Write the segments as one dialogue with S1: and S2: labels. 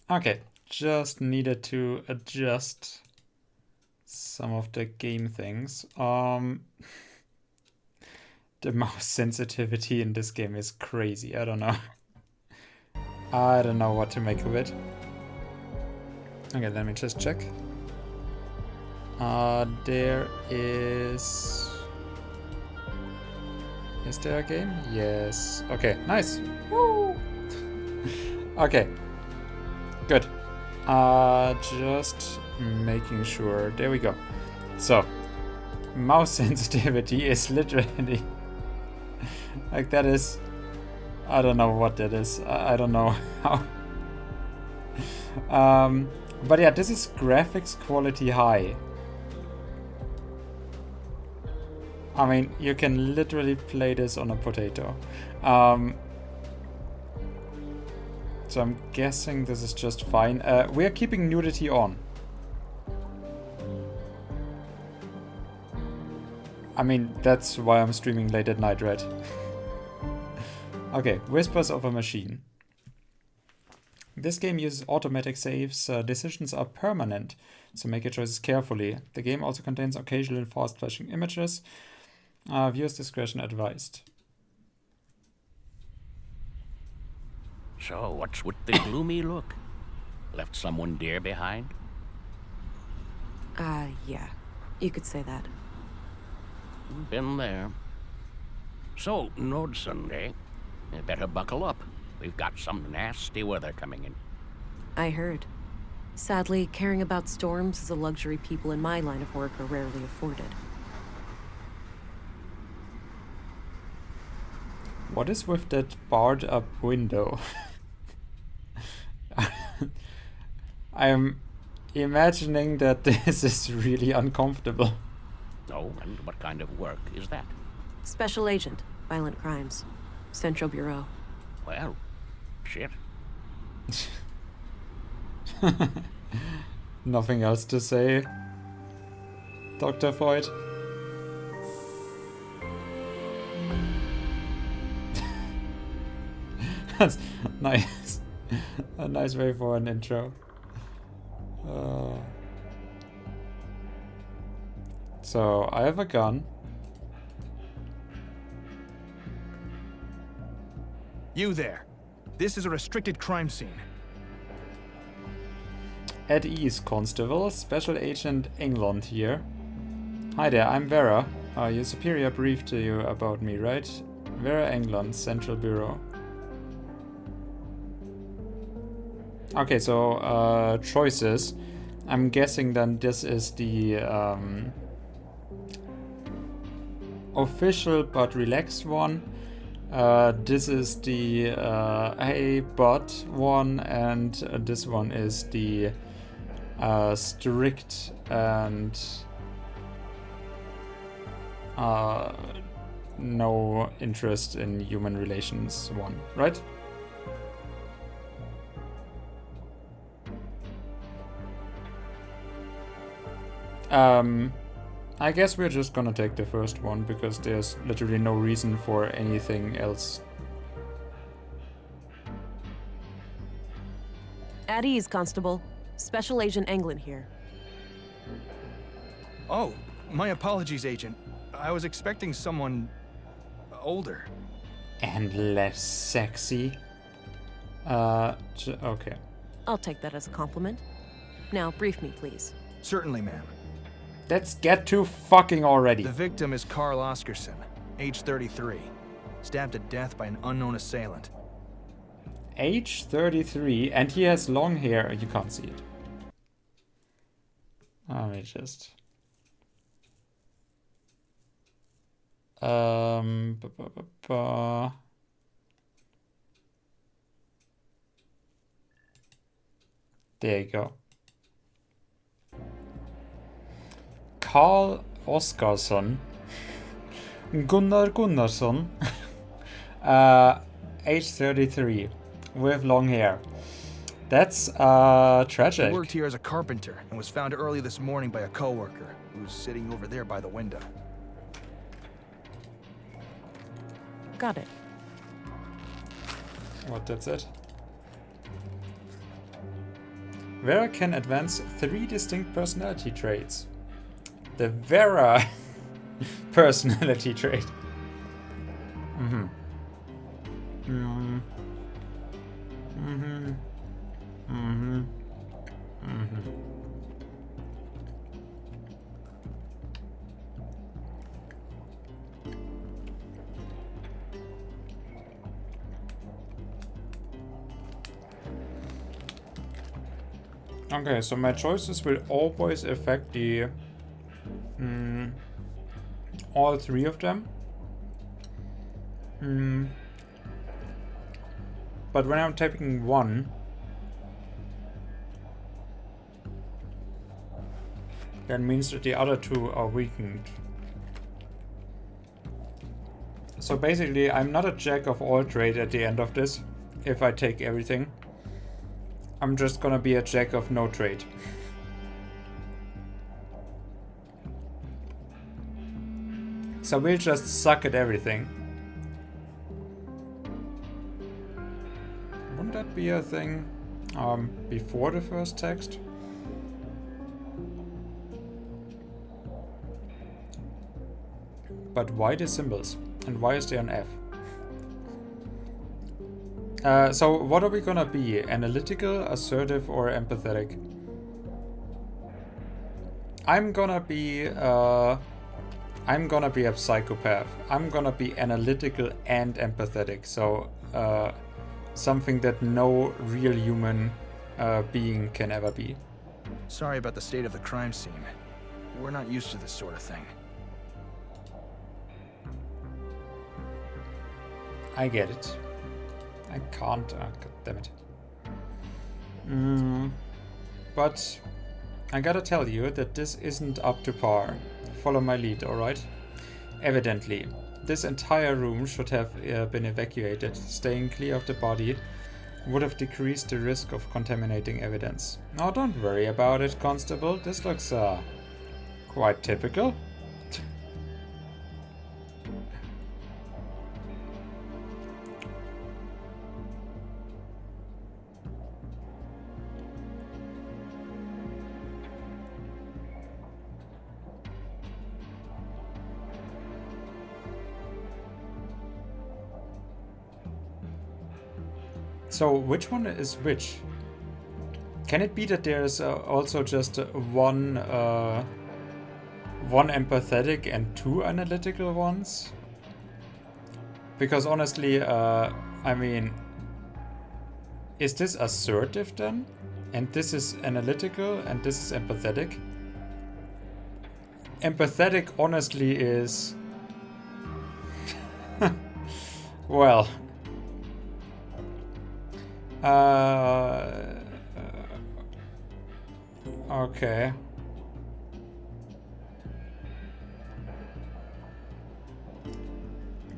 S1: Okay, just needed to adjust some of the game things. The mouse sensitivity in this game is crazy. I don't know. I don't know what to make of it. Okay, let me just check. There is... Is there a game? Yes. Okay, nice. Woo! Okay. Good. Just making sure. There we go. So, mouse sensitivity is literally... like that is... I don't know what that is. I don't know how... but yeah, this is graphics quality high. I mean, you can literally play this on a potato. So I'm guessing this is just fine. We are keeping nudity on. I mean, that's why I'm streaming late at night, right? Okay, Whispers of a Machine. This game uses automatic saves. Decisions are permanent, so make your choices carefully. The game also contains occasional fast flashing images. Viewers' discretion advised.
S2: So, what's with the gloomy look? Left someone dear behind?
S3: Yeah. You could say that.
S2: Been there. So, Nord Sunday, you better buckle up. We've got some nasty weather coming in.
S3: I heard. Sadly, caring about storms is a luxury people in my line of work are rarely afforded.
S1: What is with that barred up window? I am imagining that this is really uncomfortable.
S2: Oh, and what kind of work is that?
S3: Special Agent, Violent Crimes. Central Bureau.
S2: Well, shit.
S1: Nothing else to say, Dr. Voigt. That's nice. A nice way for an intro. So, I have a gun.
S4: You there. This is a restricted crime scene.
S1: At ease, Constable. Special Agent England here. Hi there, I'm Vera. Your superior briefed to you about me, right? Vera England, Central Bureau. Okay, so choices. I'm guessing then this is the official but relaxed one. This is the hey but one, and this one is the strict and no interest in human relations one, right? I guess we're just gonna take the first one because there's literally no reason for anything else.
S3: At ease, Constable. Special Agent England here.
S4: Oh, my apologies, Agent. I was expecting someone... older.
S1: And less sexy. Okay.
S3: I'll take that as a compliment. Now, brief me, please.
S4: Certainly, ma'am.
S1: Let's get to fucking already.
S4: The victim is Carl Oscarson, age 33. Stabbed to death by an unknown assailant.
S1: Age 33, and he has long hair. You can't see it. Let me just... There you go. Carl Oscarsson. Gunnar Gunnarsson. Age 33. With long hair. That's tragic.
S4: He worked here as a carpenter and was found early this morning by a coworker who's sitting over there by the window.
S3: Got it.
S1: What, that's it? Vera can advance 3 distinct personality traits. The Vera personality trait. Mm-hmm. Mm-hmm. Mm-hmm. Mm-hmm. Mm-hmm. Okay, so my choices will always affect the all 3 of them. But when I'm tapping 1, that means that the other 2 are weakened. So basically, I'm not a jack of all trades at the end of this, if I take everything. I'm just gonna be a jack of no trade. So we'll just suck at everything. Wouldn't that be a thing before the first text? But why the symbols? And why is there an F? So what are we gonna be? Analytical, assertive, or empathetic? I'm gonna be a psychopath. I'm gonna be analytical and empathetic. So something that no real human being can ever be.
S4: Sorry about the state of the crime scene. We're not used to this sort of thing.
S1: I get it. I can't. God damn it. But I gotta tell you that this isn't up to par. Follow my lead, alright? Evidently, this entire room should have been evacuated. Staying clear of the body would have decreased the risk of contaminating evidence. Now don't worry about it, Constable. This looks quite typical. So which one is which? Can it be that there's also just one empathetic and 2 analytical ones? Because honestly, I mean, is this assertive then? And this is analytical and this is empathetic? Empathetic honestly is... well... okay.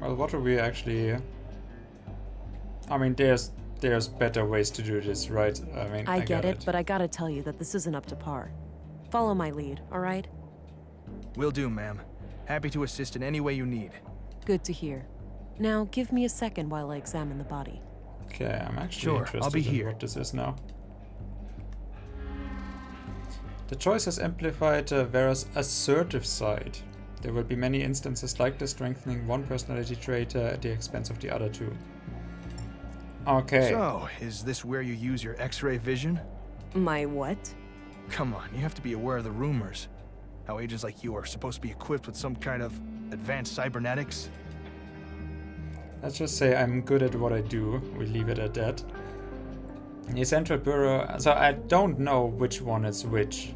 S1: Well, what are we actually... I mean, there's better ways to do this, right? I mean,
S3: I get it, but I gotta tell you that this isn't up to par. Follow my lead, all right?
S4: Will do, ma'am. Happy to assist in any way you need.
S3: Good to hear. Now, give me a second while I examine the body.
S1: Okay, I'm actually
S4: Sure,
S1: interested
S4: I'll be
S1: in
S4: here.
S1: what this is now. The choice has amplified Vera's assertive side. There will be many instances like this, strengthening one personality trait at the expense of the other 2. Okay.
S4: So, is this where you use your X-ray vision?
S3: My what?
S4: Come on, you have to be aware of the rumors. How agents like you are supposed to be equipped with some kind of advanced cybernetics.
S1: Let's just say I'm good at what I do. We leave it at that. The Central Bureau... So I don't know which one is which.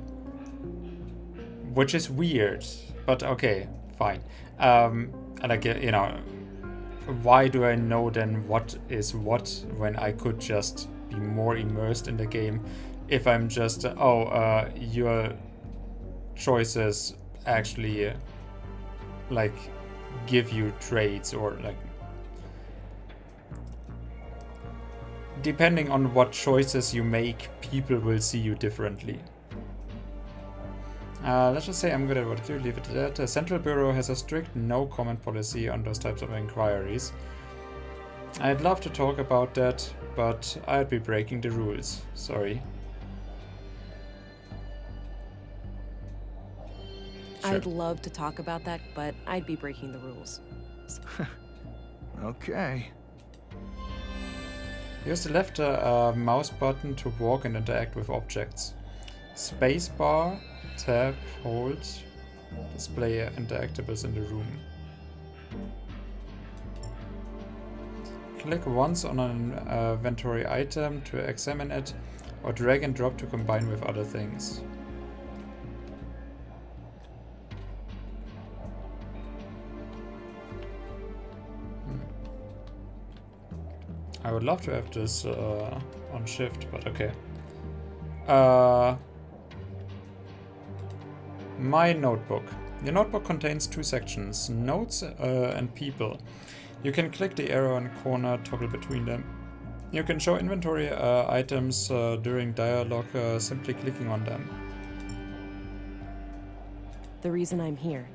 S1: Which is weird. But okay, fine. And I get, you know... Why do I know then what is what when I could just be more immersed in the game if I'm just... your choices actually... like, give you traits or like... Depending on what choices you make, people will see you differently. Let's just say I'm good at what I do, leave it at that. The Central Bureau has a strict no-comment policy on those types of inquiries. I'd love to talk about that, but I'd be breaking the rules. Sorry. Sure.
S3: I'd love to talk about that, but I'd be breaking the rules.
S4: Okay.
S1: Use the left mouse button to walk and interact with objects. Spacebar, tab, hold, display interactables in the room. Click once on an inventory item to examine it, or drag and drop to combine with other things. I would love to have this on shift, but okay. My notebook. Your notebook contains two sections, notes and people. You can click the arrow in corner, toggle between them. You can show inventory items during dialogue simply clicking on them.
S3: The reason I'm here.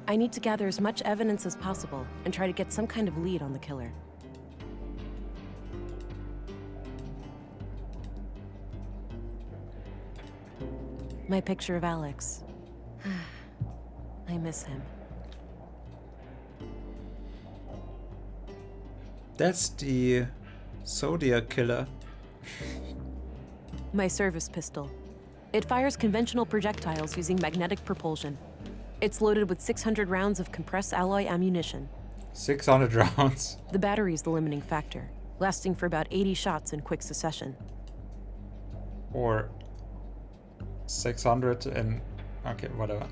S3: I need to gather as much evidence as possible and try to get some kind of lead on the killer. My picture of Alex. I miss him.
S1: That's the Zodiac killer.
S3: My service pistol. It fires conventional projectiles using magnetic propulsion. It's loaded with 600 rounds of compressed alloy ammunition.
S1: 600 rounds.
S3: The battery's the limiting factor, lasting for about 80 shots in quick succession.
S1: Or 600 and... okay, whatever.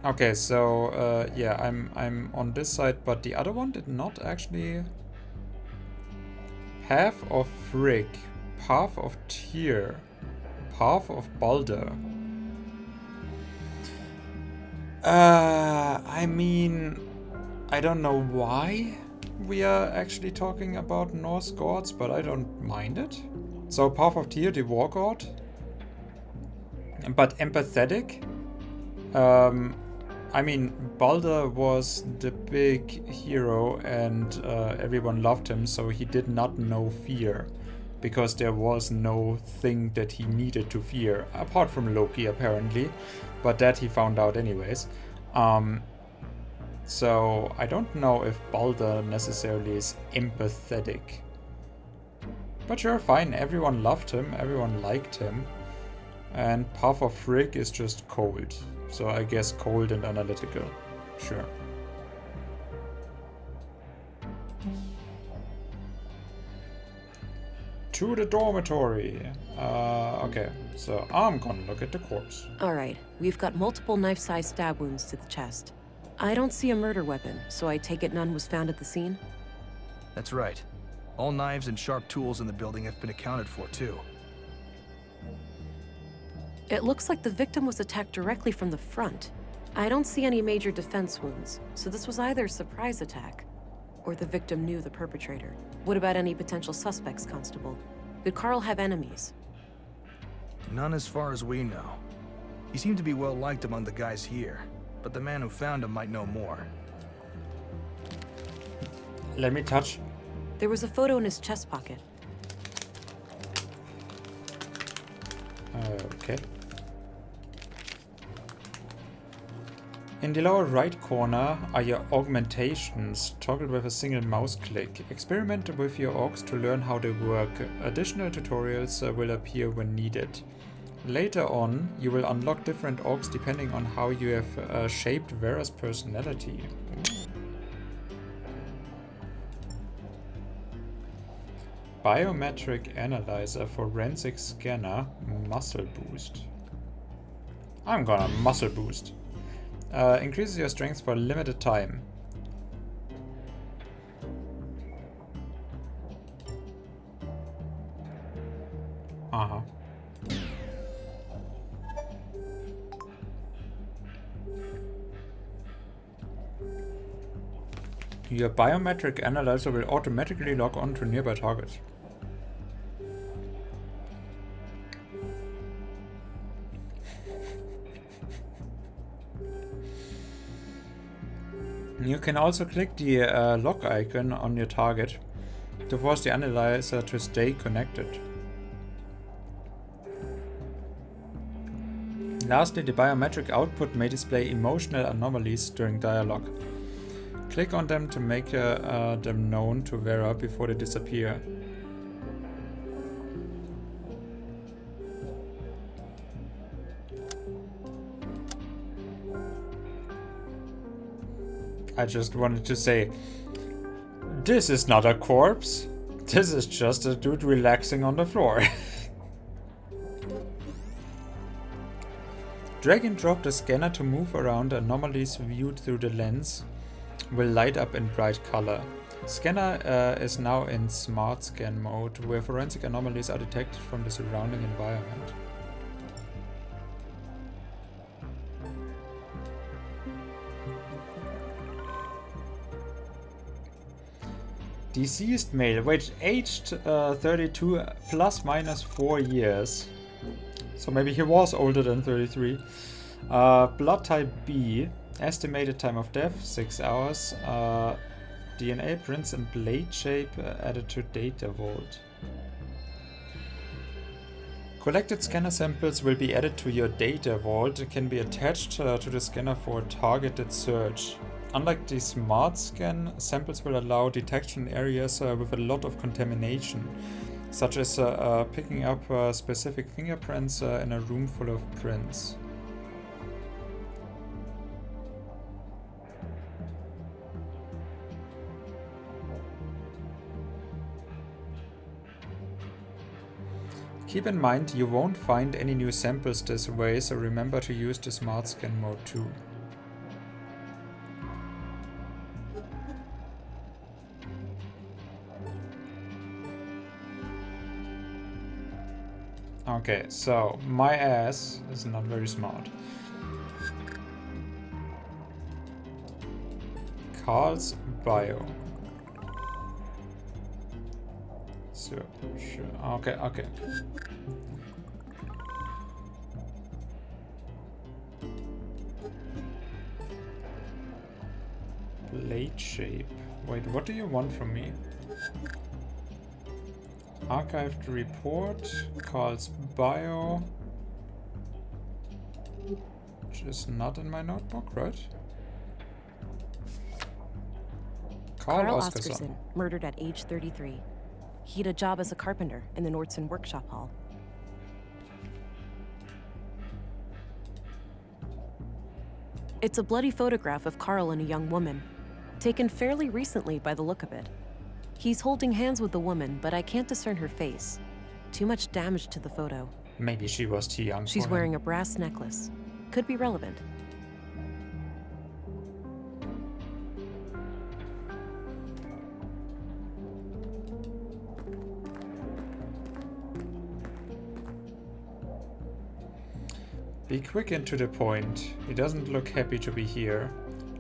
S1: Okay, so yeah, I'm on this side, but the other one did not actually. Path of Frick, Path of Tyr, Path of Balder. I mean, I don't know why we are actually talking about Norse gods, but I don't mind it. So Path of Tyr, the war god, but empathetic. I mean, Balder was the big hero and everyone loved him, so he did not know fear. Because there was no thing that he needed to fear, apart from Loki apparently, but that he found out anyways. So I don't know if Balder necessarily is empathetic. But sure, fine, everyone loved him, everyone liked him. And Path of Frick is just cold. So I guess cold and analytical. Sure. To the dormitory. Okay, so I'm gonna look at the corpse.
S3: All right, we've got multiple knife-sized stab wounds to the chest. I don't see a murder weapon, so I take it none was found at the scene?
S4: That's right. All knives and sharp tools in the building have been accounted for, too.
S3: It looks like the victim was attacked directly from the front. I don't see any major defense wounds, so this was either a surprise attack, or the victim knew the perpetrator. What about any potential suspects, Constable? Did Carl have enemies?
S4: None as far as we know. He seemed to be well liked among the guys here, but the man who found him might know more.
S1: Let me touch.
S3: There was a photo in his chest pocket.
S1: Okay. In the lower right corner are your augmentations, toggled with a single mouse click. Experiment with your augs to learn how they work. Additional tutorials will appear when needed. Later on, you will unlock different augs depending on how you have shaped Vera's personality. Biometric analyzer, forensic scanner, muscle boost. I'm gonna muscle boost. Increases your strength for a limited time. Uh-huh. Your biometric analyzer will automatically log on to nearby targets. You can also click the lock icon on your target to force the analyzer to stay connected. Lastly, the biometric output may display emotional anomalies during dialogue. Click on them to make them known to wearer before they disappear. I just wanted to say, this is not a corpse. This is just a dude relaxing on the floor. Drag and drop the scanner to move around anomalies viewed through the lens will light up in bright color. Scanner is now in smart scan mode, where forensic anomalies are detected from the surrounding environment. Deceased male, wait, aged 32 plus minus 4 years. So maybe he was older than 33. Blood type B, estimated time of death 6 hours. DNA prints and blade shape added to data vault. Collected scanner samples will be added to your data vault. It can be attached to the scanner for a targeted search. Unlike the smart scan, samples will allow detection in areas with a lot of contamination, such as picking up specific fingerprints in a room full of prints. Keep in mind, you won't find any new samples this way, so remember to use the smart scan mode too. Okay, so my ass is not very smart. Carl's bio. So, sure. Okay, okay. Blade shape. Wait, what do you want from me? Archived report, Carl's bio, which is not in my notebook, right?
S3: Carl Oscarson, murdered at age 33. He had a job as a carpenter in the Nordson workshop hall. It's a bloody photograph of Carl and a young woman, taken fairly recently by the look of it. He's holding hands with the woman, but I can't discern her face. Too much damage to the photo.
S1: Maybe she was too young.
S3: She's wearing a brass necklace. Could be relevant.
S1: Be quick and to the point. He doesn't look happy to be here.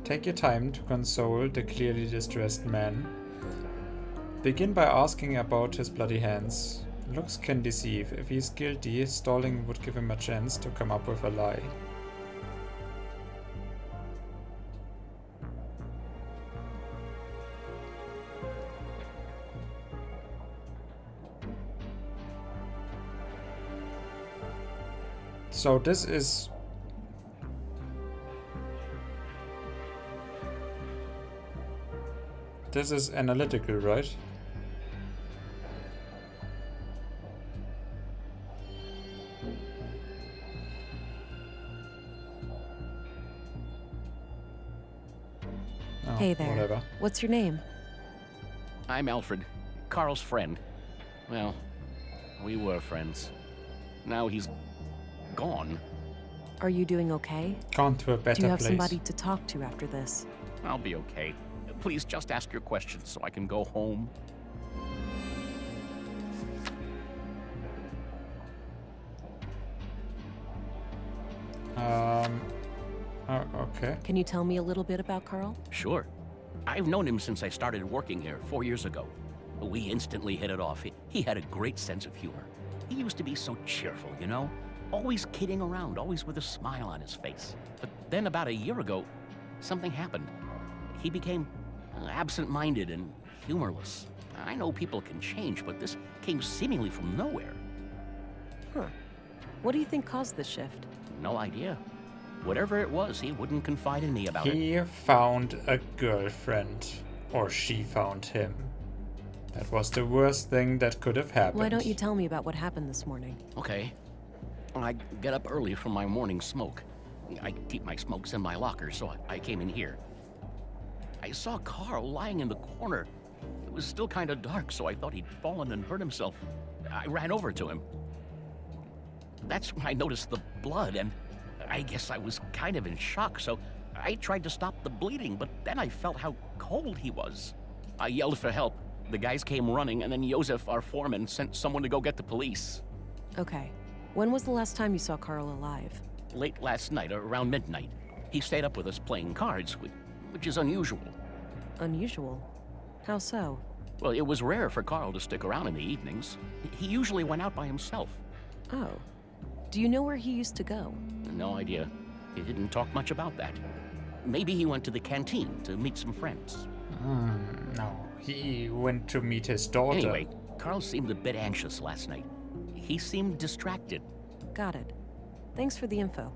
S1: Take your time to console the clearly distressed man. Begin by asking about his bloody hands. Looks can deceive. If he's guilty, stalling would give him a chance to come up with a lie. So this is... This is analytical, right? Oh,
S3: hey there.
S1: Whatever.
S3: What's your name?
S2: I'm Alfred, Carl's friend. Well, we were friends. Now he's gone.
S3: Are you doing okay?
S1: Gone to a better place.
S3: Do you have somebody to talk to after this?
S2: I'll be okay. Please just ask your questions so I can go home.
S1: Okay.
S3: Can you tell me a little bit about Carl?
S2: Sure. I've known him since I started working here 4 years ago. We instantly hit it off. He had a great sense of humor. He used to be so cheerful, you know? Always kidding around, always with a smile on his face. But then about a year ago, something happened. He became absent-minded and humorless. I know people can change, but this came seemingly from nowhere.
S3: Huh. What do you think caused this shift?
S2: No idea. Whatever it was, he wouldn't confide in me about it.
S1: He found a girlfriend. Or she found him. That was the worst thing that could have happened.
S3: Why don't you tell me about what happened this morning?
S2: Okay. I get up early from my morning smoke. I keep my smokes in my locker, so I came in here. I saw Carl lying in the corner. It was still kind of dark, so I thought he'd fallen and hurt himself. I ran over to him. That's when I noticed the blood, and I guess I was kind of in shock, so I tried to stop the bleeding, but then I felt how cold he was. I yelled for help. The guys came running, and then Josef, our foreman, sent someone to go get the police.
S3: Okay. When was the last time you saw Carl alive?
S2: Late last night, around midnight. He stayed up with us playing cards, which is unusual.
S3: Unusual? How so?
S2: Well, it was rare for Carl to stick around in the evenings. He usually went out by himself.
S3: Oh. Do you know where he used to go?
S2: No idea. He didn't talk much about that. Maybe he went to the canteen to meet some friends.
S1: No, he went to meet his daughter.
S2: Anyway, Carl seemed a bit anxious last night. He seemed distracted.
S3: Got it. Thanks for the info.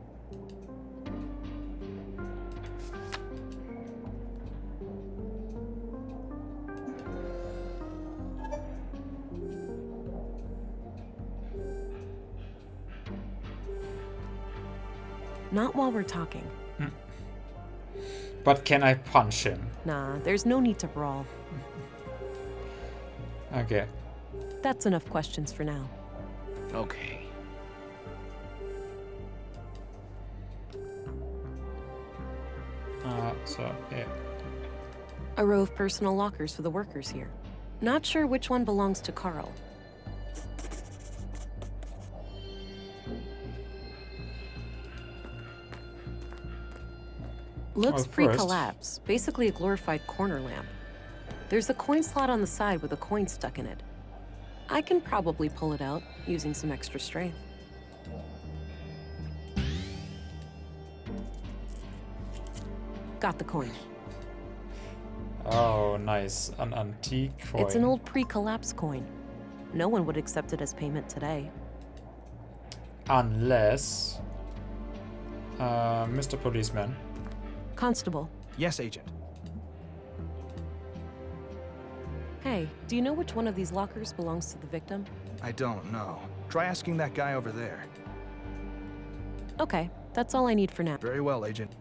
S3: Not while we're talking.
S1: But can I punch him?
S3: Nah, there's no need to brawl.
S1: Okay.
S3: That's enough questions for now.
S2: Okay.
S1: So, yeah.
S3: A row of personal lockers for the workers here. Not sure which one belongs to Carl. Looks
S1: First.
S3: pre-collapse, basically a glorified corner lamp. There's a coin slot on the side with a coin stuck in it. I can probably pull it out using some extra strength. Got the coin.
S1: Oh, nice. An antique coin.
S3: It's an old pre-collapse coin. No one would accept it as payment today.
S1: Unless... Mr. Policeman.
S3: Constable,
S4: Yes, Agent.
S3: hey, do you know which one of these lockers belongs to the victim?
S4: I don't know. Try asking that guy over there.
S3: Okay, that's all I need for now.
S4: Very well, Agent.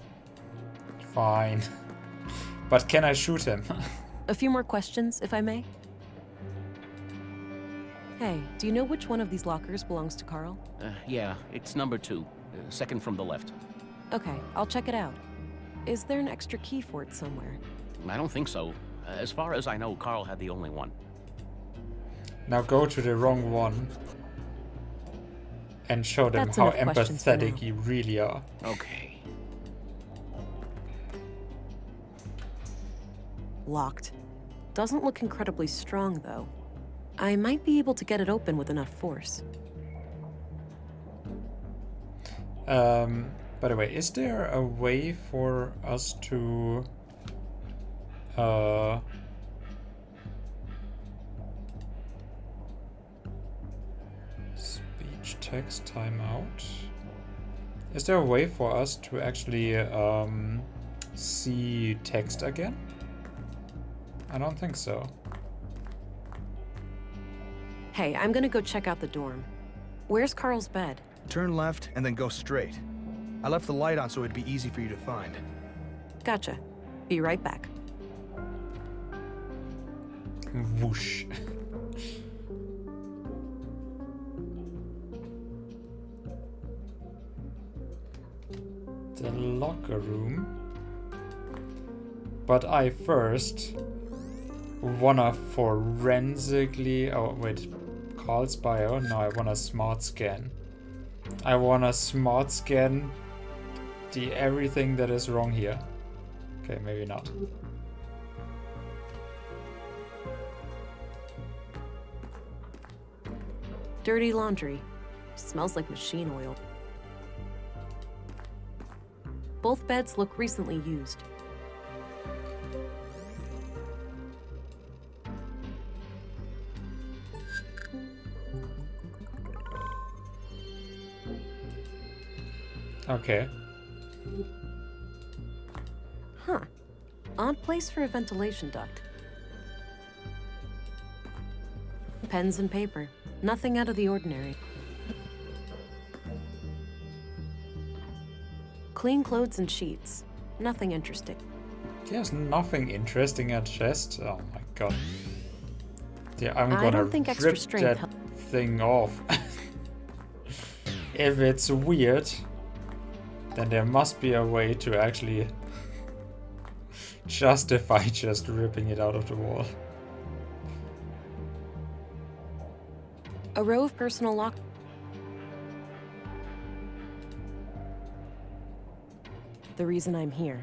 S1: Fine. But can I shoot him?
S3: A few more questions, if I may? Hey, do you know which one of these lockers belongs to Carl?
S2: Yeah, it's number 2. Second from the left.
S3: Okay, I'll check it out. Is there an extra key for it somewhere?
S2: I don't think so. As far as I know, Carl had the only one.
S1: Now go to the wrong one. And show them
S3: That's
S1: how
S3: enough questions for
S1: empathetic
S3: now.
S1: you really are.
S2: Okay.
S3: Locked. Doesn't look incredibly strong, though. I might be able to get it open with enough force.
S1: By the way, is there a way for us to speech text timeout? Is there a way for us to actually see text again? I don't think so.
S3: Hey, I'm gonna go check out the dorm. Where's Carl's bed?
S4: Turn left and then go straight. I left the light on so it'd be easy for you to find.
S3: Gotcha. Be right back.
S1: Whoosh. The locker room. But I first wanna forensically... Oh, wait. Carl's bio? No, I wanna smart scan. I wanna smart scan the everything that is wrong here. Okay, maybe not.
S3: Dirty laundry. Smells like machine oil. Both beds look recently used.
S1: Okay.
S3: Huh. Odd place for a ventilation duct. Pens and paper. Nothing out of the ordinary. Clean clothes and sheets. Nothing interesting.
S1: There's nothing interesting at chest. Oh my god. Yeah, I'm
S3: I
S1: gonna
S3: don't think extra
S1: rip
S3: strength
S1: that
S3: help.
S1: thing off. If it's weird, then there must be a way to actually justify just ripping it out of the wall.
S3: A row of personal lock. The reason I'm here.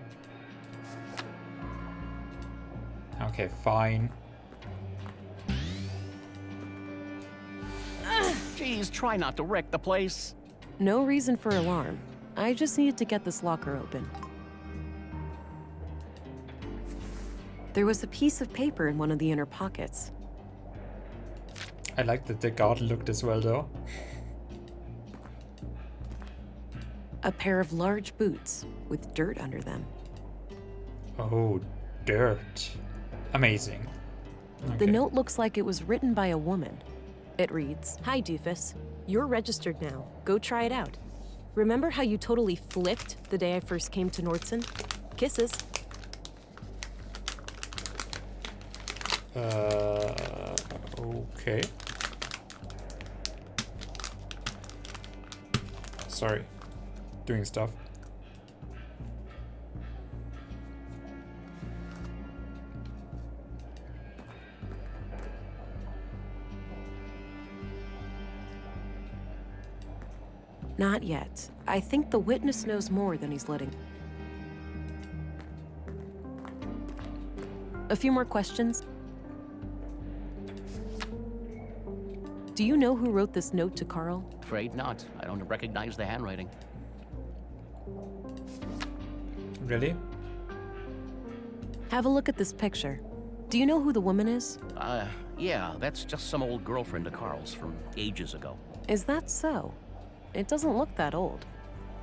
S1: Okay, fine.
S2: Geez, try not to wreck the place.
S3: No reason for alarm. I just needed to get this locker open. There was a piece of paper in one of the inner pockets.
S1: I like that the guard looked as well though.
S3: A pair of large boots with dirt under them.
S1: Oh, dirt. Amazing.
S3: The
S1: Okay.
S3: note looks like it was written by a woman. It reads,
S5: Hi, Doofus. You're registered now. Go try it out. Remember how you totally flipped the day I first came to Nordson? Kisses.
S1: Okay. Sorry. Doing stuff.
S3: Not yet. I think the witness knows more than he's letting. A few more questions. Do you know who wrote this note to Carl?
S2: Afraid not. I don't recognize the handwriting.
S1: Really?
S3: Have a look at this picture. Do you know who the woman is?
S2: Yeah, that's just some old girlfriend of Carl's from ages ago.
S3: Is that so? It doesn't look that old.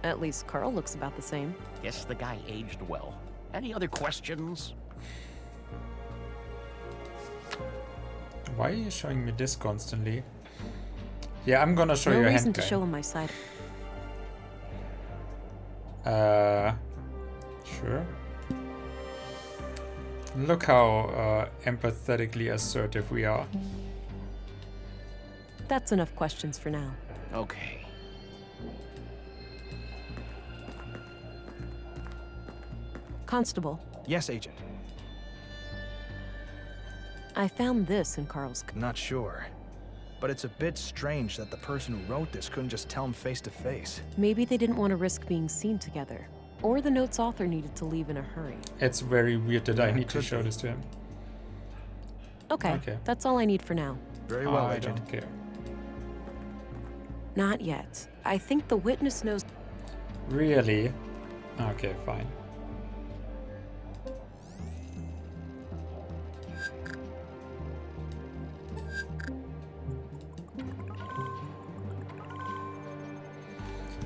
S3: At least Carl looks about the same.
S2: Guess the guy aged well. Any other questions?
S1: Why are you showing me this constantly? Yeah, I'm gonna show
S3: No
S1: you a
S3: reason
S1: hand
S3: to
S1: guy.
S3: show him my side.
S1: Sure. Look how empathetically assertive we are.
S3: That's enough questions for now.
S2: Okay.
S3: Constable,
S4: Yes, Agent.
S3: I found this in Carl's.
S4: Not sure. But it's a bit strange that the person who wrote this couldn't just tell him face to face.
S3: Maybe they didn't want to risk being seen together. Or the note's author needed to leave in a hurry.
S1: It's very weird that I
S4: Yeah,
S1: need to
S4: could
S1: show
S4: be.
S1: this to him.
S3: Okay, that's all I need for now.
S4: Very well,
S1: I
S4: Agent.
S1: don't care.
S3: Not yet. I think the witness knows.
S1: Really? Okay, fine.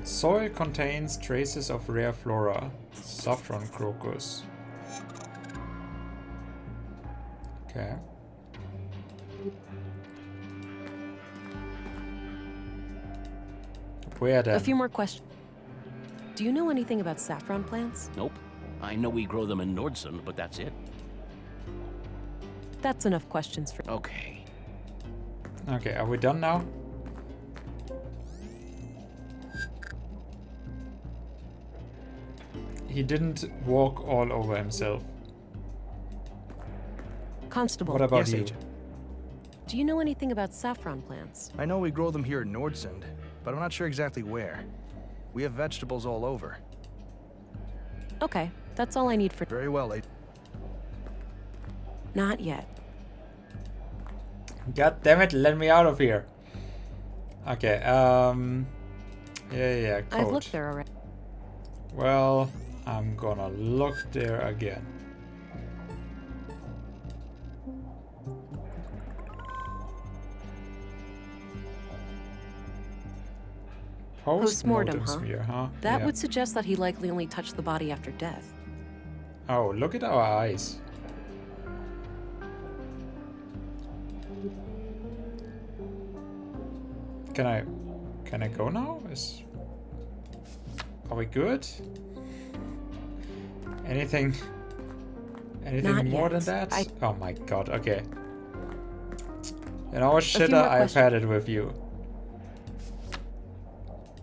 S1: Soil contains traces of rare flora. Saffron crocus. Okay. Where then?
S3: A few more questions. Do you know anything about saffron plants?
S2: Nope. I know we grow them in Nordson, but that's it.
S3: That's enough questions for.
S2: Okay.
S1: Okay, are we done now? He didn't walk all over himself.
S3: Constable,
S1: What about
S4: Yes,
S1: you?
S4: Agent.
S3: do you know anything about saffron plants?
S4: I know we grow them here in Nordsund, but I'm not sure exactly where. We have vegetables all over.
S3: Okay, that's all I need for.
S4: Very well, Agent.
S3: Not yet.
S1: God damn it, let me out of here. Okay, yeah, code.
S3: I've looked there already.
S1: Well, I'm gonna look there again.
S3: Postmortem, huh?
S1: smear, huh?
S3: That
S1: Yeah.
S3: would suggest that he likely only touched the body after death.
S1: Oh, look at our eyes. Can I go now? Are we good? Anything
S3: Not
S1: more
S3: yet.
S1: than that? Oh my god, okay. You know, shit,
S3: more
S1: I've had it with you.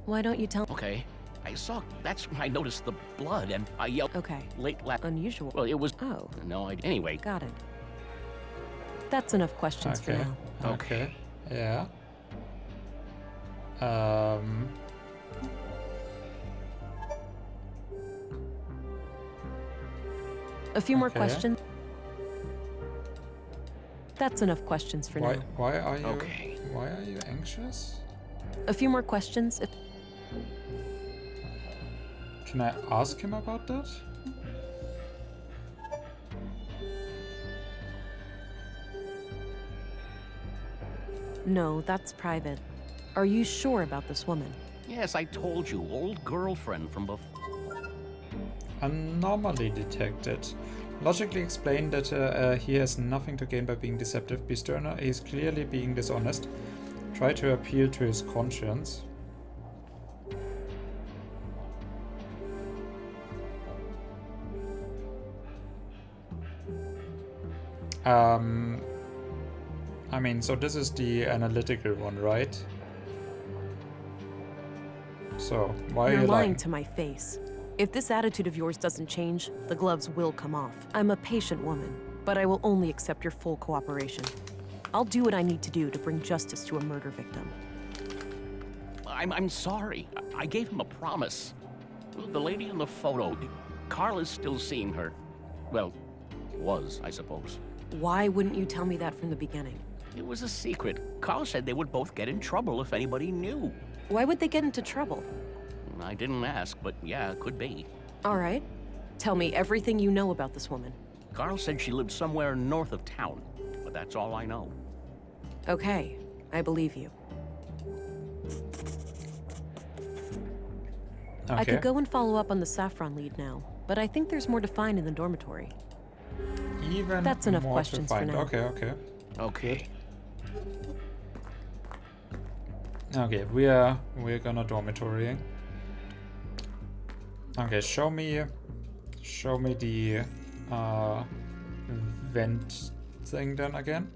S3: Why don't you tell?
S2: Okay. I saw. That's when I noticed the blood, and I yelled.
S3: Okay.
S2: Late last.
S3: Unusual.
S2: Well, it was.
S3: Oh,
S2: No, anyway.
S3: got it. That's enough questions for
S1: Okay.
S3: now.
S1: Okay. Yeah.
S3: A few more
S1: Okay.
S3: questions. That's enough questions for now.
S1: Why are you
S2: Okay.
S1: Why are you anxious?
S3: A few more questions.
S1: Can I ask him about that?
S3: No, that's private. Are you sure about this woman?
S2: Yes, I told you. Old girlfriend from before.
S1: Anomaly detected. Logically explained that he has nothing to gain by being deceptive. Be sterner. He is clearly being dishonest. Try to appeal to his conscience. I mean, so this is the analytical one, right? So, why are
S3: You're
S1: you
S3: lying to my face. If this attitude of yours doesn't change, the gloves will come off. I'm a patient woman, but I will only accept your full cooperation. I'll do what I need to do to bring justice to a murder victim.
S2: I'm sorry. I gave him a promise. The lady in the photo. Carl is still seeing her. Well, was, I suppose.
S3: Why wouldn't you tell me that from the beginning?
S2: It was a secret. Carl said they would both get in trouble if anybody knew.
S3: Why would they get into trouble?
S2: I didn't ask, but yeah, it could be.
S3: All right. Tell me everything you know about this woman.
S2: Carl said she lived somewhere north of town, but that's all I know.
S3: Okay, I believe you.
S1: Okay.
S3: I could go and follow up on the saffron lead now, but I think there's more to find in the dormitory.
S1: Even
S3: That's enough
S1: more
S3: questions
S1: to
S3: for
S1: find.
S3: now.
S1: Okay.
S2: Okay.
S1: Okay, we're gonna dormitory. Okay, show me the vent thing then again.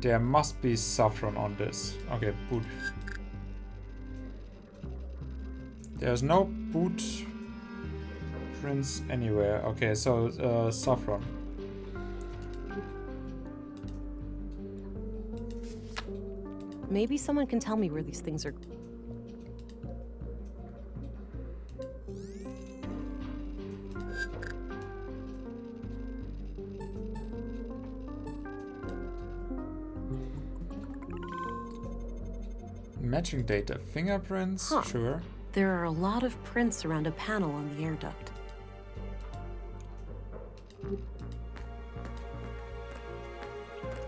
S1: There must be saffron on this. Okay, boot. There's no boot prints anywhere. Okay, so saffron.
S3: Maybe someone can tell me where these things are.
S1: Matching data. Fingerprints?
S3: Huh.
S1: Sure.
S3: There are a lot of prints around a panel on the air duct.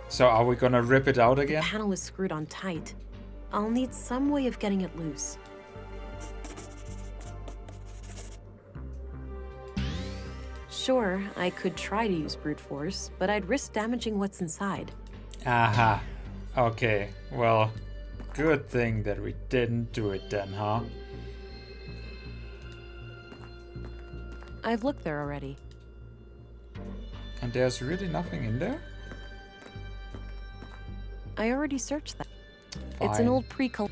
S1: So are we gonna rip it out
S3: The
S1: again?
S3: panel is screwed on tight. I'll need some way of getting it loose. Sure, I could try to use brute force, but I'd risk damaging what's inside.
S1: Aha. Okay. Well, good thing that we didn't do it then, huh?
S3: I've looked there already.
S1: And there's really nothing in there?
S3: I already searched that. It's an
S1: Fine.
S3: old pre-col.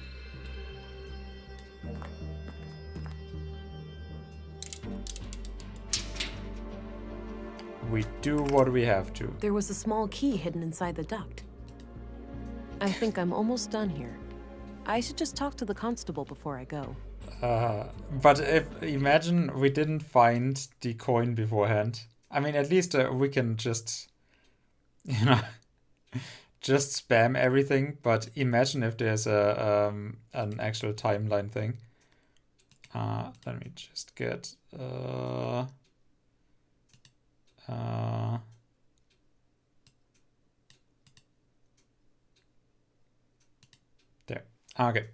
S1: We do what we have to.
S3: There was a small key hidden inside the duct. I think I'm almost done here. I should just talk to the constable before I go.
S1: But imagine we didn't find the coin beforehand. I mean, at least we can just, just spam everything. But imagine if there's an actual timeline thing. Let me just get there. Okay.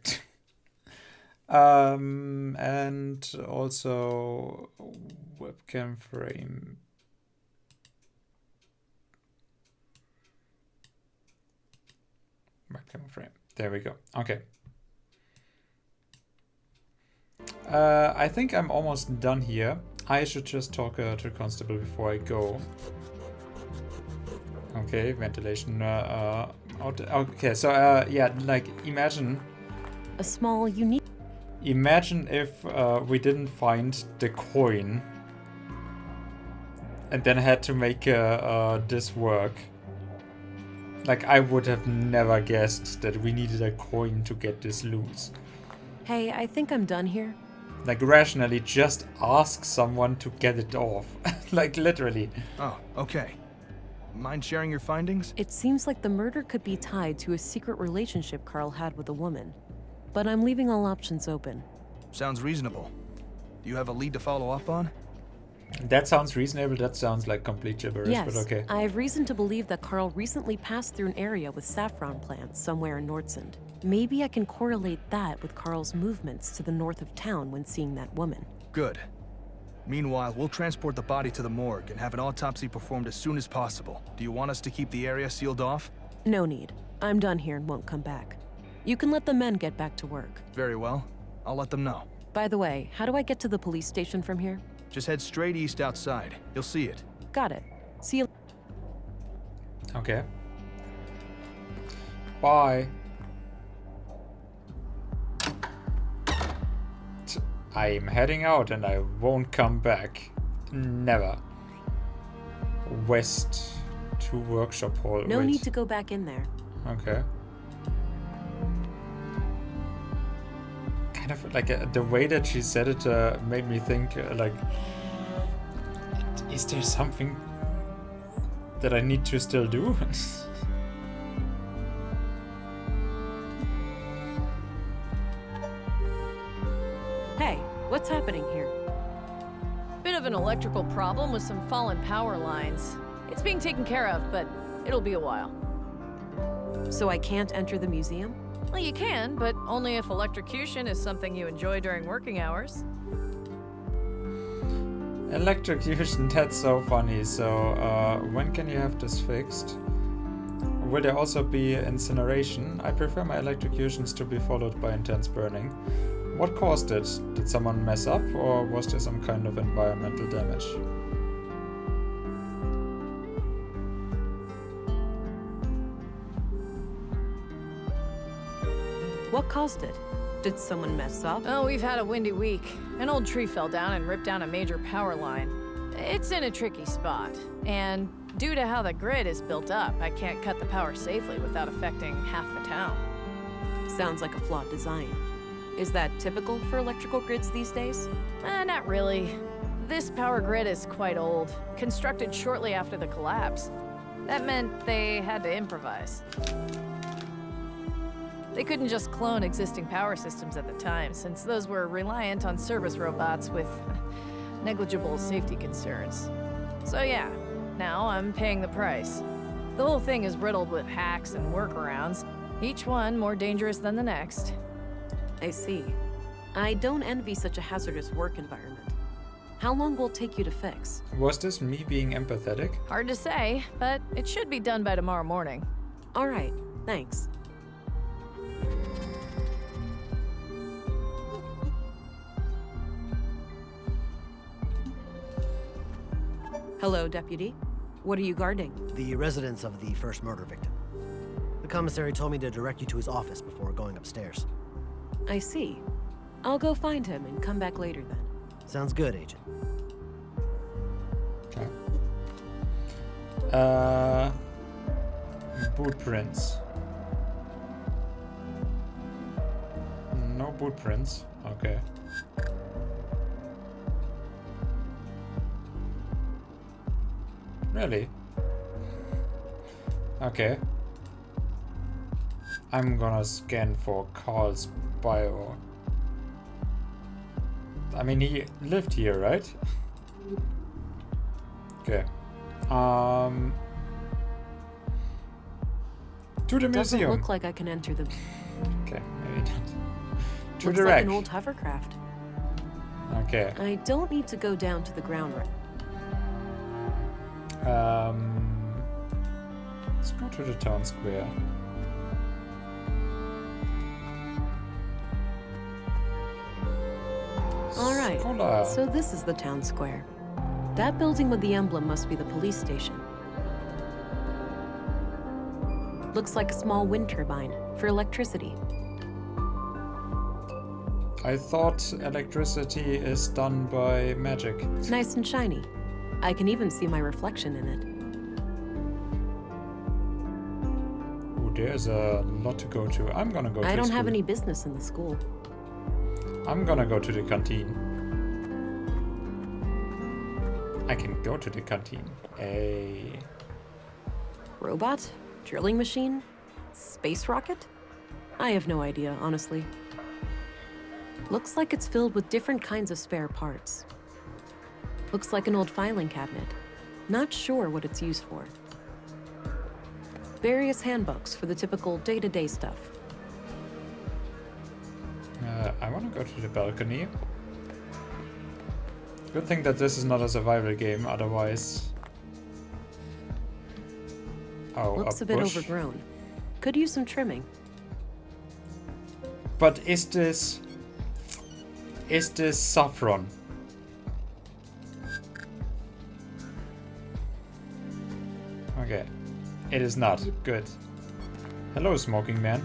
S1: And also webcam frame. Webcam frame. There we go. Okay. I think I'm almost done here. I should just talk to Constable before I go. Okay, ventilation out. Okay, so yeah, like imagine
S3: A small, unique.
S1: Imagine if we didn't find the coin and then had to make this work. Like, I would have never guessed that we needed a coin to get this loose.
S3: Hey, I think I'm done here.
S1: Like, rationally, just ask someone to get it off. Like, literally.
S4: Oh, okay. Mind sharing your findings?
S3: It seems like the murder could be tied to a secret relationship Carl had with a woman. But I'm leaving all options open.
S4: Sounds reasonable. Do you have a lead to follow up on?
S1: That sounds reasonable. That sounds like complete gibberish,
S3: Yes,
S1: but okay.
S3: I have reason to believe that Carl recently passed through an area with saffron plants somewhere in Nordsund. Maybe I can correlate that with Carl's movements to the north of town when seeing that woman.
S4: Good. Meanwhile, we'll transport the body to the morgue and have an autopsy performed as soon as possible. Do you want us to keep the area sealed off?
S3: No need. I'm done here and won't come back. You can let the men get back to work.
S4: Very well. I'll let them know.
S3: By the way, how do I get to the police station from here?
S4: Just head straight east outside. You'll see it.
S3: Got it. See you.
S1: Okay. Bye. I'm heading out and I won't come back. Never. West to workshop hall.
S3: No
S1: Wait.
S3: need to go back in there.
S1: Okay. Kind of like the way that she said it made me think like, is there something that I need to still do?
S3: Hey, what's happening here?
S6: Bit of an electrical problem with some fallen power lines. It's being taken care of, but it'll be a while.
S3: So I can't enter the museum?
S6: Well, you can, but only if electrocution is something you enjoy during working hours.
S1: Electrocution, that's so funny. So, when can you have this fixed? Will there also be incineration? I prefer my electrocutions to be followed by intense burning. What caused it? Did someone mess up, or was there some kind of environmental damage?
S3: What caused it? Did someone mess up?
S6: Oh, we've had a windy week. An old tree fell down and ripped down a major power line. It's in a tricky spot, and due to how the grid is built up, I can't cut the power safely without affecting half the town.
S3: Sounds like a flawed design. Is that typical for electrical grids these days?
S6: Not really. This power grid is quite old, constructed shortly after the collapse. That meant they had to improvise. They couldn't just clone existing power systems at the time, since those were reliant on service robots with negligible safety concerns. So yeah, now I'm paying the price. The whole thing is riddled with hacks and workarounds, each one more dangerous than the next.
S3: I see. I don't envy such a hazardous work environment. How long will it take you to fix?
S1: Was this me being empathetic?
S6: Hard to say, but it should be done by tomorrow morning.
S3: All right, thanks. Hello, Deputy. What are you guarding?
S7: The residence of the first murder victim. The commissary told me to direct you to his office before going upstairs.
S3: I see. I'll go find him and come back later then.
S7: Sounds good, Agent.
S1: Okay. Boot prints. No boot prints. Okay. Really? Okay. I'm gonna scan for Carl's bio. I mean, he lived here, right? Okay. To the
S3: Doesn't
S1: museum.
S3: look like I can enter the...
S1: Okay, maybe not. To
S3: Looks
S1: the
S3: like
S1: wreck.
S3: an old hovercraft.
S1: Okay.
S3: I don't need to go down to the ground right.
S1: Let's go to the town square.
S3: Alright,
S1: Scholar.
S3: so this is the town square. That building with the emblem must be the police station. Looks like a small wind turbine for electricity.
S1: I thought electricity is done by magic.
S3: Nice and shiny. I can even see my reflection in it.
S1: Ooh, there's a lot to go to. I'm gonna go to
S3: I don't
S1: school.
S3: have any business in the school.
S1: I'm gonna go to the canteen. I can go to the canteen. Hey.
S3: Robot? Drilling machine? Space rocket? I have no idea, honestly. Looks like it's filled with different kinds of spare parts. Looks like an old filing cabinet. Not sure what it's used for. Various handbooks for the typical day-to-day stuff.
S1: I want to go to the balcony. Good thing that this is not a survival game, otherwise... Oh,
S3: Looks a bit
S1: bush.
S3: overgrown. Could use some trimming.
S1: But is this saffron? Okay. It is not. Good. Hello, smoking man.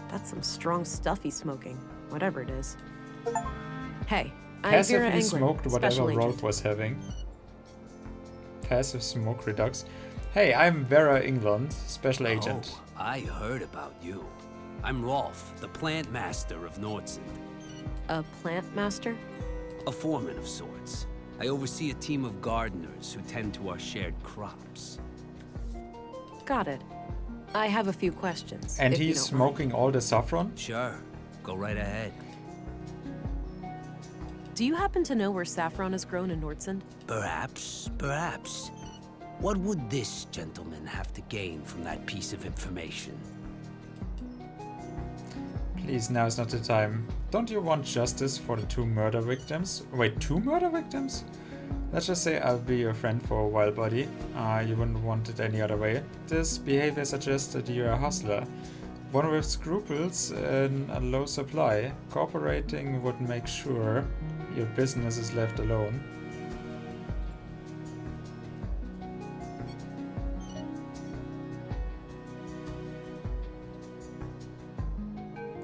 S3: That's some strong stuff he's smoking, whatever it is. Hey, I'm Vera
S1: Passively
S3: Englund,
S1: smoked whatever
S3: special
S1: Rolf
S3: agent.
S1: was having. Passive smoke redux. Hey, I'm Vera England, special agent.
S8: Oh, I heard about you. I'm Rolf, the plant master of Nordson.
S3: A plant master?
S8: A foreman of sorts. I oversee a team of gardeners who tend to our shared crops.
S3: Got it. I have a few questions.
S1: And
S3: if you
S1: he's
S3: don't mind.
S1: smoking all the saffron?
S8: Sure, go right ahead.
S3: Do you happen to know where saffron is grown in Nordson?
S8: Perhaps, perhaps. What would this gentleman have to gain from that piece of information?
S1: Please, now is not the time. Don't you want justice for the 2 murder victims? Wait, 2 murder victims? Let's just say I'll be your friend for a while, buddy. You wouldn't want it any other way. This behavior suggests that you're a hustler. One with scruples in a low supply. Cooperating would make sure your business is left alone.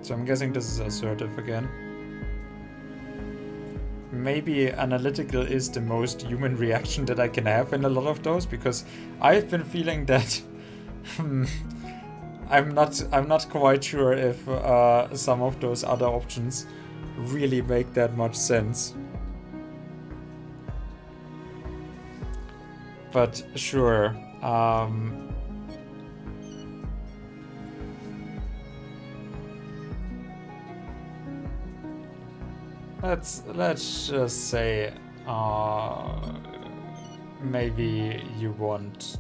S1: So I'm guessing this is assertive again. Maybe analytical is the most human reaction that I can have in a lot of those, because I've been feeling that I'm not quite sure if some of those other options really make that much sense. But sure. Let's just say maybe you want.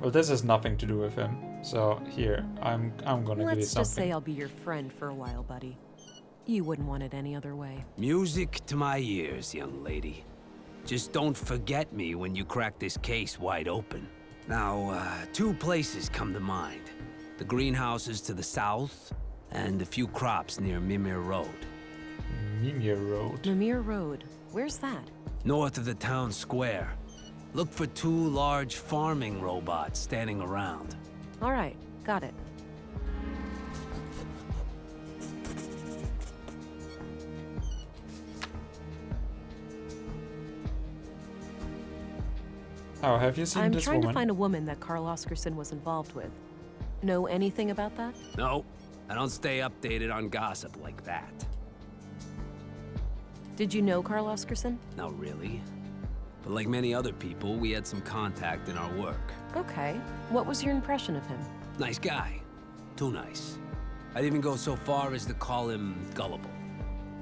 S1: Well, this has nothing to do with him. So here, I'm gonna give you
S3: Let's
S1: something.
S3: just say I'll be your friend for a while, buddy. You wouldn't want it any other way.
S8: Music to my ears, young lady. Just don't forget me when you crack this case wide open. Now, 2 places come to mind. The greenhouses to the south, and a few crops near Mimir Road.
S1: Mimir Road.
S3: Mimir Road. Where's that?
S8: North of the town square. Look for 2 large farming robots standing around.
S3: All right, got it.
S1: Oh, have you seen
S3: I'm
S1: this
S3: trying
S1: woman?
S3: to find a woman that Carl Oscarson was involved with. Know anything about that?
S8: No, I don't stay updated on gossip like that.
S3: Did you know Carl Oscarson?
S8: Not really. But like many other people, we had some contact in our work.
S3: Okay. What was your impression of him?
S8: Nice guy. Too nice. I'd even go so far as to call him gullible.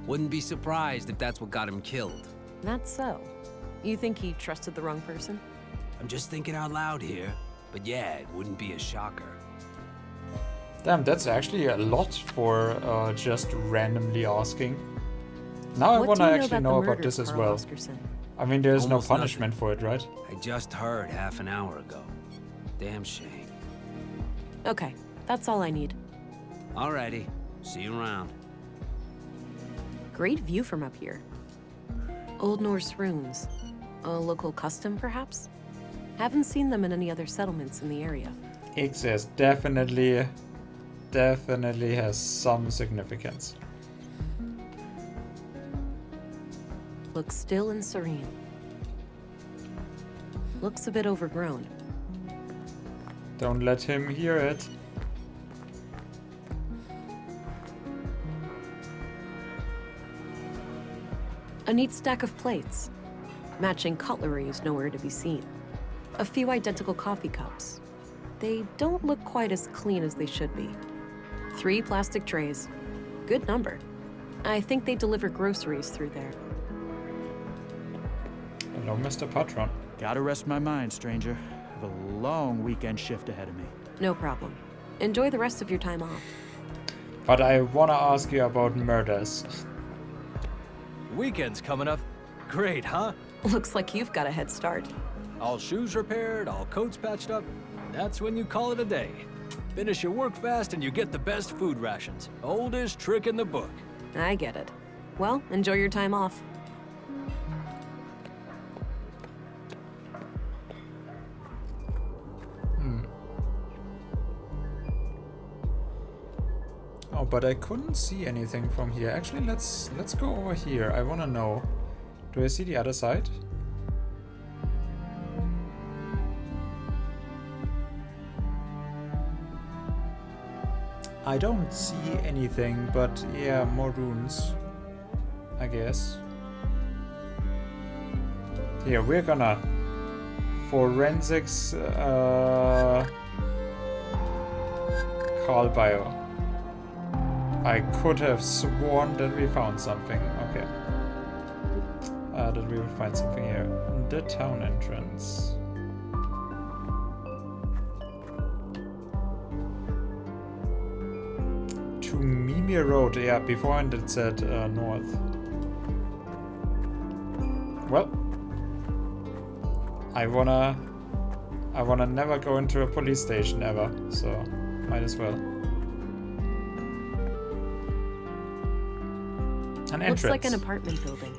S8: Wouldn't be surprised if that's what got him killed.
S3: That's so. You think he trusted the wrong person?
S8: I'm just thinking out loud here. But yeah, it wouldn't be a shocker.
S1: Damn, that's actually a lot for just randomly asking. Now I
S3: What
S1: want
S3: do
S1: to
S3: you
S1: actually
S3: about
S1: know
S3: the
S1: about
S3: murder,
S1: this as
S3: Carl
S1: well.
S3: Oscarson?
S1: I mean, there's
S8: Almost
S1: no punishment
S8: nothing.
S1: for it, right?
S8: I just heard half an hour ago. Damn shame.
S3: Okay, that's all I need.
S8: Alrighty. See you around.
S3: Great view from up here. Old Norse runes. A local custom, perhaps? Haven't seen them in any other settlements in the area.
S1: Exist definitely has some significance.
S3: Looks still and serene. Looks a bit overgrown.
S1: Don't let him hear it.
S3: A neat stack of plates. Matching cutlery is nowhere to be seen. A few identical coffee cups. They don't look quite as clean as they should be. 3 plastic trays. Good number. I think they deliver groceries through there.
S1: Hello, Mr. Patron.
S9: Gotta rest my mind, stranger. Have a long weekend shift ahead of me.
S3: No problem. Enjoy the rest of your time off.
S1: But I wanna ask you about murders.
S10: Weekend's coming up. Great, huh?
S3: Looks like you've got a head start.
S10: All shoes repaired, all coats patched up. That's when you call it a day. Finish your work fast and you get the best food rations. Oldest trick in the book.
S3: I get it. Well, enjoy your time off.
S1: Oh, but I couldn't see anything from here. Actually, let's go over here. I wanna know. Do I see the other side? I don't see anything, but yeah, more runes, I guess. Here, we're gonna forensics Carl Bio. I could have sworn that we found something. Okay. That we would find something here. The town entrance. To Mimir Road. Yeah, beforehand it said north. Well, I wanna never go into a police station ever, so might as well. An entrance.
S3: Looks like an apartment building.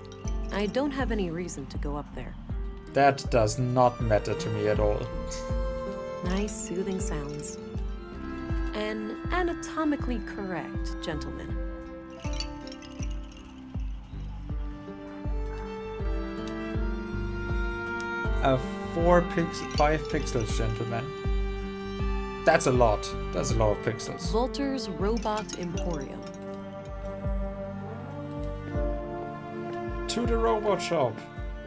S3: I don't have any reason to go up there.
S1: That does not matter to me at all.
S3: Nice, soothing sounds. An anatomically correct gentleman.
S1: A 5 pixels gentleman. That's a lot. That's a lot of pixels.
S3: Volter's Robot Emporium.
S1: To the robot shop.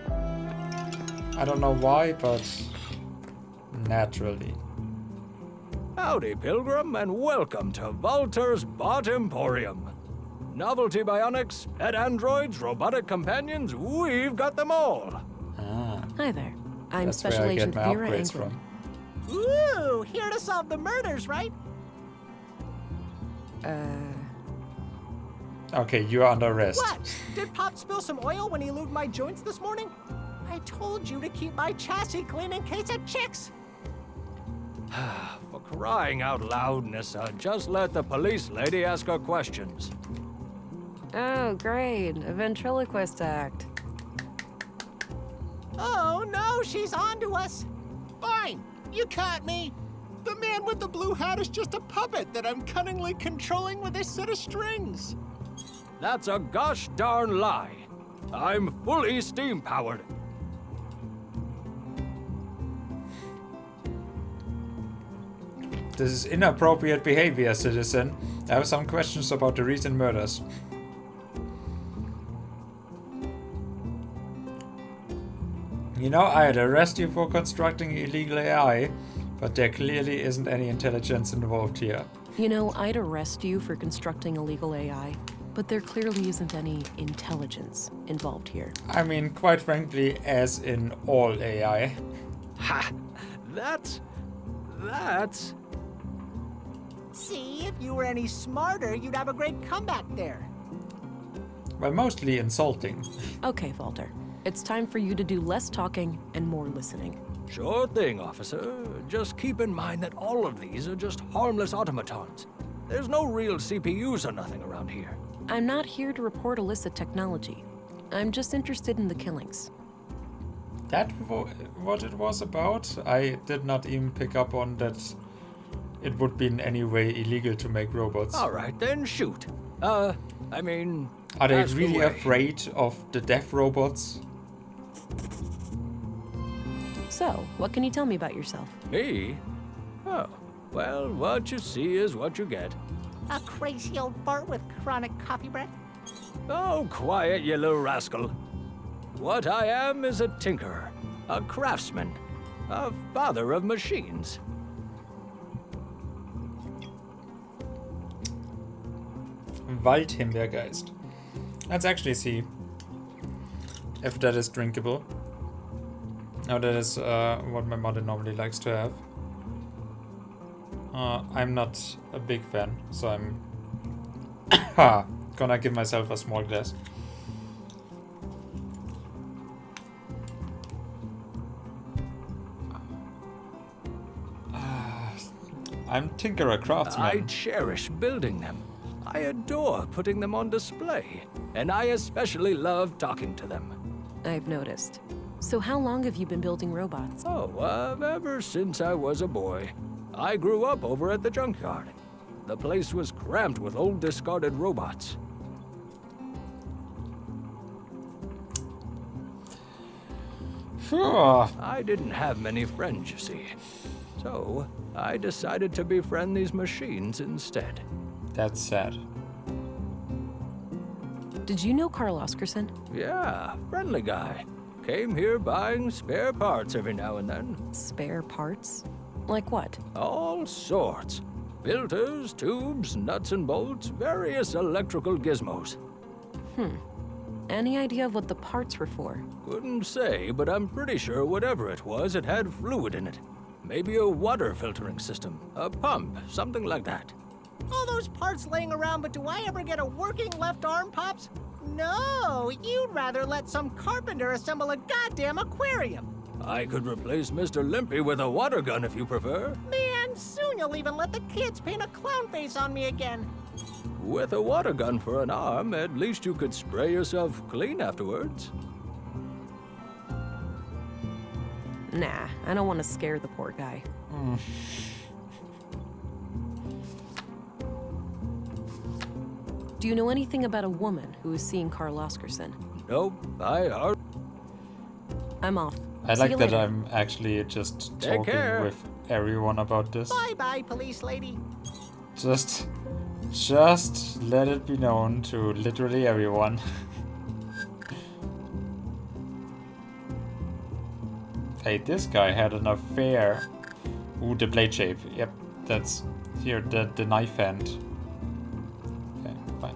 S1: I don't know why, but naturally.
S10: Howdy, Pilgrim, and welcome to Volter's Bot Emporium. Novelty bionics, pet androids, robotic companions, we've got them all.
S1: Ah,
S3: Hi there. I'm
S1: that's
S3: Special
S1: where I get
S3: Agent
S1: my
S3: Vera
S1: upgrades
S3: Anglin.
S1: from.
S11: Ooh, here to solve the murders, right?
S1: Okay, you're under arrest.
S11: What? Did Pop spill some oil when he lubed my joints this morning? I told you to keep my chassis clean in case of chicks.
S10: For crying out loud, Nissa, just let the police lady ask her questions.
S3: Oh, great. A ventriloquist act.
S11: Oh no, she's on to us. Fine, you caught me. The man with the blue hat is just a puppet that I'm cunningly controlling with a set of strings.
S10: That's a gosh darn lie. I'm fully steam-powered.
S1: This is inappropriate behavior, citizen. I have some questions about the recent murders. You know, I'd arrest you for constructing illegal AI, but there clearly isn't any intelligence involved here.
S3: You know, I'd arrest you for constructing illegal AI, but there clearly isn't any intelligence involved here.
S1: I mean, quite frankly, as in all AI.
S10: Ha! That's...
S11: See, if you were any smarter, you'd have a great comeback there.
S1: Well, mostly insulting.
S3: Okay, Walter. It's time for you to do less talking and more listening.
S10: Sure thing, officer. Just keep in mind that all of these are just harmless automatons. There's no real CPUs or nothing around here.
S3: I'm not here to report illicit technology. I'm just interested in the killings.
S1: That what it was about? I did not even pick up on that it would be in any way illegal to make robots.
S10: All right, then shoot. I mean...
S1: Are they
S10: ask
S1: really
S10: away.
S1: afraid of the deaf robots?
S3: So, what can you tell me about yourself?
S10: Me? Oh, well, what you see is what you get.
S11: A crazy old fart with chronic coffee breath?
S10: Oh, quiet, you little rascal. What I am is a tinkerer, a craftsman, a father of machines.
S1: Waldhimbeergeist. Let's actually see if that is drinkable. No, that is what my mother normally likes to have. I'm not a big fan, so I'm gonna give myself a small glass. I'm Tinkerer Craftsman.
S10: I cherish building them. I adore putting them on display. And I especially love talking to them.
S3: I've noticed. So how long have you been building robots?
S10: Oh, ever since I was a boy. I grew up over at the junkyard. The place was crammed with old discarded robots. I didn't have many friends, you see. So, I decided to befriend these machines instead.
S1: That's sad.
S3: Did you know Carl Oscarson?
S10: Yeah, friendly guy. Came here buying spare parts every now and then.
S3: Spare parts? Like what?
S10: All sorts. Filters, tubes, nuts and bolts, various electrical gizmos.
S3: Any idea of what the parts were for?
S10: Couldn't say, but I'm pretty sure whatever it was, it had fluid in it. Maybe a water filtering system, a pump, something like that.
S11: All those parts laying around, but do I ever get a working left arm, Pops? No, you'd rather let some carpenter assemble a goddamn aquarium.
S10: I could replace Mr. Limpy with a water gun if you prefer.
S11: Man, soon you'll even let the kids paint a clown face on me again.
S10: With a water gun for an arm, at least you could spray yourself clean afterwards.
S3: Nah, I don't want to scare the poor guy. Do you know anything about a woman who is seeing Carl Oscarson?
S10: Nope, I heard.
S3: I'm off.
S1: I
S3: See
S1: like
S3: you
S1: that
S3: later.
S1: I'm actually just
S10: Take
S1: talking
S10: care.
S1: with everyone about this.
S11: Bye-bye, police lady.
S1: Just let it be known to literally everyone. Hey, this guy had an affair. Ooh, the blade shape. Yep, that's here, the knife hand. Okay, fine.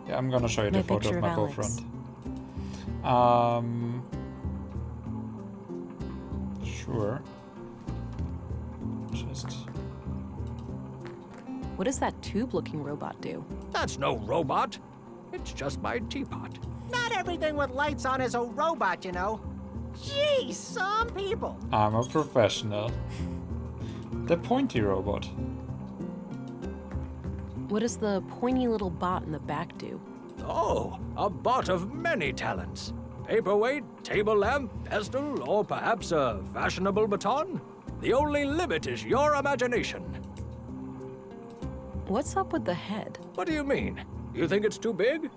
S1: Yeah, I'm gonna show you the
S3: My
S1: photo
S3: picture
S1: of my
S3: of Alex.
S1: bowfront. Sure. Just...
S3: What does that tube-looking robot do?
S10: That's no robot. It's just my teapot.
S11: Not everything with lights on is a robot, you know. Gee, some people.
S1: I'm a professional. The pointy robot.
S3: What does the pointy little bot in the back do?
S10: Oh, a bot of many talents. Paperweight, table lamp, pestle, or perhaps a fashionable baton? The only limit is your imagination.
S3: What's up with the head?
S10: What do you mean? You think it's too big?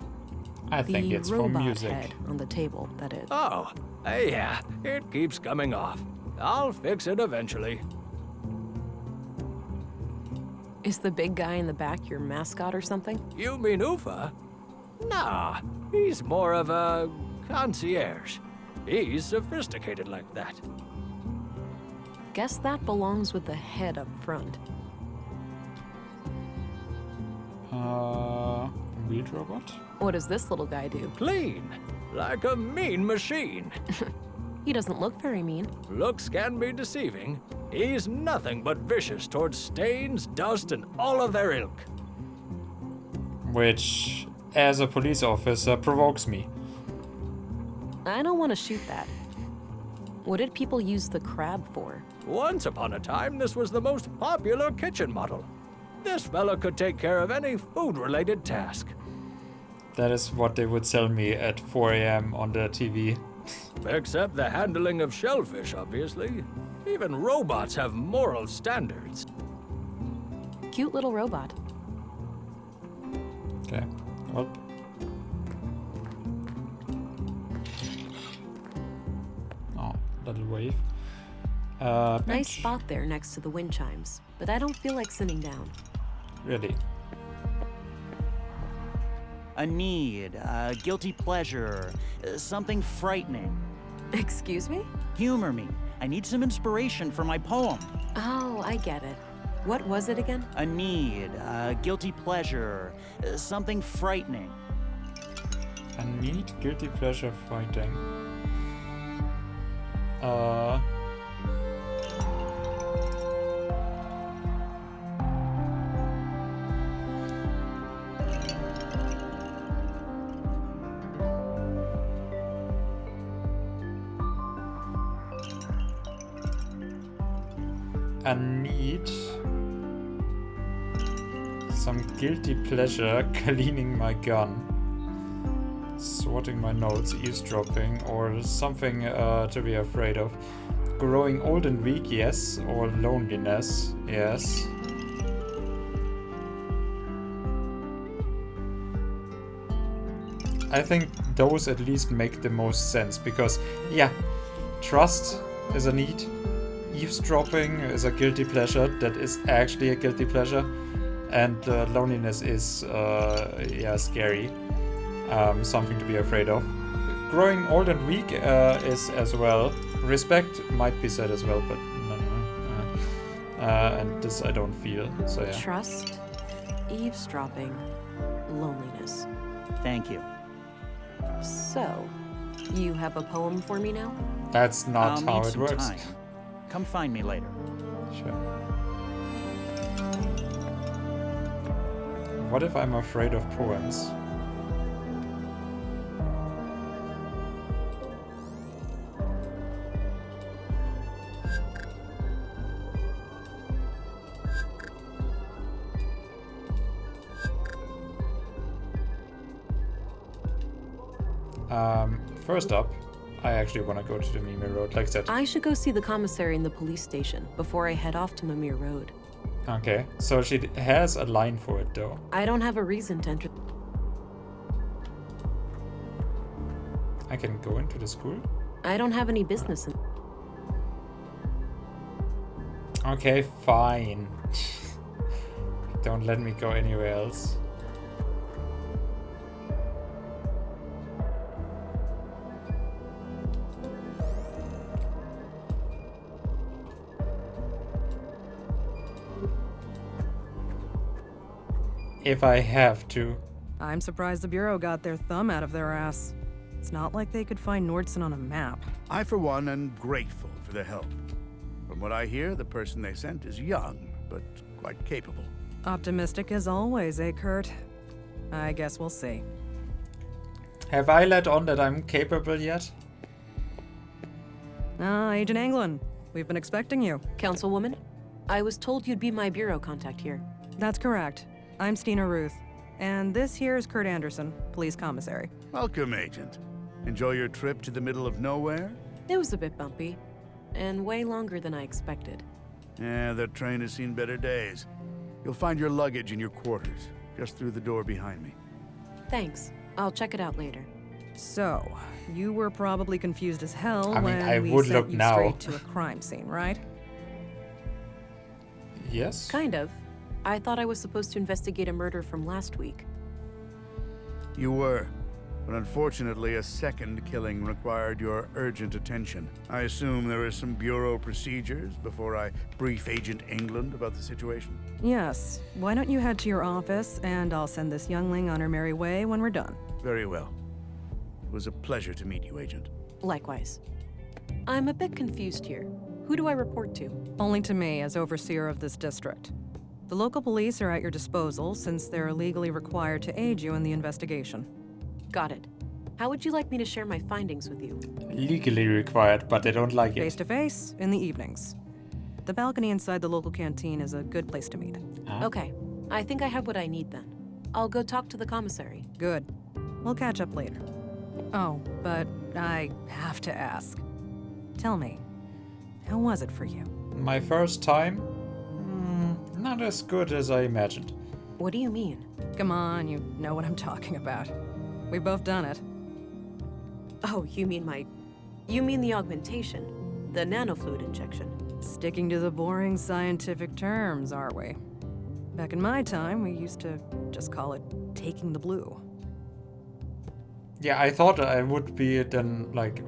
S1: I think
S3: The
S1: it's for
S3: robot
S1: music.
S3: head on the table, that is.
S10: Oh, yeah, it keeps coming off. I'll fix it eventually.
S3: Is the big guy in the back your mascot or something?
S10: You mean Ufa? Nah, he's more of a concierge. He's sophisticated like that.
S3: Guess that belongs with the head up front.
S1: Wheeled robot?
S3: What does this little guy do?
S10: Clean, like a mean machine.
S5: He doesn't look very mean.
S10: Looks can be deceiving. He's nothing but vicious towards Stains, Dust, and all of their ilk.
S1: Which, as a police officer, provokes me.
S5: I don't want to shoot that. What did people use the crab for?
S10: Once upon a time, this was the most popular kitchen model. This fella could take care of any food-related task.
S1: That is what they would sell me at 4 a.m. on the TV.
S10: Except the handling of shellfish, obviously. Even robots have moral standards.
S5: Cute little robot.
S1: Okay, well. Oh, little wave.
S3: Nice
S1: bench.
S3: spot there next to the wind chimes, but I don't feel like sitting down.
S1: Really?
S9: A need, a guilty pleasure, something frightening.
S3: Excuse me?
S9: Humor me. I need some inspiration for my poem.
S3: Oh, I get it. What was it again?
S9: A need, a guilty pleasure, something frightening.
S1: A neat guilty pleasure fighting. I need some guilty pleasure cleaning my gun, sorting my notes, eavesdropping, or something to be afraid of. Growing old and weak, yes, or loneliness, yes. I think those at least make the most sense because, yeah, trust is a need. Eavesdropping is a guilty pleasure that is actually a guilty pleasure, and loneliness is yeah, scary, something to be afraid of. Growing old and weak is as well. Respect might be said as well, but no. And this I don't feel, so yeah.
S3: Trust, eavesdropping, loneliness.
S9: Thank you.
S3: So, you have a poem for me now?
S1: That's not
S9: I'll
S1: how
S9: need
S1: it
S9: some
S1: works.
S9: time. Come find me later.
S1: Sure. What if I'm afraid of poems? First up, I actually want to go to the Mimir Road, like that.
S3: I should go see the commissary in the police station before I head off to Mimir Road.
S1: Okay, so she has a line for it though.
S3: I don't have a reason to enter.
S1: I can go into the school?
S3: I don't have any business in.
S1: Okay, fine. Don't let me go anywhere else. If I have to.
S12: I'm surprised the Bureau got their thumb out of their ass. It's not like they could find Nordson on a map.
S13: I, for one, am grateful for their help. From what I hear, the person they sent is young, but quite capable.
S12: Optimistic as always, eh, Kurt? I guess we'll see.
S1: Have I let on that I'm capable yet?
S12: Agent Anglin, we've been expecting you.
S3: Councilwoman, I was told you'd be my bureau contact here.
S12: That's correct. I'm Stina Ruth, and this here is Kurt Anderson, police commissary.
S13: Welcome, Agent. Enjoy your trip to the middle of nowhere?
S3: It was a bit bumpy, and way longer than I expected.
S13: Yeah, that train has seen better days. You'll find your luggage in your quarters, just through the door behind me.
S3: Thanks. I'll check it out later.
S12: So, you were probably confused as hell
S1: I mean,
S12: when
S1: I
S12: we
S1: would
S12: sent
S1: look
S12: you
S1: now.
S12: straight to a crime scene, right?
S1: Yes?
S3: Kind of. I thought I was supposed to investigate a murder from last week.
S13: You were, but unfortunately a second killing required your urgent attention. I assume there is some Bureau procedures before I brief Agent England about the situation?
S12: Yes. Why don't you head to your office, and I'll send this youngling on her merry way when we're done.
S13: Very well. It was a pleasure to meet you, Agent.
S3: Likewise. I'm a bit confused here. Who do I report to?
S12: Only to me as overseer of this district. The local police are at your disposal since they're legally required to aid you in the investigation.
S3: Got it. How would you like me to share my findings with you?
S1: Legally required, but they don't like it.
S12: Face to face, in the evenings. The balcony inside the local canteen is a good place to meet.
S3: Okay, I think I have what I need then. I'll go talk to the commissary.
S12: Good. We'll catch up later. Oh, but I have to ask. Tell me, how was it for you?
S1: My first time? Not as good as I imagined.
S3: What do you mean?
S12: Come on, you know what I'm talking about. We've both done it.
S3: Oh, you mean the augmentation, the nanofluid injection.
S12: Sticking to the boring scientific terms, aren't we? Back in my time, we used to just call it taking the blue.
S1: Yeah, I thought I would be then, like,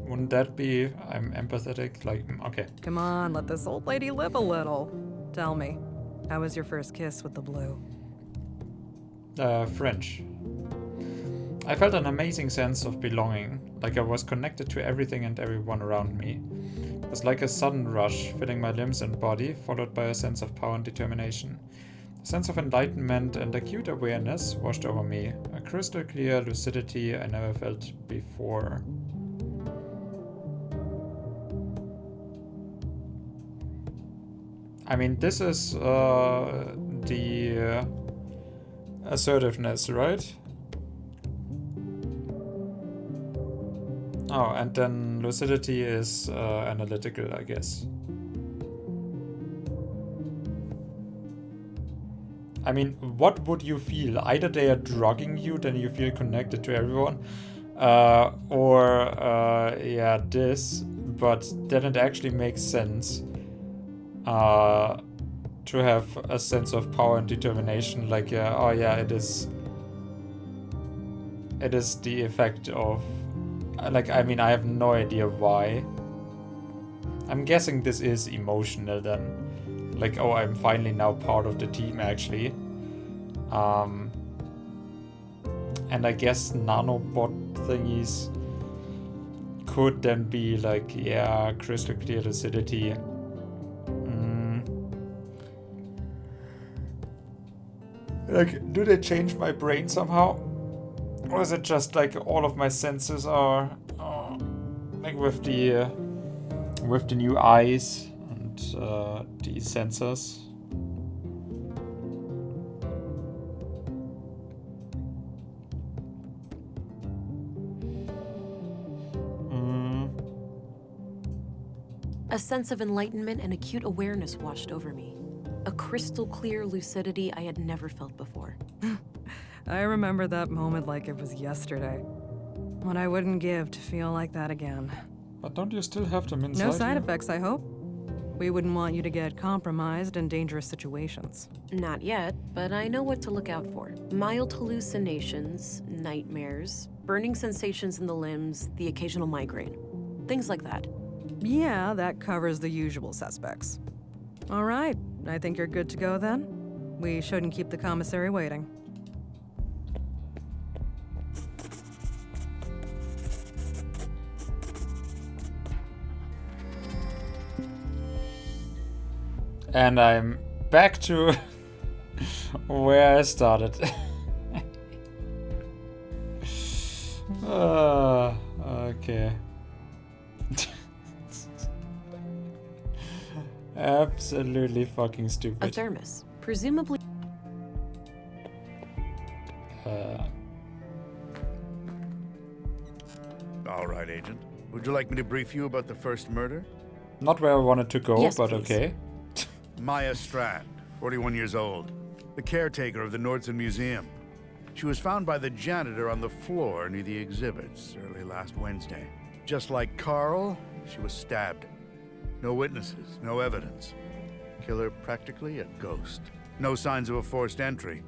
S1: wouldn't that be, I'm empathetic, like, okay.
S12: Come on, let this old lady live a little. Tell me, how was your first kiss with the blue?
S1: French. I felt an amazing sense of belonging, like I was connected to everything and everyone around me. It was like a sudden rush, filling my limbs and body, followed by a sense of power and determination. A sense of enlightenment and acute awareness washed over me, a crystal clear lucidity I never felt before. I mean, this is the assertiveness, right? Oh, and then lucidity is analytical, I guess. I mean, what would you feel? Either they are drugging you, then you feel connected to everyone, or yeah, this, but then it actually makes sense to have a sense of power and determination, like, oh yeah, it is the effect of, like, I mean, I have no idea why. I'm guessing this is emotional then. Like, oh, I'm finally now part of the team, actually. And I guess nanobot thingies could then be like, yeah, crystal clear lucidity. Like, do they change my brain somehow? Or is it just like all of my senses are like with the new eyes and the sensors?
S3: A sense of enlightenment and acute awareness washed over me. A crystal clear lucidity I had never felt before.
S12: I remember that moment like it was yesterday. What I wouldn't give to feel like that again.
S1: But don't you still have them inside
S12: No side
S1: you?
S12: effects, I hope. We wouldn't want you to get compromised in dangerous situations.
S3: Not yet, but I know what to look out for. Mild hallucinations, nightmares, burning sensations in the limbs, the occasional migraine. Things like that.
S12: Yeah, that covers the usual suspects. All right, I think you're good to go then. We shouldn't keep the commissary waiting.
S1: And I'm back to where I started. Okay. Absolutely fucking stupid.
S3: A thermos, presumably.
S13: All right, Agent. Would you like me to brief you about the first murder?
S1: Not where I wanted to go,
S3: Yes,
S1: but
S3: please.
S1: okay.
S13: Maya Strand, 41 years old, the caretaker of the Nordson Museum. She was found by the janitor on the floor near the exhibits early last Wednesday. Just like Carl, she was stabbed. No witnesses, no evidence. Killer practically a ghost. No signs of a forced entry.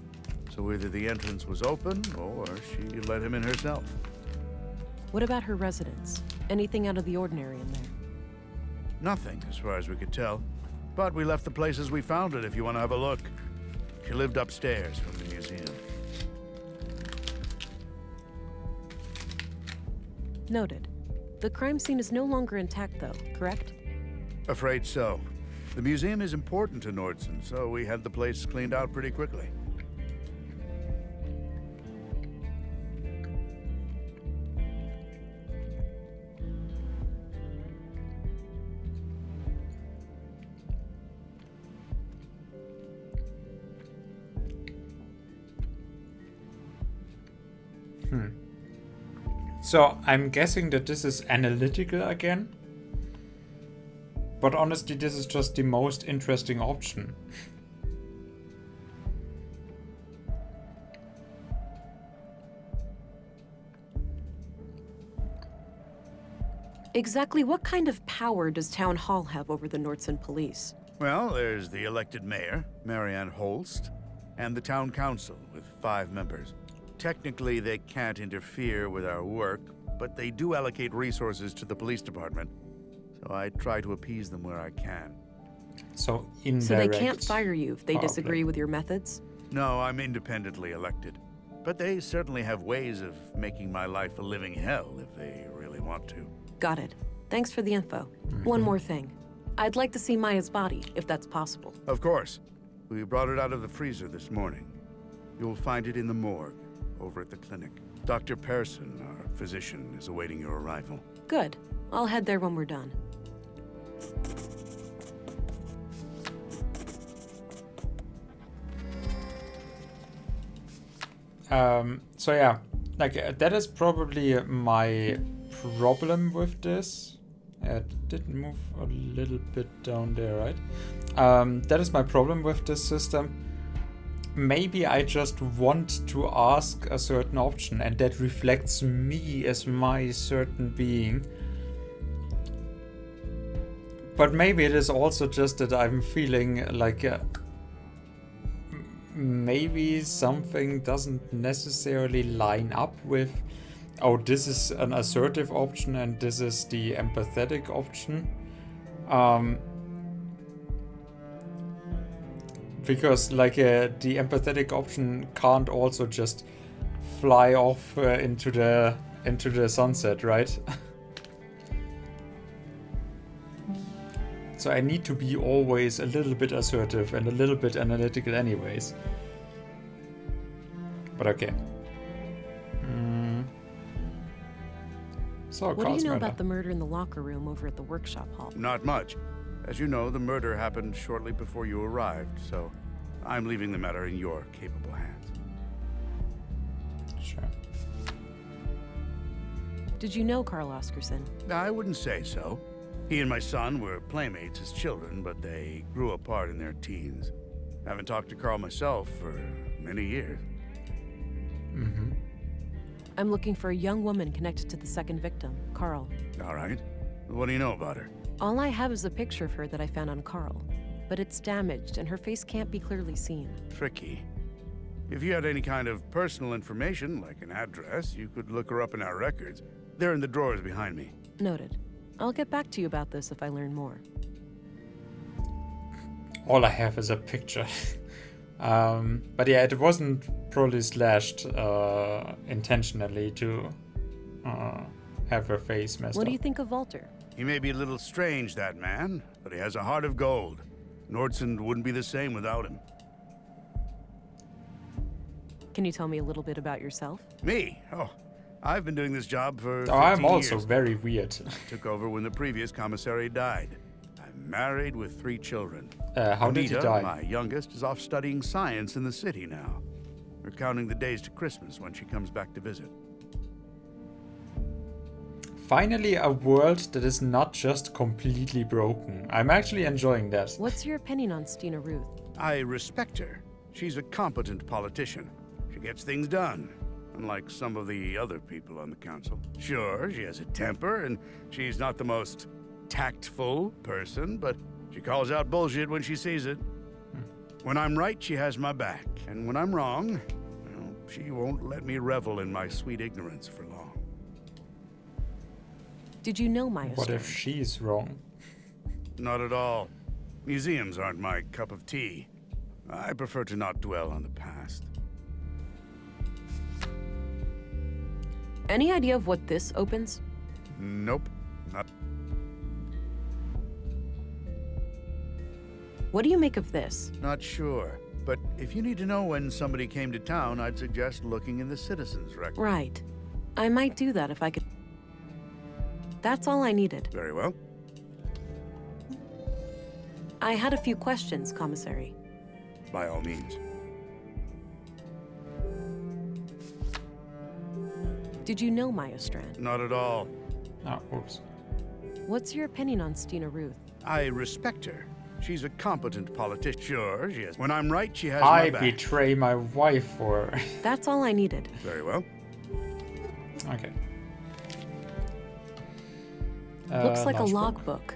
S13: So either the entrance was open, or she let him in herself.
S3: What about her residence? Anything out of the ordinary in there?
S13: Nothing, as far as we could tell. But we left the place as we found it, if you want to have a look. She lived upstairs from the museum.
S3: Noted. The crime scene is no longer intact, though, correct?
S13: Afraid so. The museum is important to Nordson, so we had the place cleaned out pretty quickly.
S1: So I'm guessing that this is analytical again. But honestly, this is just the most interesting option.
S3: Exactly what kind of power does Town Hall have over the Nordson police?
S13: Well, there's the elected mayor, Marianne Holst, and the town council with 5 members. Technically, they can't interfere with our work, but they do allocate resources to the police department. So I try to appease them where I can.
S1: So indirect.
S3: So they can't fire you if they
S1: power
S3: disagree
S1: play.
S3: with your methods?
S13: No, I'm independently elected. But they certainly have ways of making my life a living hell if they really want to.
S3: Got it. Thanks for the info. One more thing. I'd like to see Maya's body, if that's possible.
S13: Of course. We brought it out of the freezer this morning. You'll find it in the morgue, over at the clinic. Dr. Pearson, our physician, is awaiting your arrival.
S3: Good. I'll head there when we're done.
S1: So yeah, like that is probably my problem with this. It did move a little bit down there, right? That is my problem with this system. Maybe I just want to ask a certain option and that reflects me as my certain being. But maybe it is also just that I'm feeling like maybe something doesn't necessarily line up with, oh, this is an assertive option and this is the empathetic option. Because like the empathetic option can't also just fly off into the sunset, right? So I need to be always a little bit assertive and a little bit analytical anyways. But okay. So,
S3: what do you know about the murder in the locker room over at the workshop hall?
S13: Not much. As you know, the murder happened shortly before you arrived, so I'm leaving the matter in your capable hands.
S1: Sure.
S3: Did you know Carl Oscarson?
S13: I wouldn't say so. He and my son were playmates as children, but they grew apart in their teens. Haven't talked to Carl myself for many years.
S3: I'm looking for a young woman connected to the second victim, Carl.
S13: All right. What do you know about her?
S3: All I have is a picture of her that I found on Carl, but it's damaged and her face can't be clearly seen.
S13: Tricky. If you had any kind of personal information, like an address, you could look her up in our records. They're in the drawers behind me.
S3: Noted. I'll get back to you about this if I learn more.
S1: All I have is a picture. But yeah, it wasn't probably slashed intentionally to have her face messed up.
S3: What do you think of Walter?
S13: He may be a little strange, that man, but he has a heart of gold. Nordson wouldn't be the same without him.
S3: Can you tell me a little bit about yourself?
S13: Me? Oh, I've been doing this job for 15
S1: I'm also
S13: years.
S1: very weird.
S13: I took over when the previous commissary died. I'm married with 3 children.
S1: How did he
S13: Anita,
S1: die?
S13: my youngest, is off studying science in the city now. We're counting the days to Christmas when she comes back to visit.
S1: Finally, a world that is not just completely broken. I'm actually enjoying that.
S3: What's your opinion on Stina Ruth?
S13: I respect her. She's a competent politician. She gets things done, unlike some of the other people on the council. Sure, she has a temper, and she's not the most tactful person, but she calls out bullshit when she sees it. When I'm right, she has my back, and when I'm wrong, well, she won't let me revel in my sweet ignorance for long.
S3: Did you know Maya
S1: What
S3: Stern?
S1: if she's wrong?
S13: Not at all. Museums aren't my cup of tea. I prefer to not dwell on the past.
S3: Any idea of what this opens?
S13: Nope. Not.
S3: What do you make of this?
S13: Not sure. But if you need to know when somebody came to town, I'd suggest looking in the citizens' record.
S3: Right. I might do that if I could. That's all I needed.
S13: Very well.
S3: I had a few questions, Commissary.
S13: By all means.
S3: Did you know Maya Strand?
S13: Not at all.
S1: Oh, oops.
S3: What's your opinion on Stina Ruth?
S13: I respect her. She's a competent politician. Sure, she is. When I'm right, she has my
S1: I
S13: back.
S1: betray my wife for...
S3: That's all I needed.
S13: Very well.
S1: Okay.
S3: Looks like a
S1: logbook.
S3: logbook.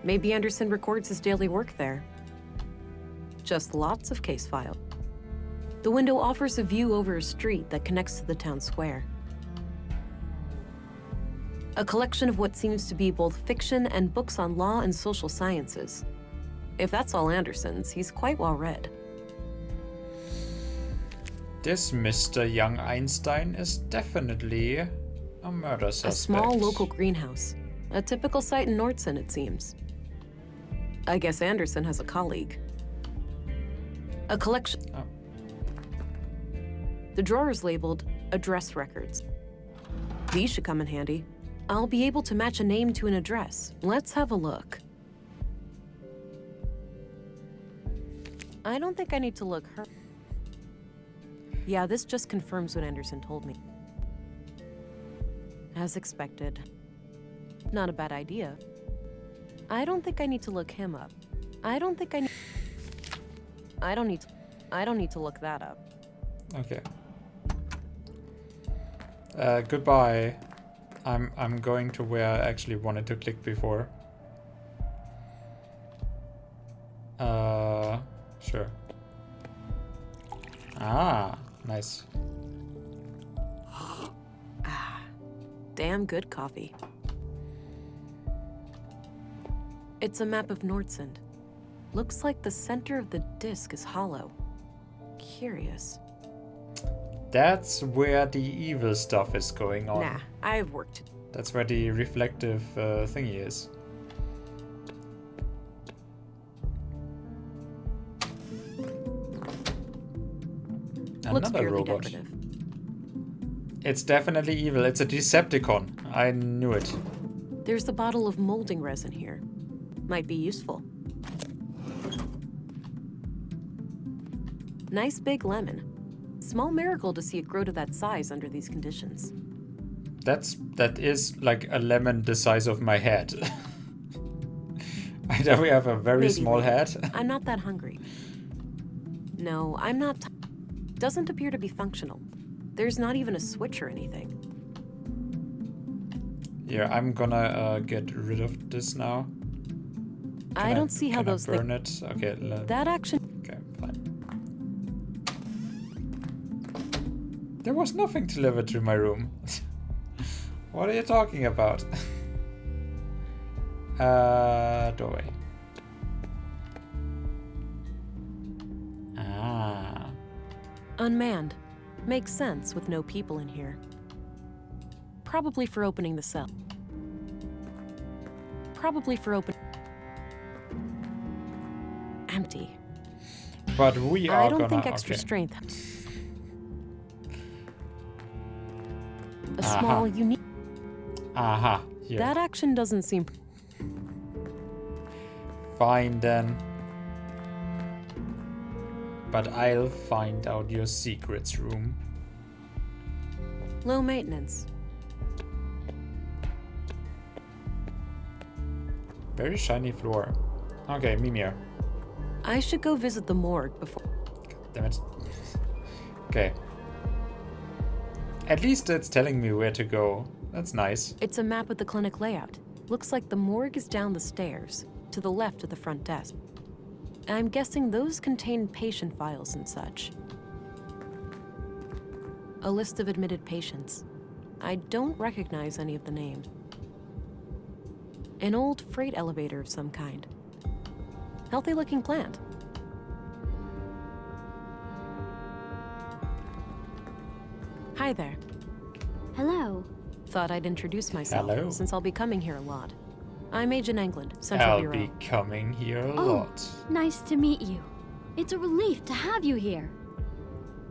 S3: Maybe Anderson records his daily work there. Just lots of case files. The window offers a view over a street that connects to the town square. A collection of what seems to be both fiction and books on law and social sciences. If that's all Anderson's, he's quite well read.
S1: This Mr. Young Einstein is definitely a murder suspect.
S3: A small local greenhouse. A typical site in Nordson, it seems. I guess Anderson has a colleague. A collection...
S1: Oh.
S3: The drawer is labeled Address Records. These should come in handy. I'll be able to match a name to an address. Let's have a look. I don't think I need to look her. Yeah, this just confirms what Anderson told me. As expected. Not a bad idea. I don't think I need to look him up. I don't need to look that up.
S1: Okay. Goodbye. I'm going to where I actually wanted to click before. Sure. Ah, nice.
S3: Damn good coffee. It's a map of Nordsund. Looks like the center of the disc is hollow. Curious.
S1: That's where the evil stuff is going on.
S3: Nah, I have work to do.
S1: That's where the reflective thingy is.
S3: Looks
S1: Another
S3: purely
S1: robot.
S3: decorative.
S1: It's definitely evil. It's a Decepticon. I knew it.
S3: There's a bottle of molding resin here. Might be useful. Nice big lemon. Small miracle to see it grow to that size under these conditions.
S1: That is like a lemon the size of my head. I know we have a very
S3: Maybe
S1: small
S3: later.
S1: head.
S3: I'm not that hungry. No, I'm not. Doesn't appear to be functional. There's not even a switch or anything.
S1: Yeah, I'm gonna get rid of this now.
S3: I don't see how
S1: can I
S3: those
S1: burn it? Okay.
S3: That action.
S1: Okay, fine. There was nothing delivered to my room. What are you talking about? Doorway. Ah.
S3: Unmanned. Makes sense with no people in here. Probably for opening the cell. Probably for open. Empty.
S1: But we are
S3: I don't
S1: gonna...
S3: think extra
S1: okay.
S3: strength. A small, unique.
S1: Aha. Here.
S3: That action doesn't seem.
S1: Fine then. But I'll find out your secrets room.
S3: Low maintenance.
S1: Very shiny floor. Okay, Mimir.
S3: I should go visit the morgue before.
S1: Damn it. Okay. At least it's telling me where to go. That's nice.
S3: It's a map of the clinic layout. Looks like the morgue is down the stairs, to the left of the front desk. I'm guessing those contain patient files and such. A list of admitted patients. I don't recognize any of the names. An old freight elevator of some kind. Healthy-looking plant. Hi there.
S14: Hello.
S3: Thought I'd introduce myself,
S1: Hello.
S3: since I'll be coming here a lot. I'm Agent England, Central
S1: I'll
S3: Bureau.
S1: be coming here a
S14: Oh,
S1: lot.
S14: nice to meet you. It's a relief to have you here.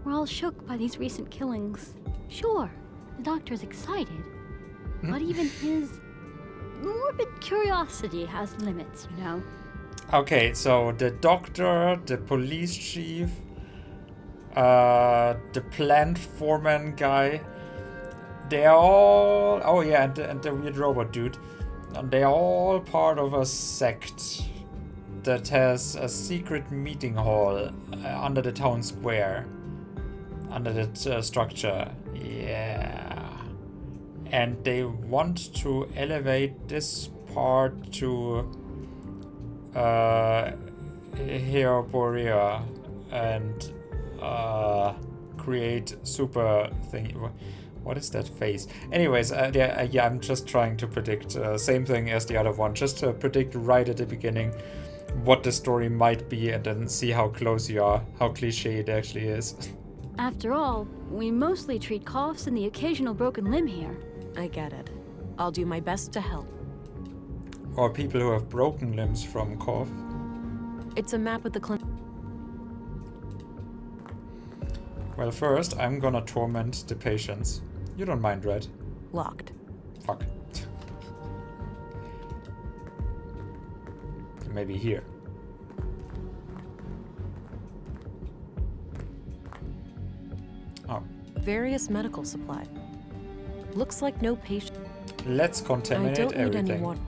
S14: We're all shook by these recent killings. Sure, the doctor's excited, but even his morbid curiosity has limits, you know?
S1: Okay, so the doctor, the police chief, the plant foreman guy, they're all... Oh yeah, and the weird robot dude. And they're all part of a sect that has a secret meeting hall under the town square. Under that structure. Yeah. And they want to elevate this part to Heoborea and create super thing. What is that face? Anyways, yeah, I'm just trying to predict same thing as the other one, just to predict right at the beginning what the story might be, and then see how close you are, how cliche it actually is.
S14: After all, we mostly treat coughs and the occasional broken limb here.
S3: I get it. I'll do my best to help.
S1: Or people who have broken limbs from cough.
S3: It's a map of the clinic.
S1: Well, first, I'm gonna torment the patients. You don't mind, right?
S3: Locked.
S1: Fuck. Maybe here. Oh.
S3: Various medical supply. Looks like no patient.
S1: Let's contaminate
S3: I don't need
S1: everything.
S3: any water.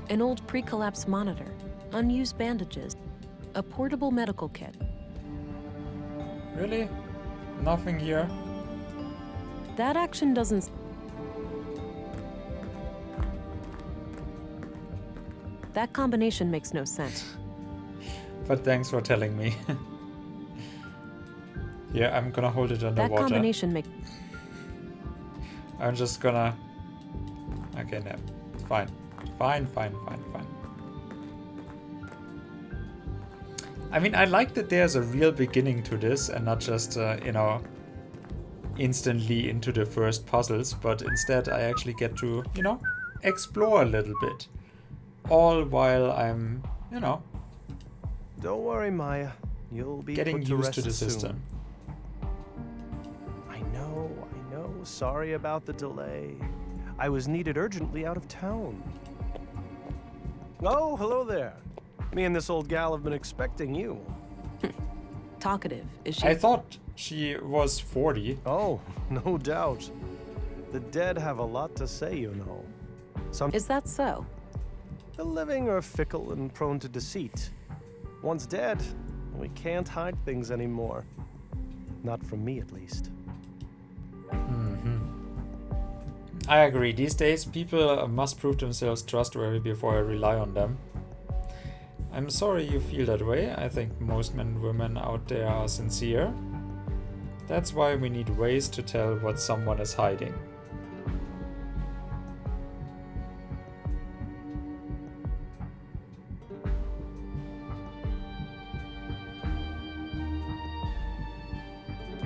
S3: An old pre-collapse monitor, unused bandages, a portable medical kit.
S1: Really? Nothing here?
S3: That action doesn't... That combination makes no sense.
S1: But thanks for telling me. Yeah, I'm gonna hold it underwater.
S3: That combination makes...
S1: I'm just gonna... Okay, no. Fine. Fine. I mean, I like that there's a real beginning to this and not just, instantly into the first puzzles, but instead I actually get to, explore a little bit. All while I'm,
S15: Don't worry, Maya. You'll be
S1: getting
S15: put to
S1: used
S15: rest
S1: to the
S15: soon.
S1: system.
S15: I know. Sorry about the delay. I was needed urgently out of town. Oh, hello there. Me and this old gal have been expecting you.
S3: Talkative, is she?
S1: I thought she was 40.
S15: Oh, no doubt. The dead have a lot to say, you know.
S3: Is that so?
S15: The living are fickle and prone to deceit. Once dead, we can't hide things anymore. Not from me, at least.
S1: I agree. These days, people must prove themselves trustworthy before I rely on them. I'm sorry you feel that way. I think most men and women out there are sincere. That's why we need ways to tell what someone is hiding.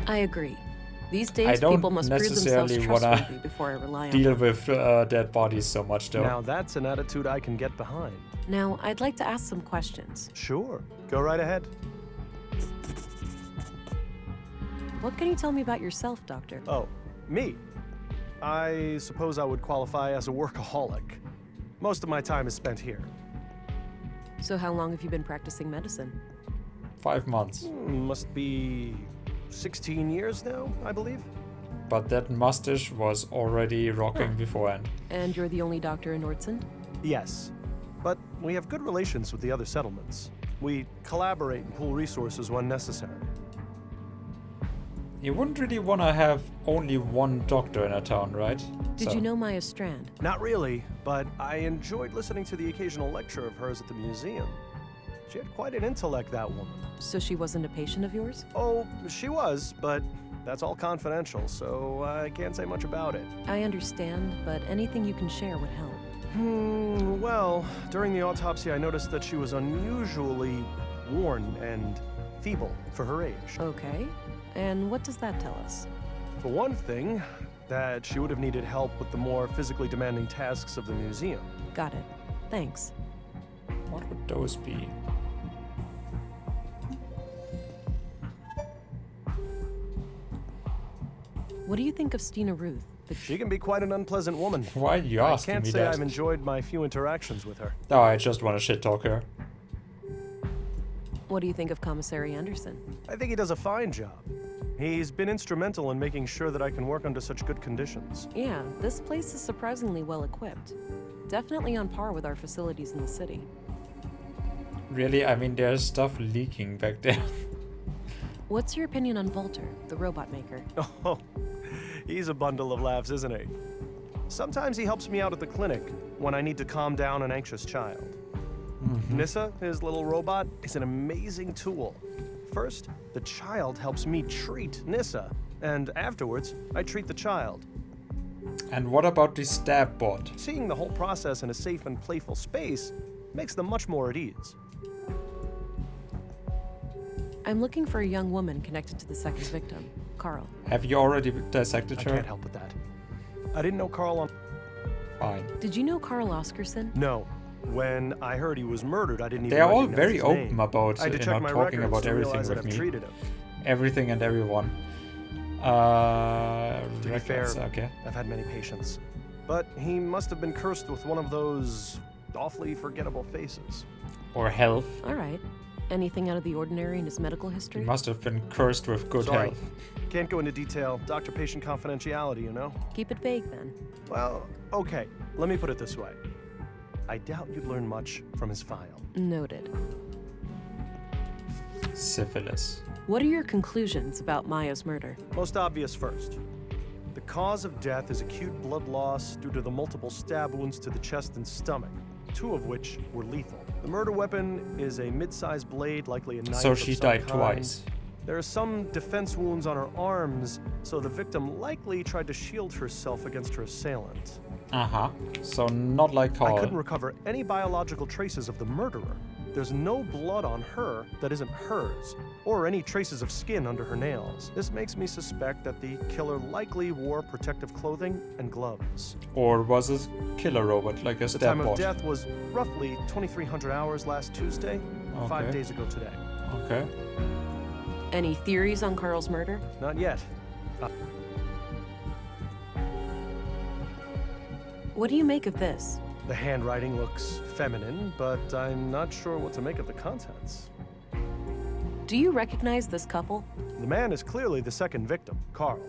S3: I agree. These days,
S1: I don't
S3: people must prove themselves
S1: necessarily wanna
S3: trustworthy before I rely on
S1: deal
S3: them.
S1: with dead bodies so much, though.
S15: Now that's an attitude I can get behind.
S3: Now, I'd like to ask some questions.
S15: Sure. Go right ahead.
S3: What can you tell me about yourself, Doctor?
S15: Oh, me? I suppose I would qualify as a workaholic. Most of my time is spent here.
S3: So how long have you been practicing medicine?
S1: 5 months.
S15: Must be 16 years now, I believe.
S1: But that mustache was already rocking beforehand.
S3: And you're the only doctor in Nordsund?
S15: Yes. But we have good relations with the other settlements. We collaborate and pool resources when necessary.
S1: You wouldn't really want to have only one doctor in a town, right?
S3: Did you know Maya Strand?
S15: Not really, but I enjoyed listening to the occasional lecture of hers at the museum. She had quite an intellect, that woman.
S3: So she wasn't a patient of yours?
S15: Oh, she was, but that's all confidential, so I can't say much about it.
S3: I understand, but anything you can share would help.
S15: Well, during the autopsy I noticed that she was unusually worn and feeble for her age.
S3: Okay. And what does that tell us?
S15: For one thing, that she would have needed help with the more physically demanding tasks of the museum.
S3: Got it. Thanks.
S1: What would those be?
S3: What do you think of Stina Ruth?
S15: She can be quite an unpleasant woman.
S1: Why are you asking me
S15: I can't say
S1: that?
S15: I've enjoyed my few interactions with her.
S1: Oh, I just want to shit talk her.
S3: What do you think of Commissary Anderson?
S15: I think he does a fine job. He's been instrumental in making sure that I can work under such good conditions.
S3: Yeah, this place is surprisingly well equipped. Definitely on par with our facilities in the city.
S1: Really? I mean, there's stuff leaking back there.
S3: What's your opinion on Volter, the robot maker?
S15: Oh, he's a bundle of laughs, isn't he? Sometimes he helps me out at the clinic when I need to calm down an anxious child. Nissa, his little robot, is an amazing tool. First, the child helps me treat Nissa, and afterwards, I treat the child.
S1: And what about the stab bot?
S15: Seeing the whole process in a safe and playful space makes them much more at ease.
S3: I'm looking for a young woman connected to the second victim, Carl.
S1: Have you already dissected her?
S15: I can't help with that. I didn't know Carl on...
S1: Fine.
S3: Did you know Carl Oscarson?
S15: No. When I heard he was murdered, I didn't even
S1: They are all
S15: recognize
S1: very
S15: his
S1: open
S15: name.
S1: about
S15: I had to check my
S1: talking
S15: records
S1: about
S15: to
S1: everything
S15: realize that
S1: with
S15: I've
S1: me.
S15: treated him.
S1: Everything and everyone.
S15: To be
S1: records,
S15: fair,
S1: okay.
S15: I've had many patients. But he must have been cursed with one of those awfully forgettable faces.
S1: Or health.
S3: All right. Anything out of the ordinary in his medical history?
S1: He must have been cursed with good
S15: Sorry.
S1: health.
S15: Can't go into detail. Doctor-patient confidentiality, you know?
S3: Keep it vague, then.
S15: Well, okay. Let me put it this way. I doubt you'd learn much from his file.
S3: Noted.
S1: Syphilis.
S3: What are your conclusions about Maya's murder?
S15: Most obvious first. The cause of death is acute blood loss due to the multiple stab wounds to the chest and stomach, 2 of which were lethal. The murder weapon is a mid-sized blade, likely a knife.
S1: So
S15: of
S1: she
S15: some
S1: died
S15: kind.
S1: twice.
S15: There are some defense wounds on her arms, so the victim likely tried to shield herself against her assailant.
S1: Uh-huh. So not like Carl.
S15: I couldn't recover any biological traces of the murderer. There's no blood on her that isn't hers, or any traces of skin under her nails. This makes me suspect that the killer likely wore protective clothing and gloves.
S1: Or was a killer robot, like a
S15: The
S1: stab
S15: time
S1: bot?
S15: of death was roughly 2,300 hours last Tuesday, 5 days ago today.
S1: Okay.
S3: Any theories on Carl's murder?
S15: Not yet.
S3: What do you make of this?
S15: The handwriting looks feminine, but I'm not sure what to make of the contents.
S3: Do you recognize this couple?
S15: The man is clearly the second victim, Carl.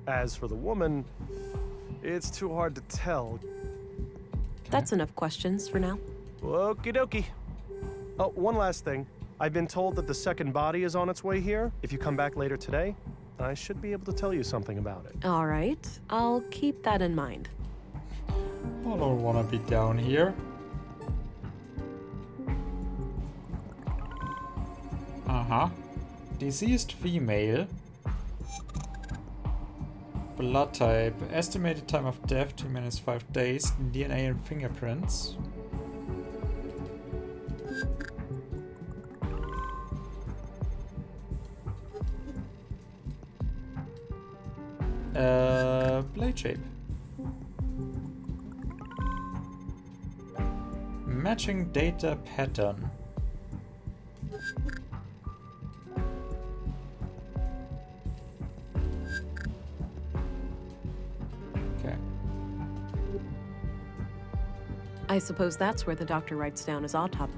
S15: As for the woman, it's too hard to tell.
S3: That's enough questions for now.
S15: Okie dokie. Oh, one last thing. I've been told that the second body is on its way here. If you come back later today, I should be able to tell you something about it.
S3: All right. I'll keep that in mind.
S1: I don't want to be down here. Uh-huh. Deceased female. Blood type. Estimated time of death 2 minutes 5 days. DNA and fingerprints. Blade shape. Matching data pattern. Okay.
S3: I suppose that's where the doctor writes down his autopsy.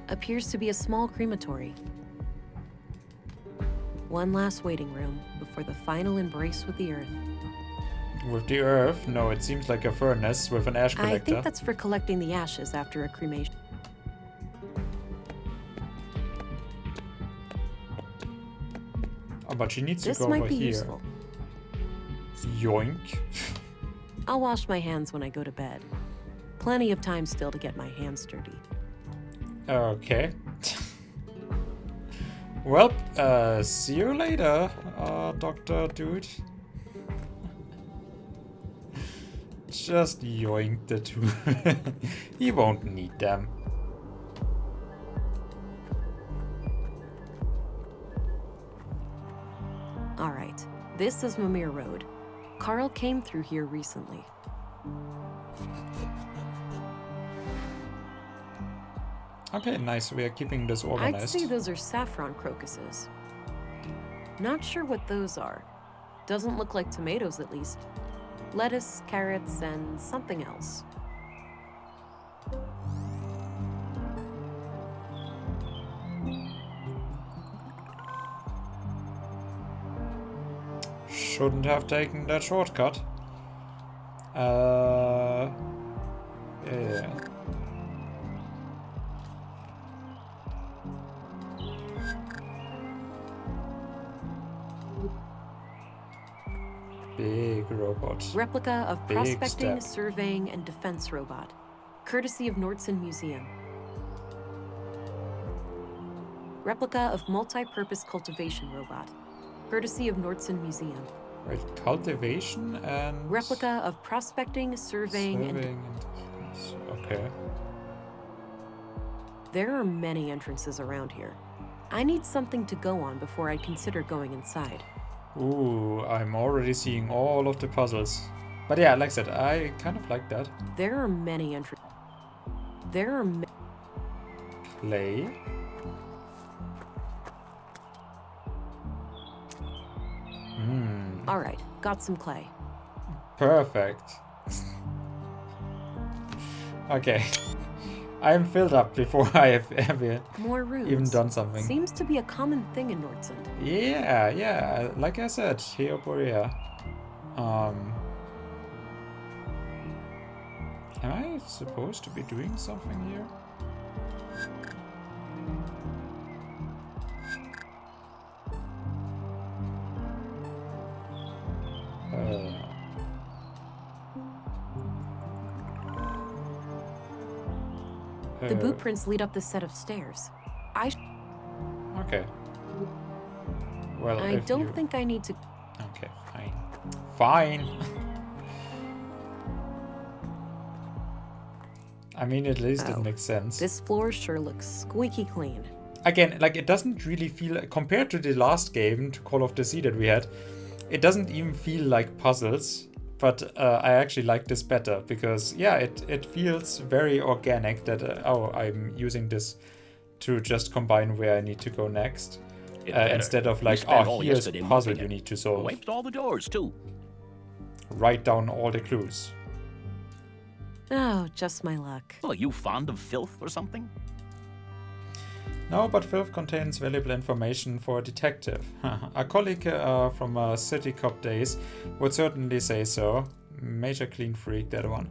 S3: Appears to be a small crematory. One last waiting room before the final embrace with the earth.
S1: With the earth? No, it seems like a furnace with an ash collector.
S3: I think that's for collecting the ashes after a cremation.
S1: Oh, but she needs
S3: This
S1: to go
S3: might
S1: over
S3: be
S1: here.
S3: useful.
S1: Yoink.
S3: I'll wash my hands when I go to bed. Plenty of time still to get my hands dirty.
S1: Okay. Well, see you later, Dr. Dude. Just yoink the two. He won't need them.
S3: All right. This is Mimir Road. Carl came through here recently.
S1: Okay, nice. We are keeping this organized.
S3: I'd say those are saffron crocuses. Not sure what those are. Doesn't look like tomatoes, at least. Lettuce, carrots, and something else.
S1: Shouldn't have taken that shortcut. Yeah. Big robot.
S3: Replica of
S1: Big
S3: prospecting,
S1: step.
S3: surveying, and defense robot. Courtesy of Nordson Museum. Replica of multi-purpose cultivation robot. Courtesy of Nordson Museum.
S1: Right, cultivation and...
S3: Replica of prospecting, surveying, and
S1: defense. Okay.
S3: There are many entrances around here. I need something to go on before I consider going inside.
S1: Ooh, I'm already seeing all of the puzzles. But yeah, like I said, I kind of like that.
S3: There are many entrances. There are
S1: Play.
S3: All right, got some clay.
S1: Perfect. Okay. I'm filled up before I have ever
S3: More rooms.
S1: even done something.
S3: Seems to be a common thing in Nordsund.
S1: Yeah. Like I said, Theoporia. Am I supposed to be doing something here?
S3: The boot prints lead up this set of stairs.
S1: Okay. Well,
S3: I don't think I need to...
S1: Okay, fine. Fine. I mean, at least it makes sense.
S3: This floor sure looks squeaky clean.
S1: Again, like, it doesn't really feel... Compared to the last game, to Call of the Sea that we had, it doesn't even feel like puzzles. But I actually like this better because, yeah, it feels very organic that, oh, I'm using this to just combine where I need to go next. Instead of like, oh, here's a puzzle you need to solve.
S2: Wiped all the doors, too.
S1: Write down all the clues.
S3: Oh, just my luck.
S2: Well, are you fond of filth or something?
S1: No, but filth contains valuable information for a detective. A colleague from City Cop days would certainly say so. Major clean freak, that one.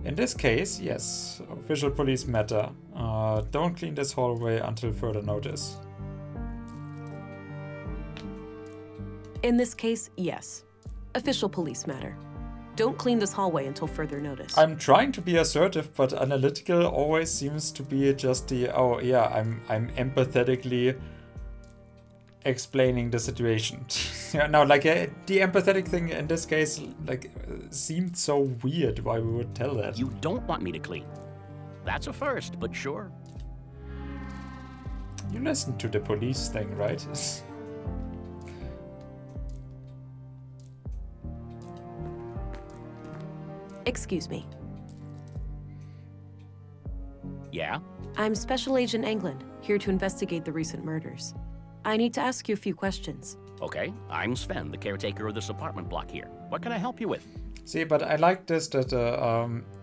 S1: In this case, yes, official police matter. Don't clean this hallway until further notice.
S3: In this case, yes. Official police matter. Don't clean this hallway until further notice.
S1: I'm trying to be assertive, but analytical always seems to be just the, oh yeah, I'm empathetically explaining the situation. No, like the empathetic thing in this case, like, seemed so weird why we would tell that.
S2: You don't want me to clean. That's a first, but sure.
S1: You listened to the police thing, right?
S3: Excuse me.
S2: Yeah?
S3: I'm Special Agent England, here to investigate the recent murders. I need to ask you a few questions.
S2: Okay, I'm Sven, the caretaker of this apartment block here. What can I help you with?
S1: See, but I like this that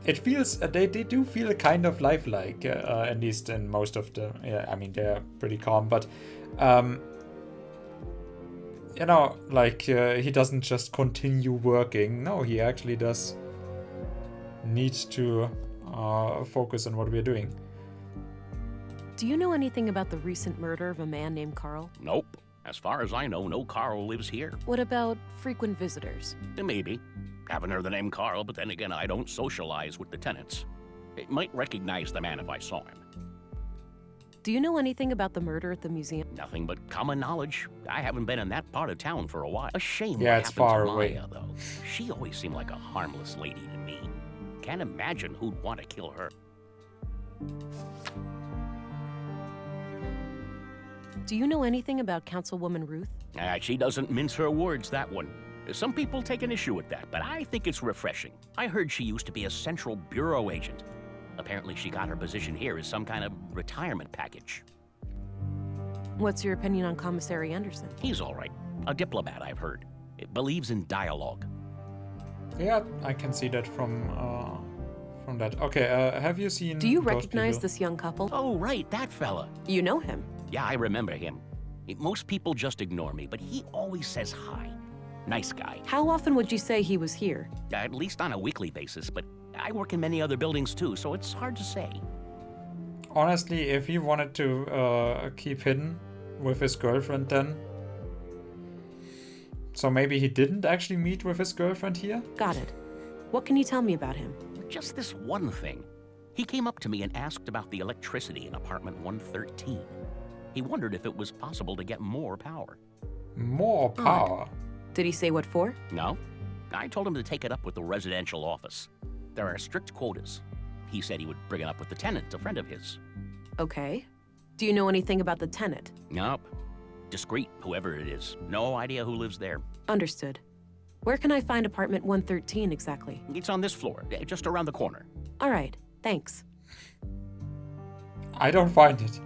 S1: it feels they do feel kind of lifelike, at least in most of the. Yeah, I mean they're pretty calm, but you know, like he doesn't just continue working. No, he actually does need to focus on what we're doing.
S3: Do you know anything about the recent murder of a man named Carl?
S2: Nope. As far as I know, no Carl lives here.
S3: What about frequent visitors?
S2: Maybe. Haven't heard the name Carl, but then again, I don't socialize with the tenants. I might recognize the man if I saw him.
S3: Do you know anything about the murder at the museum?
S2: Nothing but common knowledge. I haven't been in that part of town for a while. A shame
S1: Yeah,
S2: what
S1: it's
S2: happened
S1: far
S2: to
S1: away.
S2: Maya, though. She always seemed like a harmless lady to me. Can't imagine who'd want to kill her.
S3: Do you know anything about Councilwoman Ruth?
S2: She doesn't mince her words, that one. Some people take an issue with that, but I think it's refreshing. I heard she used to be a Central Bureau agent. Apparently she got her position here as some kind of retirement package.
S3: What's your opinion on Commissary Anderson?
S2: He's all right. A diplomat, I've heard. It believes in dialogue.
S1: Yeah, I can see that from that. Okay, have you seen
S3: Do you
S1: those
S3: recognize
S1: people?
S3: this young couple?
S2: Oh, right, that fella.
S3: You know him?
S2: Yeah, I remember him. Most people just ignore me, but he always says hi. Nice guy.
S3: How often would you say he was here?
S2: At least on a weekly basis, but I work in many other buildings too, so it's hard to say.
S1: Honestly, if he wanted to keep hidden with his girlfriend then... So maybe he didn't actually meet with his girlfriend here?
S3: Got it. What can you tell me about him?
S2: Just this one thing. He came up to me and asked about the electricity in apartment 113. He wondered if it was possible to get more power.
S1: More power?
S3: Did he say what for?
S2: No. I told him to take it up with the residential office. There are strict quotas. He said he would bring it up with the tenant, a friend of his.
S3: Okay. Do you know anything about the tenant?
S2: Nope. Discreet, whoever it is. No idea who lives there.
S3: Understood. Where can I find apartment 113 exactly?
S2: It's on this floor, just around the corner.
S3: All right, thanks.
S1: I don't find it.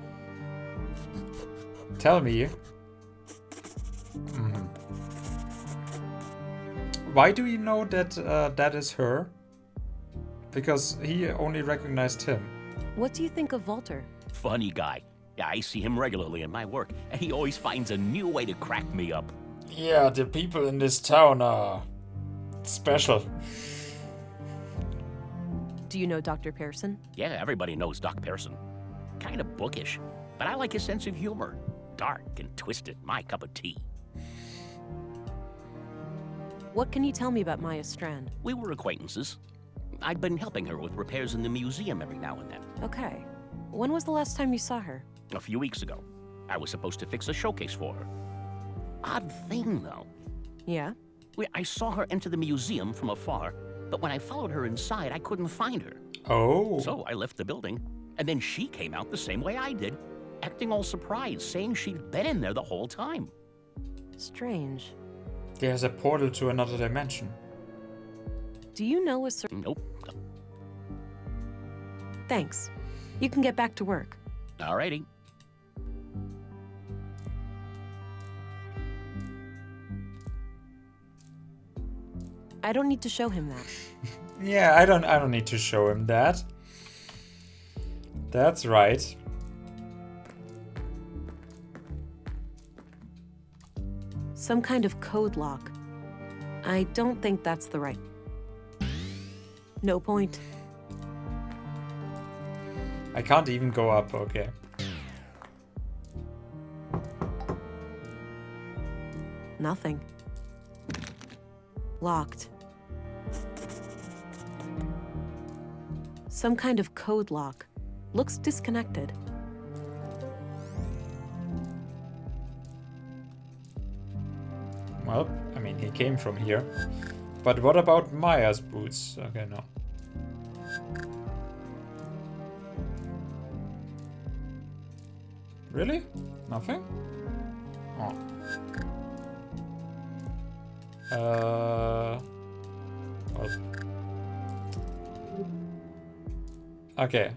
S1: Tell me. Why do you know that that is her? Because he only recognized him.
S3: What do you think of Walter?
S2: Funny guy. Yeah, I see him regularly in my work, and he always finds a new way to crack me up.
S1: Yeah, the people in this town are special.
S3: Do you know Dr. Pearson?
S2: Yeah, everybody knows Doc Pearson. Kind of bookish, but I like his sense of humor. Dark and twisted, my cup of tea.
S3: What can you tell me about Maya Strand?
S2: We were acquaintances. I'd been helping her with repairs in the museum every now and then.
S3: Okay. When was the last time you saw her?
S2: A few weeks ago. I was supposed to fix a showcase for her. Odd thing, though.
S3: Yeah?
S2: I saw her enter the museum from afar, but when I followed her inside, I couldn't find her.
S1: Oh.
S2: So I left the building, and then she came out the same way I did, acting all surprised, saying she'd been in there the whole time.
S3: Strange.
S1: There's a portal to another dimension.
S3: Do you know a certain...
S2: Nope.
S3: Thanks. You can get back to work.
S2: Alrighty.
S3: I don't need to show him that.
S1: Yeah, I don't need to show him that. That's right.
S3: Some kind of code lock. I don't think that's the right... No point.
S1: I can't even go up, okay.
S3: Nothing. Locked. Some kind of code lock. Looks disconnected.
S1: Well, I mean, he came from here. But what about Maya's boots? Okay, no. Really? Nothing? Oh. Well. Okay.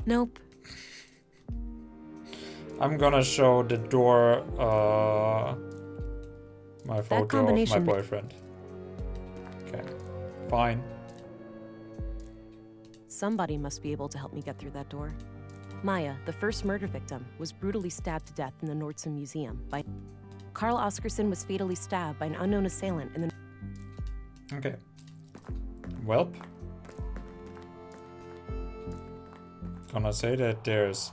S3: Nope.
S1: I'm gonna show the door my photo of my boyfriend. Okay. Fine.
S3: Somebody must be able to help me get through that door. Maya, the first murder victim, was brutally stabbed to death in the Nordson Museum by... Carl Oscarson was fatally stabbed by an unknown assailant in the...
S1: Okay. Welp. Gonna say that there's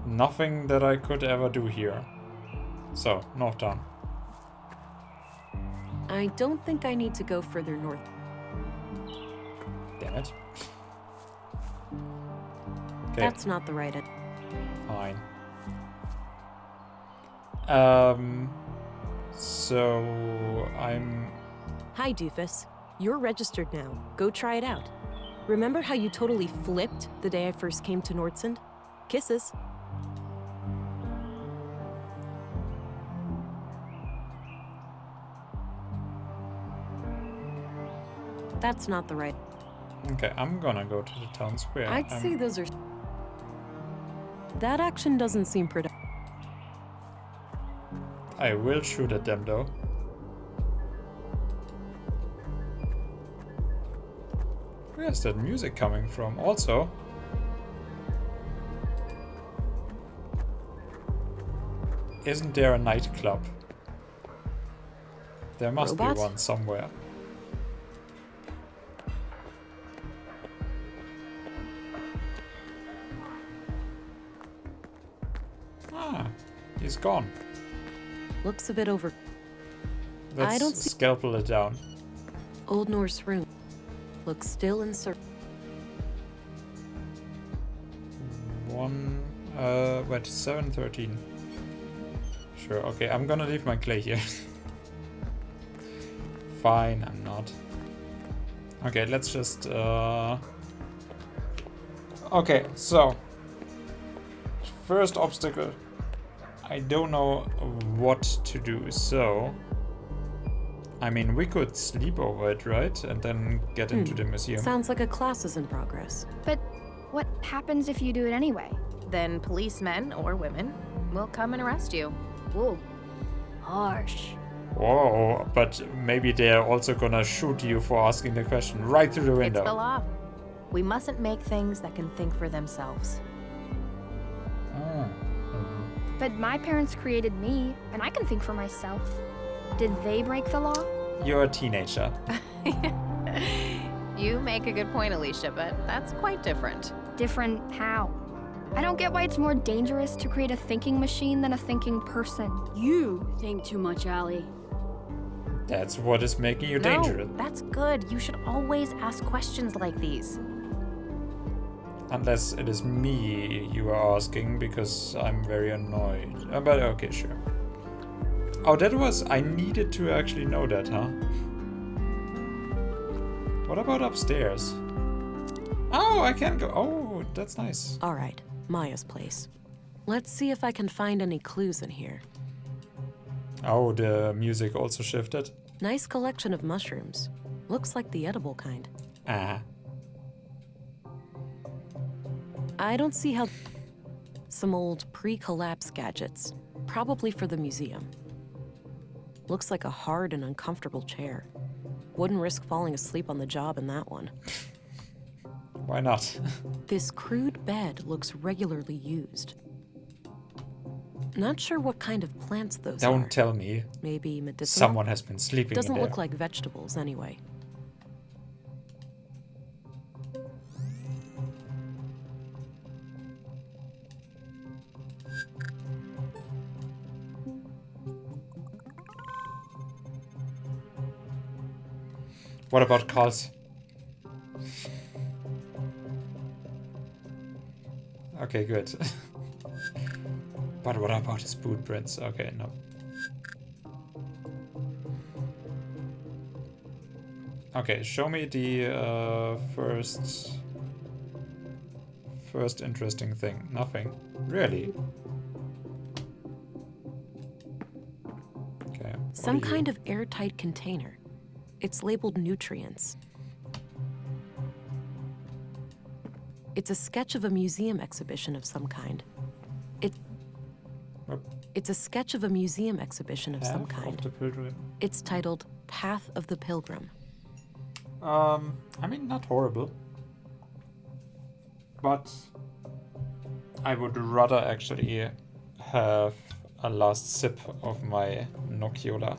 S1: nothing that I could ever do here. So, North Town.
S3: I don't think I need to go further north.
S1: Damn it. Okay.
S3: That's not the right end.
S1: Fine. So I'm...
S5: Hi, doofus. You're registered now. Go try it out. Remember how you totally flipped the day I first came to Nordson? Kisses.
S3: That's not the right.
S1: Okay, I'm gonna go to the town square.
S3: I'd say those are. That action doesn't seem productive.
S1: I will shoot at them though. Where's that music coming from? Also, isn't there a nightclub? There must
S3: Robots?
S1: be one somewhere. Ah, he's gone.
S3: Looks a bit over.
S1: Let's
S3: I don't see.
S1: scalpel it down.
S3: Old Norse room. Looks still in circle.
S1: Wait, 713. Sure, okay, I'm gonna leave my clay here. Fine, I'm not. Okay, let's just, Okay, so. First obstacle. I don't know what to do, so... I mean, we could sleep over it, right? And then get into the museum.
S3: Sounds like a class is in progress.
S16: But what happens if you do it anyway?
S6: Then policemen or women will come and arrest you.
S16: Whoa. Harsh.
S1: Whoa, but maybe they're also gonna shoot you for asking the question right through the window.
S6: It's the law. We mustn't make things that can think for themselves.
S16: But my parents created me, and I can think for myself. Did they break the law?
S1: You're a teenager.
S6: You make a good point, Alicia, but that's quite different.
S16: Different how? I don't get why it's more dangerous to create a thinking machine than a thinking person.
S14: You think too much, Allie.
S1: That's what is making you dangerous.
S6: No, that's good. You should always ask questions like these.
S1: Unless it is me you are asking, because I'm very annoyed. But okay, sure. Oh, that was... I needed to actually know that, huh? What about upstairs? Oh, I can go... Oh, that's nice.
S3: All right, Maya's place. Let's see if I can find any clues in here.
S1: Oh, the music also shifted.
S3: Nice collection of mushrooms. Looks like the edible kind.
S1: Ah.
S3: I don't see how... Some old pre-collapse gadgets. Probably for the museum. Looks like a hard and uncomfortable chair. Wouldn't risk falling asleep on the job in that one.
S1: Why not?
S3: This crude bed looks regularly used. Not sure what kind of plants those are.
S1: Don't tell me.
S3: Maybe medicinal?
S1: Someone has been sleeping
S3: Doesn't
S1: in there.
S3: look like vegetables anyway.
S1: What about Carl's? Okay, good. But what about his boot prints? Okay, no. Okay, show me the first interesting thing. Nothing. Really? Okay.
S3: Some kind of airtight container. It's labeled nutrients. It's a sketch of a museum exhibition of some kind. It's a sketch of a museum exhibition of some kind.
S1: Of the Pilgrim.
S3: It's titled Path of the Pilgrim.
S1: I mean, not horrible. But I would rather actually have a last sip of my Nocciola.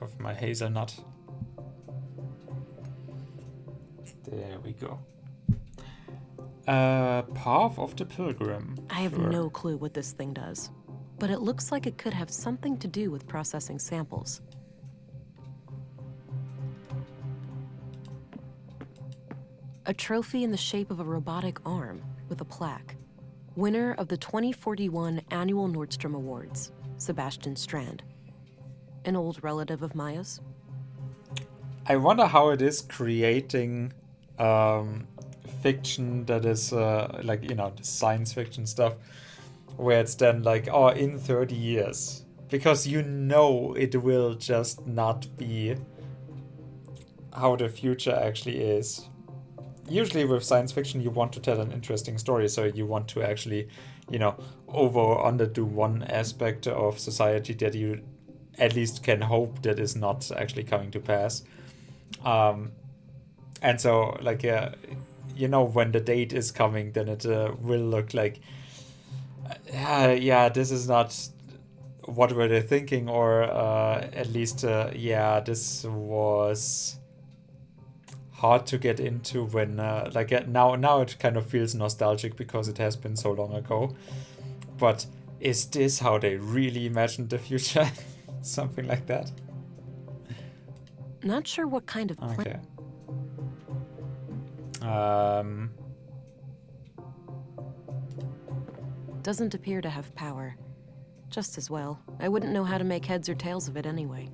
S1: Of my hazelnut. There we go. Path of the Pilgrim.
S3: I have no clue what this thing does, but it looks like it could have something to do with processing samples. A trophy in the shape of a robotic arm with a plaque. Winner of the 2041 annual Nordstrom Awards, Sebastian Strand. An old relative of Maya's.
S1: I wonder how it is creating fiction that is like, you know, the science fiction stuff, where it's then like, oh, in 30 years, because you know it will just not be how the future actually is. Usually with science fiction, you want to tell an interesting story, so you want to actually, you know, over or underdo one aspect of society that you at least can hope that is not actually coming to pass. And so, like, you know, when the date is coming, then it will look like, yeah, this is not what were they thinking, or at least, yeah, this was hard to get into when, like, now it kind of feels nostalgic because it has been so long ago. But is this how they really imagined the future? Something like that.
S3: Not sure what kind of plan.
S1: Okay.
S3: Doesn't appear to have power. Just as well. I wouldn't know how to make heads or tails of it anyway.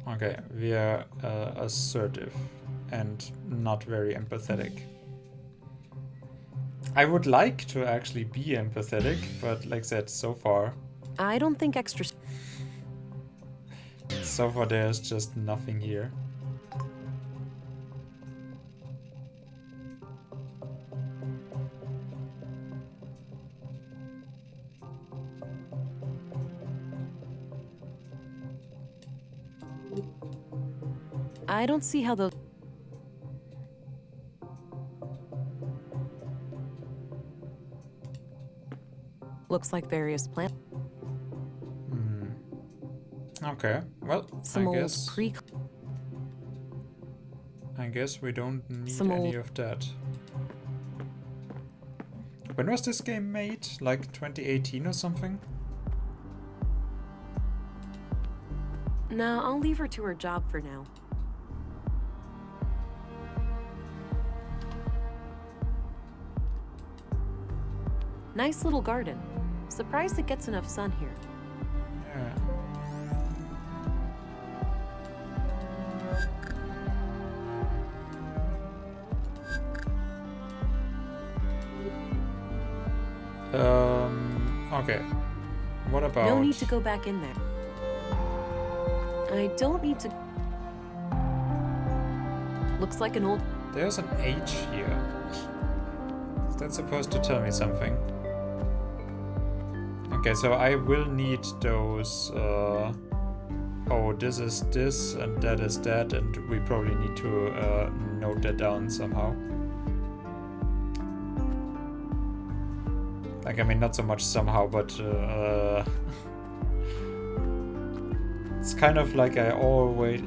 S1: Okay, we are assertive and not very empathetic. I would like to actually be empathetic, but like I said, so far
S3: I don't think extra...
S1: So far there's just nothing here.
S3: I don't see how those... Looks like various plants.
S1: Okay, well,
S3: Some
S1: I
S3: old
S1: guess we don't need
S3: Some
S1: any
S3: old-
S1: of that. When was this game made? Like 2018 or something?
S3: No, I'll leave her to her job for now. Nice little garden. Surprised it gets enough sun here.
S1: Yeah. Okay. What about...
S3: No need to go back in there. I don't need to... Looks like an old...
S1: There's an H here. Is that supposed to tell me something? Okay, so I will need those... oh, this is this, and that is that, and we probably need to note that down somehow. Like, I mean, not so much somehow, but it's kind of like I always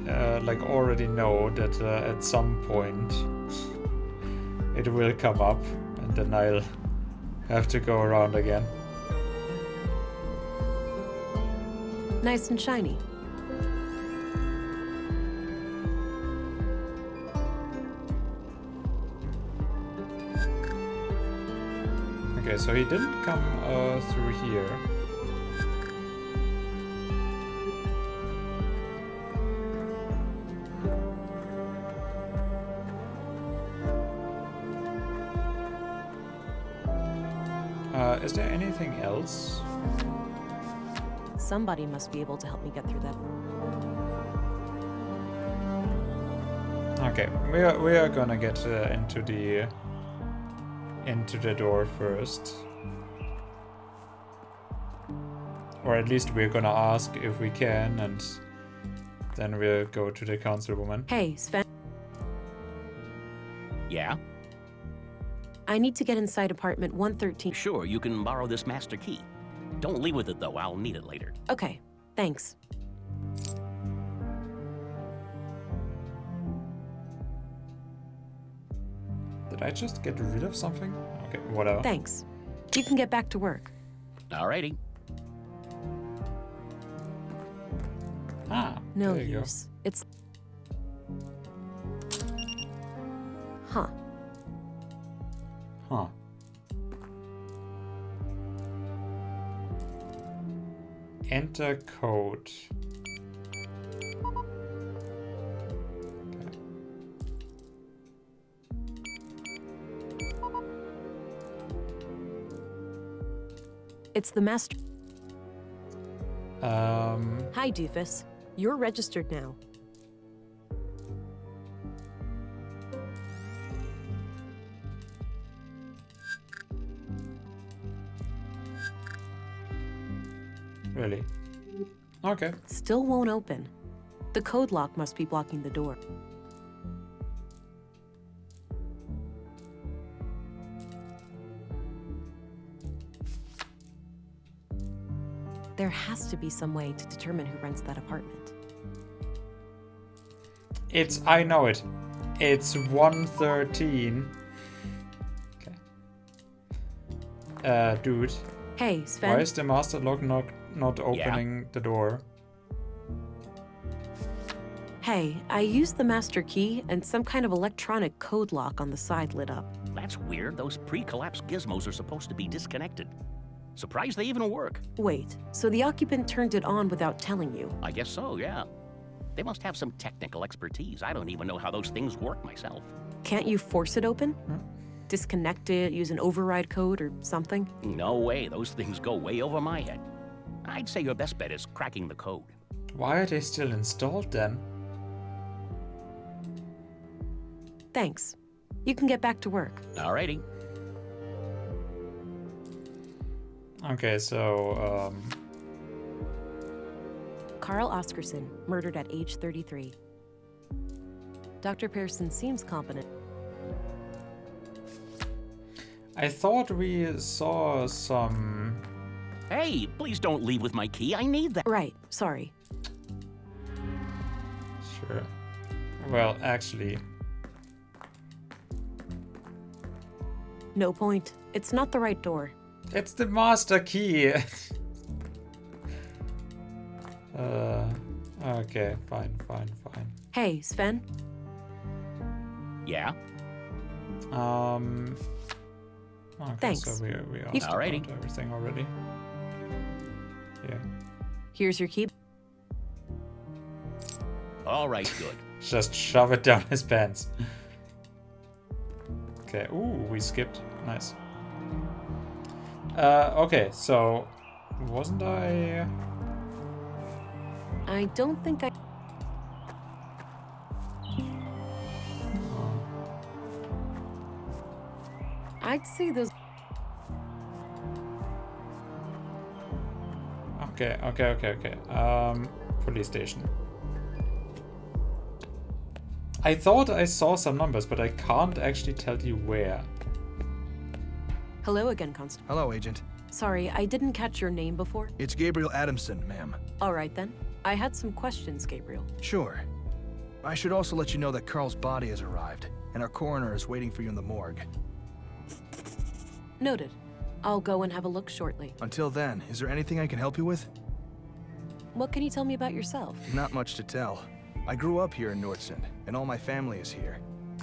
S1: like already know that at some point it will come up, and then I'll have to go around again.
S3: Nice and shiny.
S1: Okay, so he didn't come through here. Is there anything else?
S3: Somebody must be able to help me get through that.
S1: Okay, we are gonna get into the door first, or at least we're gonna ask if we can, and then we'll go to the councilwoman.
S3: Hey, Sven.
S2: Yeah?
S3: I need to get inside apartment 113.
S2: Sure, you can borrow this master key. Don't leave with it, though. I'll need it later.
S3: Okay, thanks.
S1: Did I just get rid of something? Okay, whatever.
S3: Thanks. You can get back to work.
S2: Alrighty.
S1: Ah,
S3: No
S1: there you
S3: use. It's... Huh.
S1: Huh. Enter code.
S3: It's the master.
S5: Hi, doofus. You're registered now.
S1: Really? Okay.
S3: Still won't open. The code lock must be blocking the door. There has to be some way to determine who rents that apartment.
S1: I know it. It's 113. Okay. Dude.
S3: Hey, Sven.
S1: Why is the master lock not opening the door?
S3: Hey, I used the master key and some kind of electronic code lock on the side lit up.
S2: That's weird. Those pre-collapse gizmos are supposed to be disconnected. Surprised they even work.
S3: Wait, so the occupant turned it on without telling you?
S2: I guess so, yeah. They must have some technical expertise. I don't even know how those things work myself.
S3: Can't you force it open? Disconnect it, use an override code or something?
S2: No way. Those things go way over my head. I'd say your best bet is cracking the code.
S1: Why are they still installed then?
S3: Thanks. You can get back to work.
S2: Alrighty.
S1: Okay, so,
S3: Carl Oscarson, murdered at age 33. Dr. Pearson seems competent.
S1: I thought we saw some...
S2: Hey, please don't leave with my key. I need that.
S3: Right, sorry.
S1: Sure. Well, actually...
S3: No point. It's not the right door.
S1: It's the master key. Okay, fine.
S3: Hey, Sven?
S2: Yeah?
S1: Okay,
S3: Thanks.
S1: so we asked about everything already. Yeah.
S3: Here's your key.
S2: All right, good.
S1: Just shove it down his pants. Okay, ooh, we skipped. Nice. Okay, so... Wasn't I...
S3: I don't think I... I'd say those...
S1: Okay. Police station. I thought I saw some numbers, but I can't actually tell you where.
S3: Hello again, Constable.
S4: Hello, Agent.
S3: Sorry, I didn't catch your name before.
S4: It's Gabriel Adamson, ma'am.
S3: All right, then. I had some questions, Gabriel.
S4: Sure. I should also let you know that Carl's body has arrived, and our coroner is waiting for you in the morgue.
S3: Noted. I'll go and have a look shortly.
S4: Until then, is there anything I can help you with?
S3: What can you tell me about yourself?
S4: Not much to tell. I grew up here in Nordsund, and all my family is here.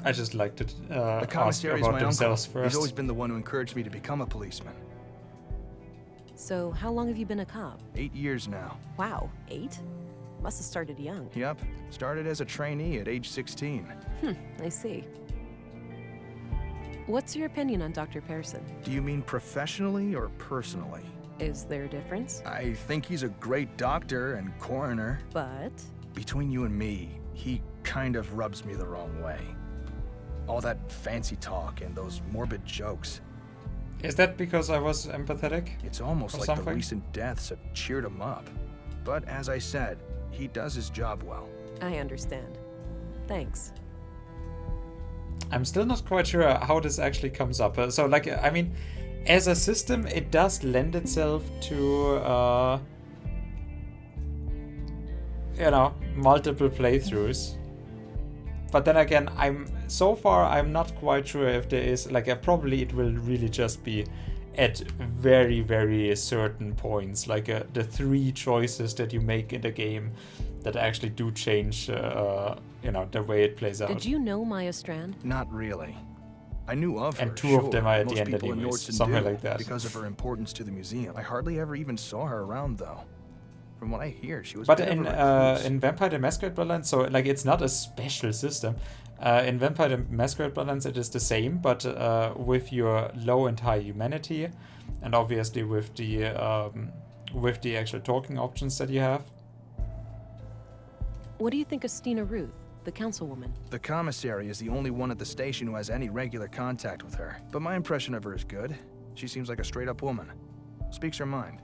S1: I just like to
S4: the
S1: ask
S4: commissary is
S1: about
S4: my uncle.
S1: themselves first.
S4: He's always been the one who encouraged me to become a policeman.
S3: So, how long have you been a cop?
S4: 8 years now.
S3: Wow, 8? Must have started young.
S4: Yep. Started as a trainee at age 16.
S3: I see. What's your opinion on Dr. Pearson?
S4: Do you mean professionally or personally?
S3: Is there a difference?
S4: I think he's a great doctor and coroner.
S3: But?
S4: Between you and me, he kind of rubs me the wrong way. All that fancy talk and those morbid jokes.
S1: Is that because I was empathetic?
S4: It's almost
S1: or
S4: like
S1: something?
S4: the recent deaths have cheered him up. But as I said, he does his job well.
S3: I understand. Thanks.
S1: I'm still not quite sure how this actually comes up. So, like, I mean, as a system, it does lend itself to, you know, multiple playthroughs. But then again, I'm not quite sure if there is, like, probably it will really just be at very, very certain points, like the 3 choices that you make in the game that actually do change, you know, the way it plays out.
S3: Did you know Maya Strand?
S4: Not really. I knew of her,
S1: And 2
S4: sure.
S1: of them are at
S4: Most
S1: the end
S4: people in
S1: anyways,
S4: Nordsund
S1: something
S4: do,
S1: like that.
S4: because of her importance to the museum. I hardly ever even saw her around, though. From what I hear, she was.
S1: But
S4: a bit
S1: in
S4: of a recluse.
S1: Vampire the Masquerade Bloodlines, so like it's not a special system. In Vampire the Masquerade Bloodlines, it is the same, but with your low and high humanity, and obviously with the actual talking options that you have.
S3: What do you think of Stina Ruth, the councilwoman?
S4: The commissary is the only one at the station who has any regular contact with her, but my impression of her is good. She seems like a straight-up woman. Speaks her mind.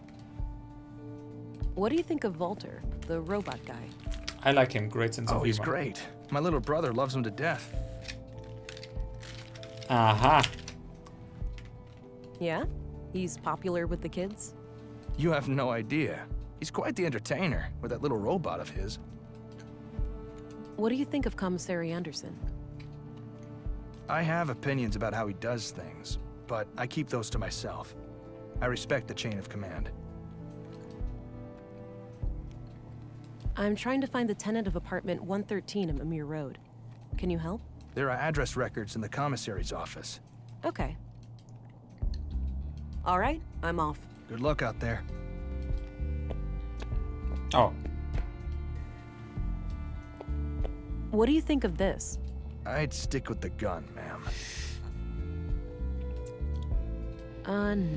S3: What do you think of Walter, the robot guy?
S1: I like him, great sense of humor.
S4: Oh, he's great. My little brother loves him to death.
S1: Aha.
S3: Yeah? He's popular with the kids?
S4: You have no idea. He's quite the entertainer with that little robot of his.
S3: What do you think of Commissary Anderson?
S4: I have opinions about how he does things, but I keep those to myself. I respect the chain of command.
S3: I'm trying to find the tenant of apartment 113 at Mimir Road. Can you help?
S4: There are address records in the commissary's office.
S3: Okay. All right, I'm off.
S4: Good luck out there.
S1: Oh.
S3: What do you think of this?
S4: I'd stick with the gun, ma'am.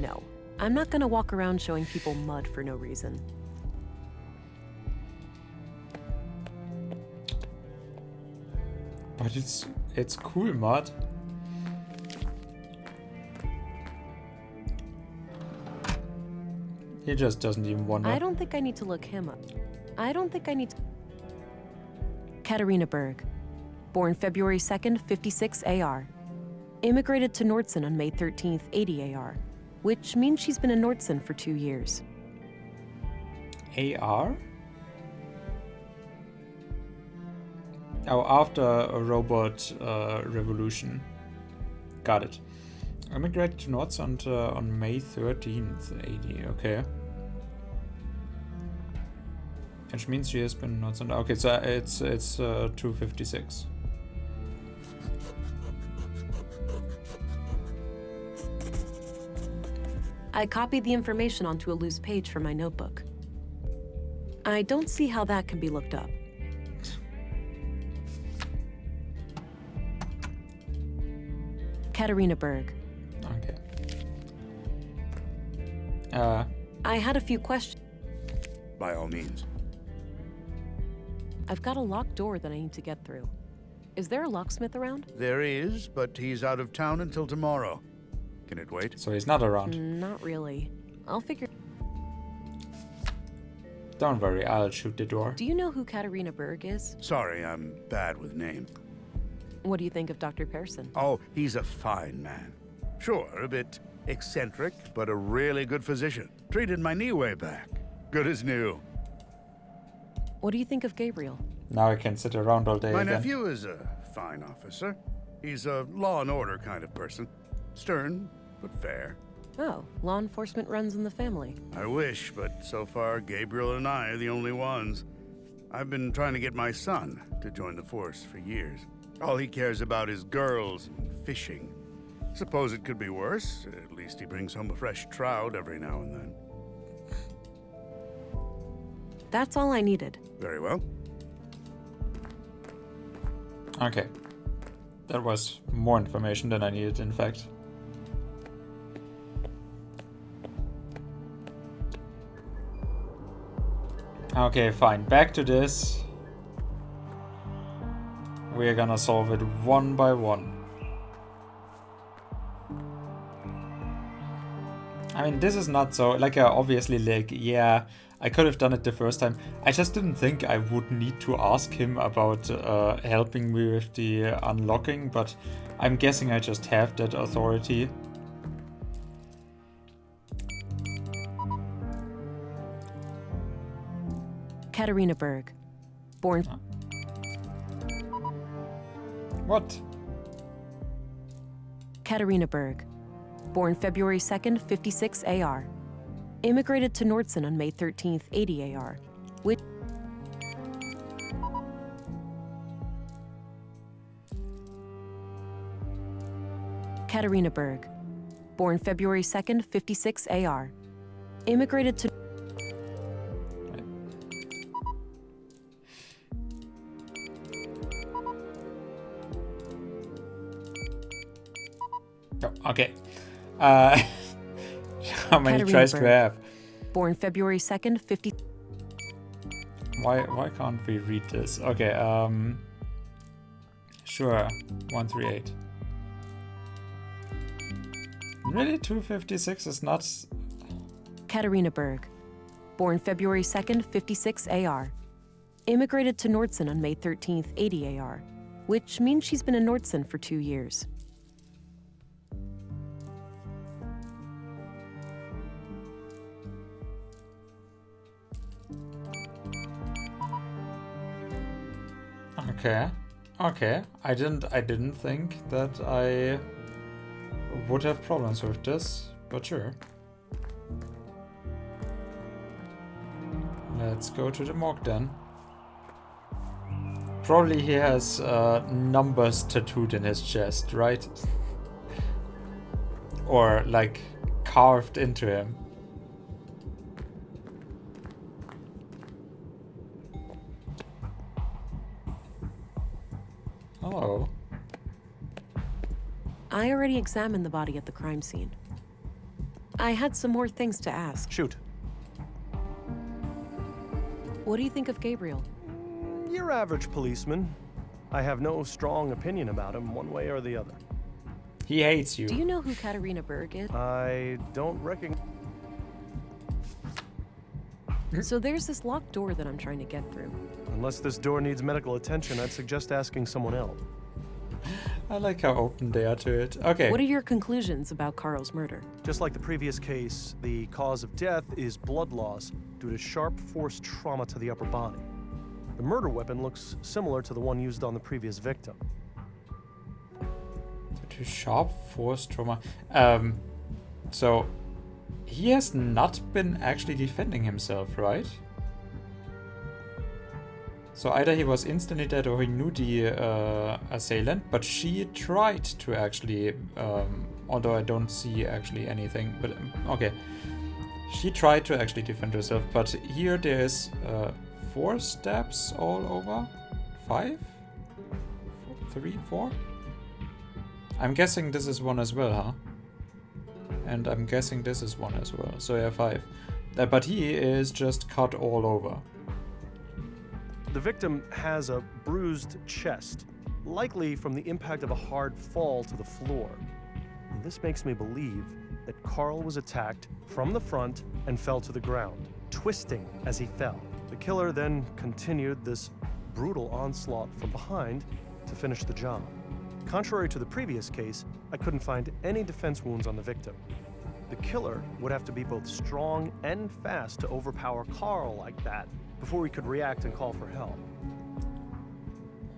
S3: No. I'm not gonna walk around showing people mud for no reason.
S1: But it's cool, mud. He just doesn't even wonder.
S3: I don't think I need to look him up. I don't think I need to... Katarina Berg. Born February 2nd, 56 AR. Immigrated to Nordson on May 13th, 80 AR. Which means she's been in Nordson for 2 years.
S1: AR? Oh, after a robot revolution. Got it. Immigrated to Nordson on May 13th, 80. Okay. Which means she has been Nordson. Okay, so it's 256.
S3: I copied the information onto a loose page from my notebook. I don't see how that can be looked up. Katarina Berg.
S1: Okay.
S3: I had a few questions.
S13: By all means.
S3: I've got a locked door that I need to get through. Is there a locksmith around?
S13: There is, but he's out of town until tomorrow. Can it wait?
S1: So he's not around.
S3: Not really. I'll figure...
S1: Don't worry, I'll shoot the door.
S3: Do you know who Katarina Berg is?
S13: Sorry, I'm bad with names.
S3: What do you think of Dr. Pearson?
S13: Oh, he's a fine man. Sure, a bit eccentric, but a really good physician. Treated my knee way back. Good as new.
S3: What do you think of Gabriel?
S1: Now I can sit around all day
S13: My
S1: again.
S13: nephew is a fine officer. He's a law and order kind of person. Stern, but fair.
S3: Oh, law enforcement runs in the family.
S13: I wish, but so far Gabriel and I are the only ones. I've been trying to get my son to join the force for years. All he cares about is girls and fishing. Suppose it could be worse. At least he brings home a fresh trout every now and then.
S3: That's all I needed.
S13: Very well.
S1: Okay. That was more information than I needed, in fact. Okay, fine. Back to this. We're gonna solve it one by one. I mean, this is not so... Like, obviously, like, yeah, I could have done it the first time. I just didn't think I would need to ask him about helping me with the unlocking, but I'm guessing I just have that authority.
S3: Katarina Berg. Born...
S1: What?
S3: Katarina Berg. Born February 2nd, 56 AR. Immigrated to Nordson on May 13th, 80 AR. Which... Katarina Berg. Born February 2nd, 56 AR. Immigrated to...
S1: Oh, okay. How many tries do we have?
S3: Born February 2nd, 50.
S1: Why can't we read this? Okay, sure. 138. Really? 256 is not...
S3: Katarina Berg. Born February 2nd, 56 AR. Immigrated to Nordson on May 13th, 80 AR, which means she's been in Nordson for 2 years.
S1: Okay. Okay. I didn't think that I would have problems with this, but sure. Let's go to the morgue then. Probably he has numbers tattooed in his chest, right? Or like carved into him. Hello.
S3: I already examined the body at the crime scene. I had some more things to ask.
S15: Shoot.
S3: What do you think of Gabriel?
S15: Your average policeman. I have no strong opinion about him one way or the other.
S1: He hates you.
S3: Do you know who Katarina Berg is?
S15: I don't recognize...
S3: So there's this locked door that I'm trying to get through.
S15: Unless this door needs medical attention, I'd suggest asking someone else.
S1: I like how open they are to it. Okay.
S3: What are your conclusions about Carl's murder?
S15: Just like the previous case, the cause of death is blood loss due to sharp force trauma to the upper body. The murder weapon looks similar to the one used on the previous victim.
S1: To sharp force trauma. So he has not been actually defending himself, right? So either he was instantly dead or he knew the assailant, but she tried to actually, although I don't see actually anything, but okay. She tried to actually defend herself, but here there's 4 stabs all over. 5? 3, 4? I'm guessing this is one as well, huh? And I'm guessing this is one as well. So yeah, 5. But he is just cut all over.
S15: The victim has a bruised chest, likely from the impact of a hard fall to the floor. And this makes me believe that Carl was attacked from the front and fell to the ground, twisting as he fell. The killer then continued this brutal onslaught from behind to finish the job. Contrary to the previous case, I couldn't find any defense wounds on the victim. The killer would have to be both strong and fast to overpower Carl like that before he could react and call for help.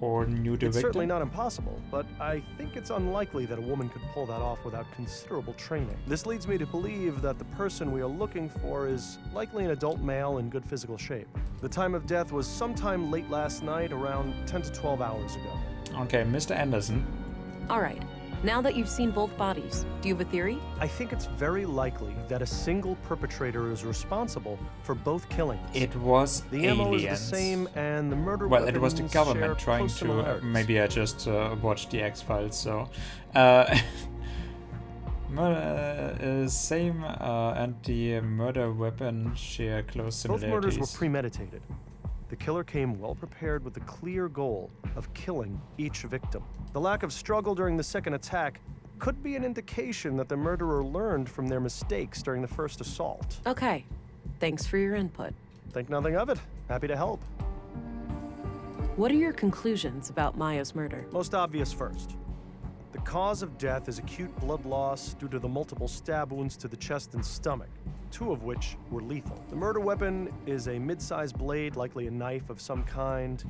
S1: Or knew the
S15: It's
S1: victim?
S15: certainly not impossible, but I think it's unlikely that a woman could pull that off without considerable training. This leads me to believe that the person we are looking for is likely an adult male in good physical shape. The time of death was sometime late last night, around 10 to 12 hours ago.
S1: Okay, Mr. Anderson.
S3: All right. Now that you've seen both bodies, do you have a theory?
S15: I think it's very likely that a single perpetrator is responsible for both killings.
S1: It was
S15: the
S1: aliens.
S15: MO is the same, and the murder
S1: well, it was the
S15: weapons
S1: government
S15: share
S1: trying
S15: close
S1: to...
S15: similarities.
S1: maybe I just watched the X-Files, so... same, and the murder weapon share close similarities.
S15: Both murders were premeditated. The killer came well prepared with the clear goal of killing each victim. The lack of struggle during the second attack could be an indication that the murderer learned from their mistakes during the first assault.
S3: Okay. Thanks for your input.
S15: Think nothing of it. Happy to help.
S3: What are your conclusions about Maya's murder?
S15: Most obvious first. The cause of death is acute blood loss due to the multiple stab wounds to the chest and stomach, 2 of which were lethal. The murder weapon is a mid-sized blade, likely a knife of some kind.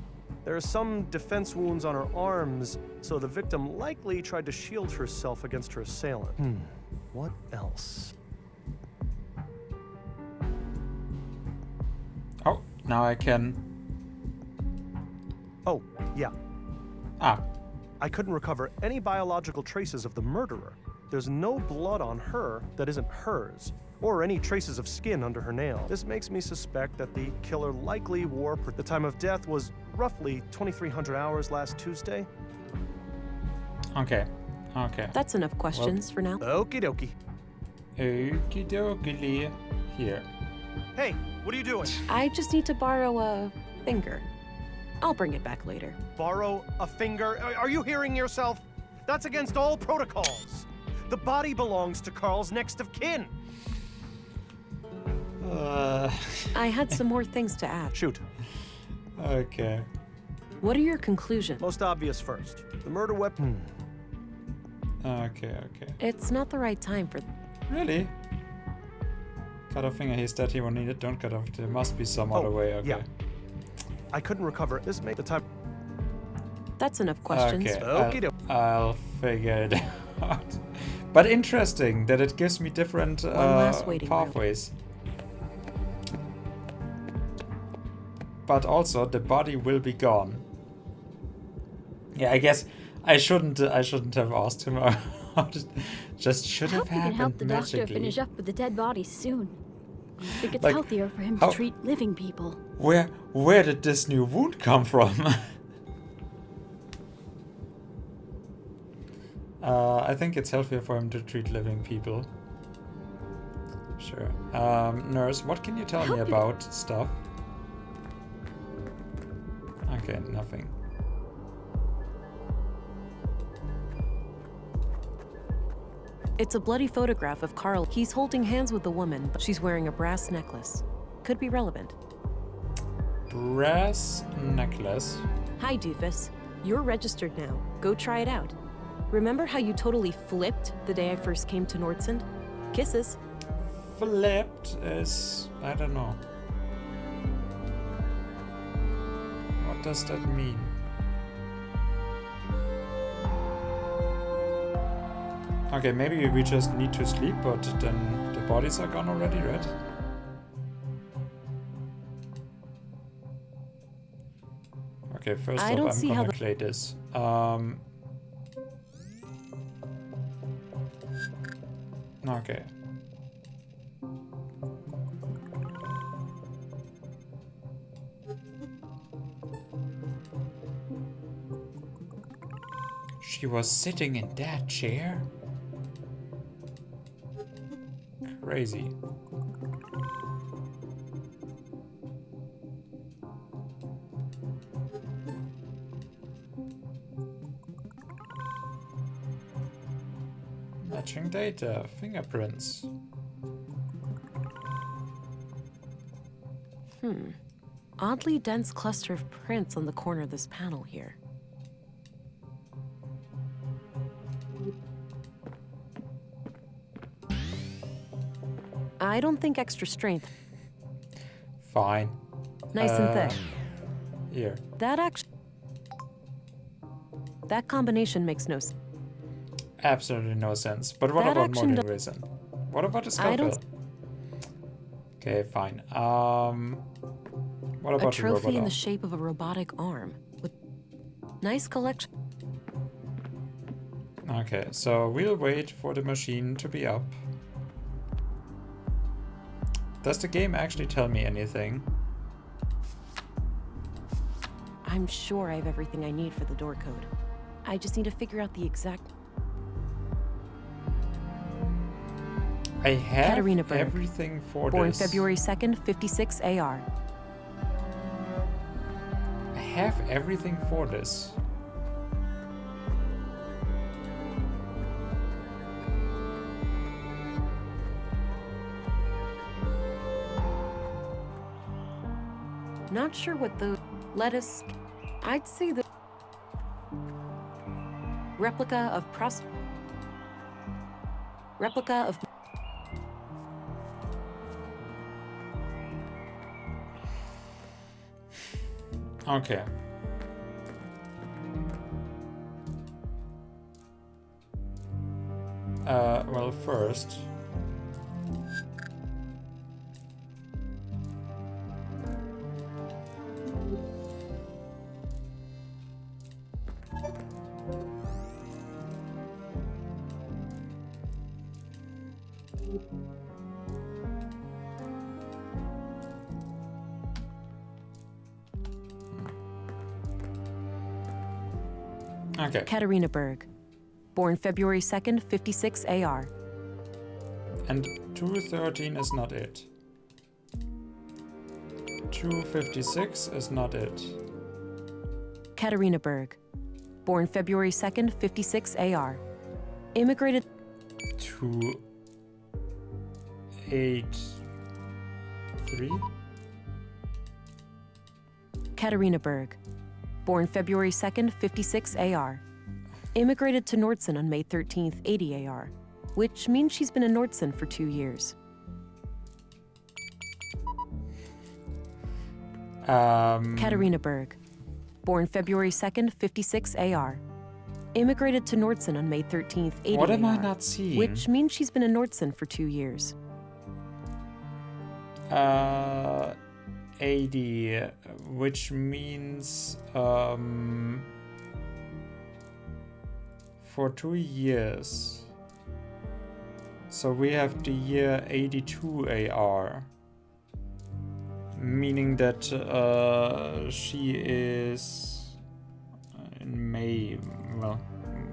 S15: There are some defense wounds on her arms, so the victim likely tried to shield herself against her assailant. What else?
S1: Oh, now I can...
S15: Oh, yeah.
S1: Ah.
S15: I couldn't recover any biological traces of the murderer. There's no blood on her that isn't hers, or any traces of skin under her nail. This makes me suspect that the killer likely wore... The time of death was roughly 2300 hours last Tuesday.
S1: Okay. Okay.
S3: That's enough questions for now.
S15: Okie dokie.
S1: Okie dokie. Here.
S15: Hey, what are you doing?
S3: I just need to borrow a finger. I'll bring it back later.
S15: Borrow a finger? Are you hearing yourself? That's against all protocols. The body belongs to Carl's next of kin.
S3: I had some more things to add.
S15: Shoot.
S1: Okay.
S3: What are your conclusions?
S15: Most obvious first. The murder weapon.
S1: Okay.
S3: It's not the right time for...
S1: Really? Cut off finger, he's dead, he won't need it, don't cut off. There must be some other way, okay.
S15: Yeah. I couldn't recover. This made the time...
S3: That's enough questions.
S1: Okay, I'll figure it out. But interesting that it gives me different pathways. But also, the body will be gone. Yeah, I guess I shouldn't have asked him. Just should have happened.
S14: I hope we can help the doctor
S1: magically.
S14: finish up with the dead bodies soon. I think it's
S1: Like,
S14: healthier for him to treat living people.
S1: Where did this new wound come from? I think it's healthier for him to treat living people. Sure. Nurse, what can you tell me about stuff? Okay, nothing.
S3: It's a bloody photograph of Carl. He's holding hands with the woman, but she's wearing a brass necklace. Could be relevant.
S1: Brass necklace?
S5: Hi, doofus. You're registered now. Go try it out. Remember how you totally flipped the day I first came to Nordsund? Kisses.
S1: Flipped is... I don't know. What does that mean? Okay, maybe we just need to sleep, but then the bodies are gone already, right? Okay, first off, I'm gonna play this. Okay. She was sitting in that chair? Crazy. Matching data, fingerprints.
S3: Oddly dense cluster of prints on the corner of this panel here. I don't think extra strength.
S1: Fine.
S3: Nice and thick.
S1: Here.
S3: That combination makes no sense.
S1: Absolutely no sense. But what
S3: That
S1: about
S3: action
S1: modern reason? What about the scalpel? Okay, fine. What about
S3: a trophy
S1: the robot
S3: in the shape of a robotic arm with nice collection.
S1: Okay, so we'll wait for the machine to be up. Does the game actually tell me anything?
S3: I'm sure I have everything I need for the door code. I just need to figure out the exact...
S1: I have
S3: Katarina Berg,
S1: everything for
S3: born
S1: this.
S3: February 2nd, 56 AR.
S1: I have everything for this.
S3: Not sure what the lettuce... I'd say the replica of replica of...
S1: Okay. Well, first... Okay.
S3: Katarina Berg, born February 2nd, 56 AR.
S1: And 213 is not it. 256 is not it.
S3: Katarina Berg, born February 2nd, 56 AR. Immigrated
S1: 283.
S3: Katarina Berg, born February 2nd, 56 AR. Immigrated to Nordson on May 13th, 80 AR, which means she's been in Nordson for 2 years. Katarina Berg, born February 2nd, 56 AR. Immigrated to Nordson on May 13th, 80
S1: What am I
S3: AR,
S1: not seeing?
S3: which means she's been in Nordson for 2 years.
S1: 80, which means for 2 years. So we have the year 82 AR, meaning that she is in May, well,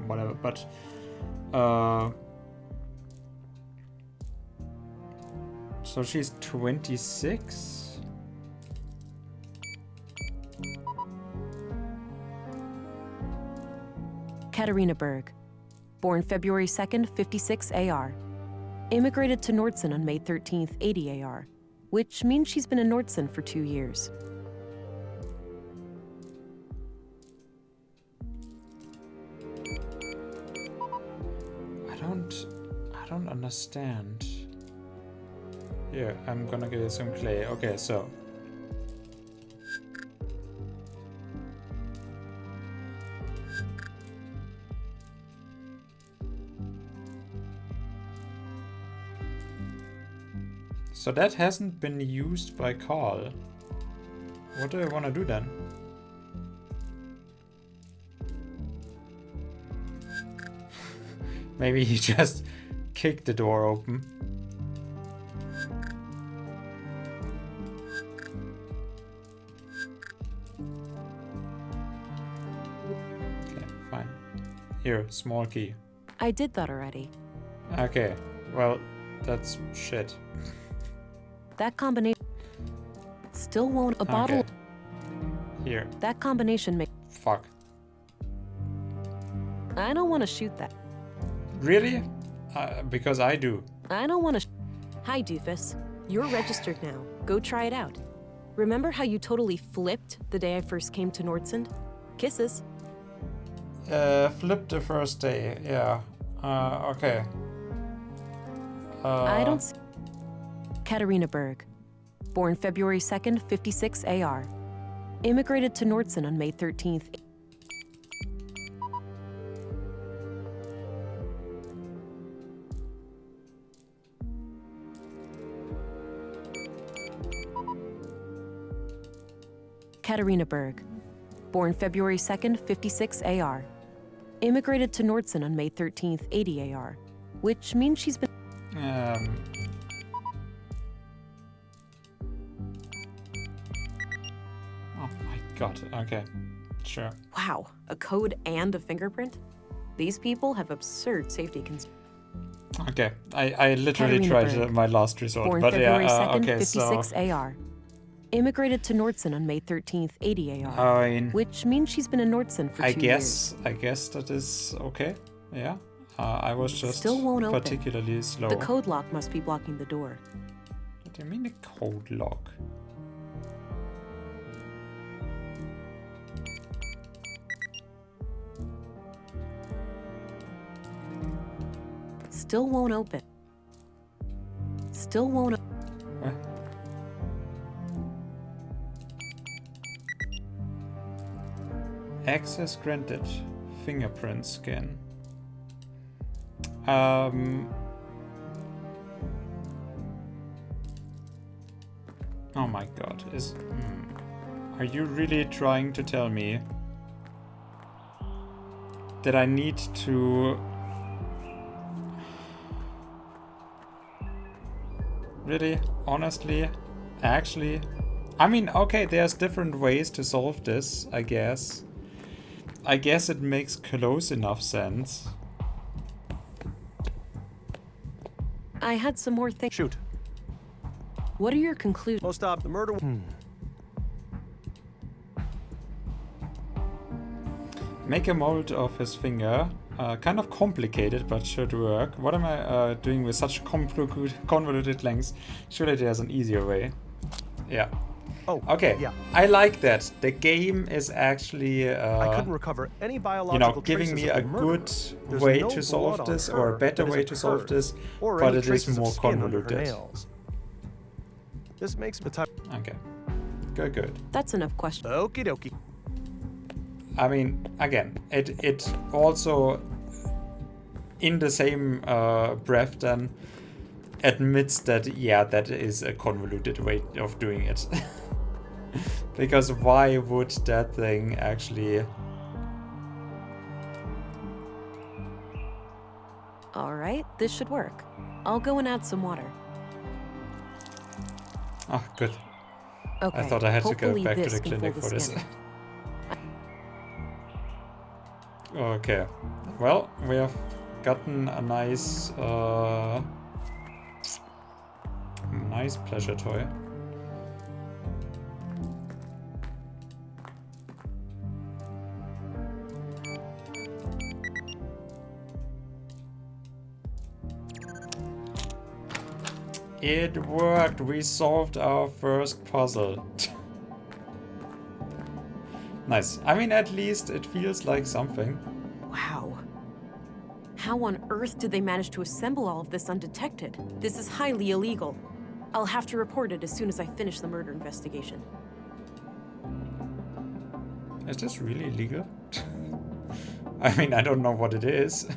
S1: whatever, but so she's 26?
S3: Katarina Berg, born February 2nd, 56 AR. Immigrated to Nordson on May 13th, 80 AR, which means she's been in Nordson for 2 years.
S1: I don't understand. Here, I'm gonna get some clay. Okay, so. So that hasn't been used by Carl. What do I want to do then? Maybe he just kicked the door open. Okay, fine. Here, small key.
S3: I did that already.
S1: Okay, well, that's shit.
S3: That combination still won't a bottle.
S1: Okay. Here.
S3: That combination makes.
S1: Fuck.
S3: I don't want to shoot that.
S1: Really? Because I do.
S3: I don't want to.
S5: Hi, doofus. You're registered now. Go try it out. Remember how you totally flipped the day I first came to Nordsund? Kisses.
S1: Flipped the first day. Yeah. Okay.
S3: I don't see. Katarina Berg, born February 2nd, 56 AR. Immigrated to Nordson on May 13th. Katarina Berg, born February 2nd, 56 AR. Immigrated to Nordson on May 13th, 80 AR, which means she's been.
S1: Oh my god, okay. Sure.
S3: Wow, a code and a fingerprint? These people have absurd safety concerns.
S1: Okay, I literally
S3: Katarina
S1: tried
S3: Berg,
S1: my last resort,
S3: born
S1: but
S3: February
S1: yeah,
S3: 2nd,
S1: okay,
S3: 56
S1: so.
S3: AR. Immigrated to Nordson on May 13th, 80 AR.
S1: I mean,
S3: which means she's been in Nordson for 2 years.
S1: I guess that is okay. Yeah. I was just
S3: Still won't open.
S1: particularly slow.
S3: The code lock must be blocking the door.
S1: What do you mean a code lock?
S3: Still won't open. Still won't.
S1: What? Access granted. Fingerprint scan. Oh my god, are you really trying to tell me that I need to... Really? Honestly? Actually? I mean, okay, there's different ways to solve this, I guess. I guess it makes close enough sense.
S3: I had some more things.
S15: Shoot.
S3: What are your conclusions?
S15: Most the murder.
S1: Make a mold of his finger. Kind of complicated, but should work. What am I doing with such convoluted lengths? Surely there's an easier way. Yeah.
S15: Oh,
S1: okay.
S15: Yeah.
S1: I like that. The game is actually,
S15: I couldn't recover any biological
S1: giving me
S15: traces
S1: a
S15: of the murderer.
S1: good
S15: There's
S1: way
S15: no
S1: to
S15: blood
S1: solve
S15: on
S1: this,
S15: her
S1: or a better
S15: that
S1: way
S15: isn't
S1: to solve
S15: hers,
S1: this,
S15: or
S1: but
S15: any
S1: it is
S15: traces of
S1: more
S15: skin under her
S1: convoluted.
S15: nails. This makes the type.
S1: Okay. Good.
S3: That's enough questions.
S15: Okie dokie.
S1: I mean, again, it also, in the same breath, then admits that, yeah, that is a convoluted way of doing it. Because why would that thing actually...
S3: All right, this should work. I'll go and add some water.
S1: Oh, good.
S3: Okay,
S1: I thought I had to go
S3: hopefully
S1: back to
S3: this
S1: the
S3: can
S1: clinic
S3: fool
S1: for
S3: the
S1: this.
S3: scanner.
S1: Okay. Well, we have gotten a nice pleasure toy. It worked! We solved our first puzzle. Nice. I mean, at least it feels like something.
S3: Wow. How on earth did they manage to assemble all of this undetected? This is highly illegal. I'll have to report it as soon as I finish the murder investigation.
S1: Is this really legal? I mean, I don't know what it is.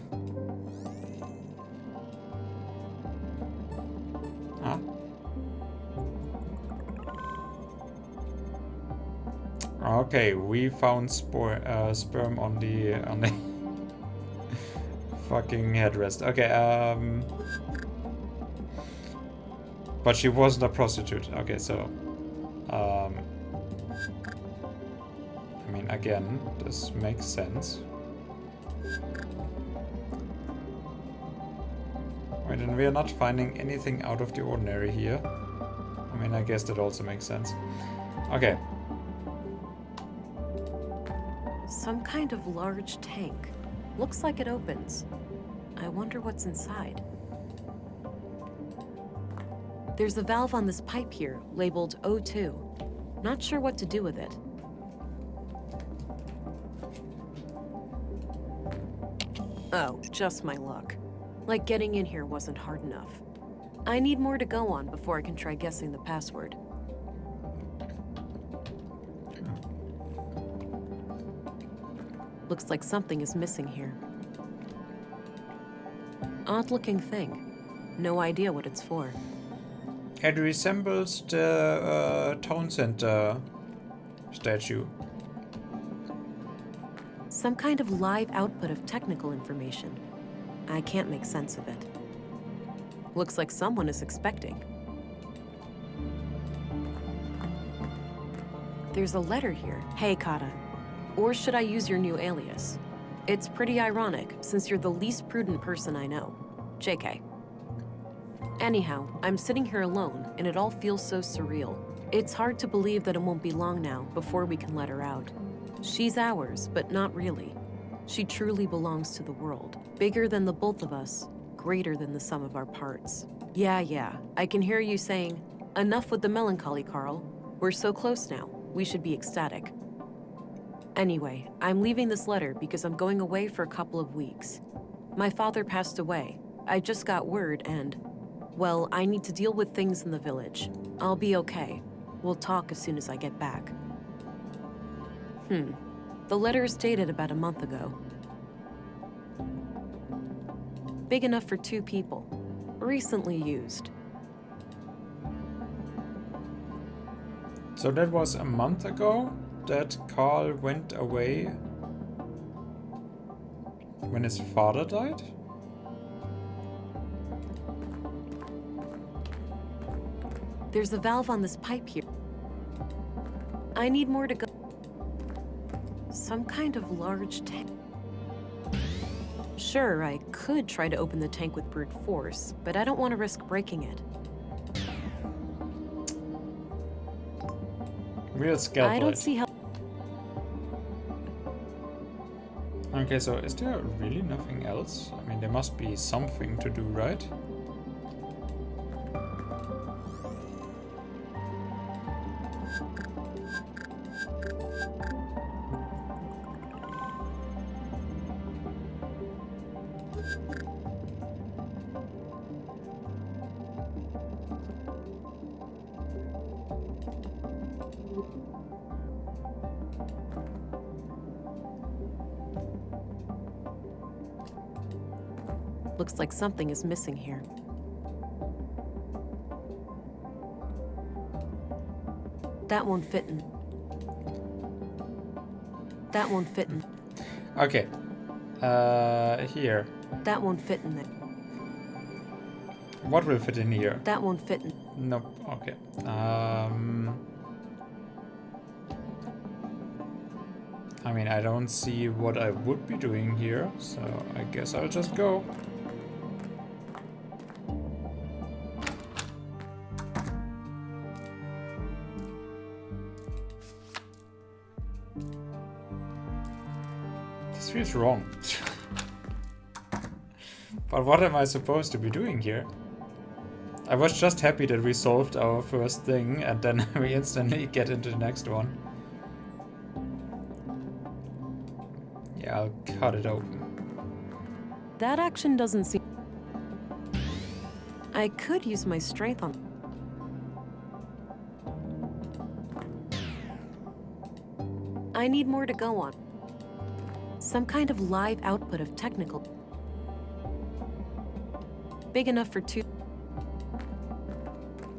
S1: Huh? Okay, we found sperm on the fucking headrest. Okay, but she wasn't a prostitute. Okay, so I mean, again, this makes sense. Wait, and we are not finding anything out of the ordinary here. I mean, I guess that also makes sense. Okay.
S3: Some kind of large tank. Looks like it opens. I wonder what's inside. There's a valve on this pipe here, labeled O2. Not sure what to do with it. Oh, just my luck. Like getting in here wasn't hard enough. I need more to go on before I can try guessing the password. Looks like something is missing here. Odd-looking thing. No idea what it's for.
S1: It resembles the town center statue.
S3: Some kind of live output of technical information. I can't make sense of it. Looks like someone is expecting. There's a letter here. Hey, Kata. Or should I use your new alias? It's pretty ironic, since you're the least prudent person I know. JK. Anyhow, I'm sitting here alone, and it all feels so surreal. It's hard to believe that it won't be long now before we can let her out. She's ours, but not really. She truly belongs to the world. Bigger than the both of us, greater than the sum of our parts. Yeah, I can hear you saying, enough with the melancholy, Carl. We're so close now, we should be ecstatic. Anyway, I'm leaving this letter because I'm going away for a couple of weeks. My father passed away. I just got word and, well, I need to deal with things in the village. I'll be okay. We'll talk as soon as I get back. The letter is dated about a month ago. Big enough for 2 people. Recently used.
S1: So that was a month ago that Carl went away when his father died?
S3: There's a valve on this pipe here. I need more to go. Some kind of large tank. Sure, I could try to open the tank with brute force, but I don't want to risk breaking it.
S1: Real scalpel.
S3: I don't see how...
S1: Okay, so is there really nothing else? I mean, there must be something to do, right?
S3: Looks like something is missing here. That won't fit in. That won't fit in.
S1: Okay. Here.
S3: That won't fit in there.
S1: What will fit in here?
S3: That won't fit in.
S1: Nope. Okay. I mean, I don't see what I would be doing here, so I guess I'll just go. This feels wrong. But what am I supposed to be doing here? I was just happy that we solved our first thing and then we instantly get into the next one. Yeah, I'll cut it open.
S3: That action doesn't seem... I could use my strength on... I need more to go on. Some kind of live output of technical... Big enough for two...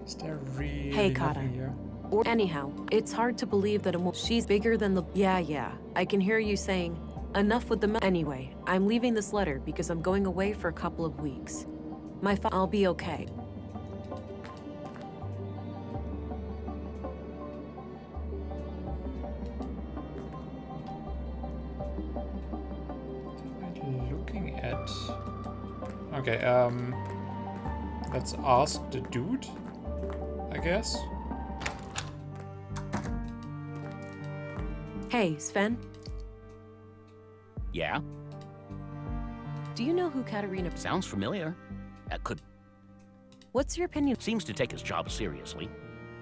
S1: Is there really
S3: Hey, Kata.
S1: nothing here?
S3: Or anyhow, it's hard to believe that she's bigger than the... Yeah. I can hear you saying, enough with the... Anyway, I'm leaving this letter because I'm going away for a couple of weeks. I'll be okay.
S1: Looking at... Okay, let's ask the dude, I guess.
S3: Hey, Sven?
S2: Yeah?
S3: Do you know who Katerina...
S2: Sounds familiar. Could...
S3: What's your opinion?
S2: Seems to take his job seriously.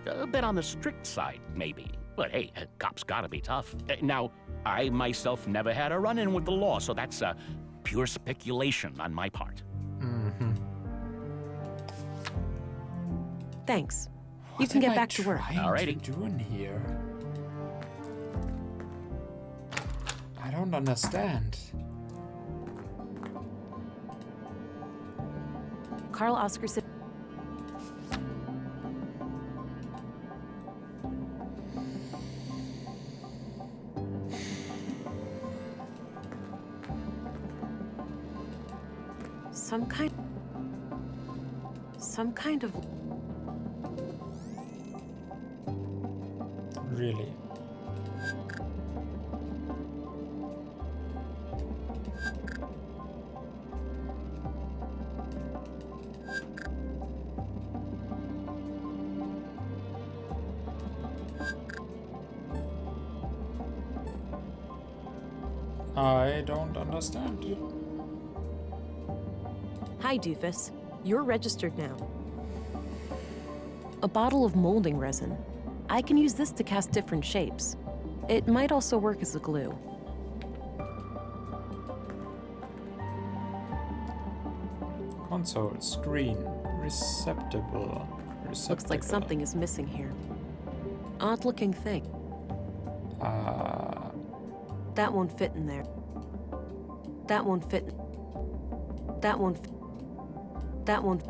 S2: A bit on the strict side, maybe. But hey, cops gotta be tough. Now, I myself never had a run-in with the law, so that's pure speculation on my part.
S1: Mm-hmm.
S3: Thanks.
S1: What
S3: You can
S1: am
S3: get
S1: I
S3: back to work.
S2: Alrighty.
S1: Doing here? I don't understand.
S3: Carl Oscarson. Some kind of...
S1: Really? I don't understand.
S5: Hi, Doofus. You're registered now.
S3: A bottle of molding resin. I can use this to cast different shapes. It might also work as a glue.
S1: Console, screen, receptacle.
S3: Looks like something is missing here. Odd-looking thing. That won't fit in there. That won't fit. That won't. That won't.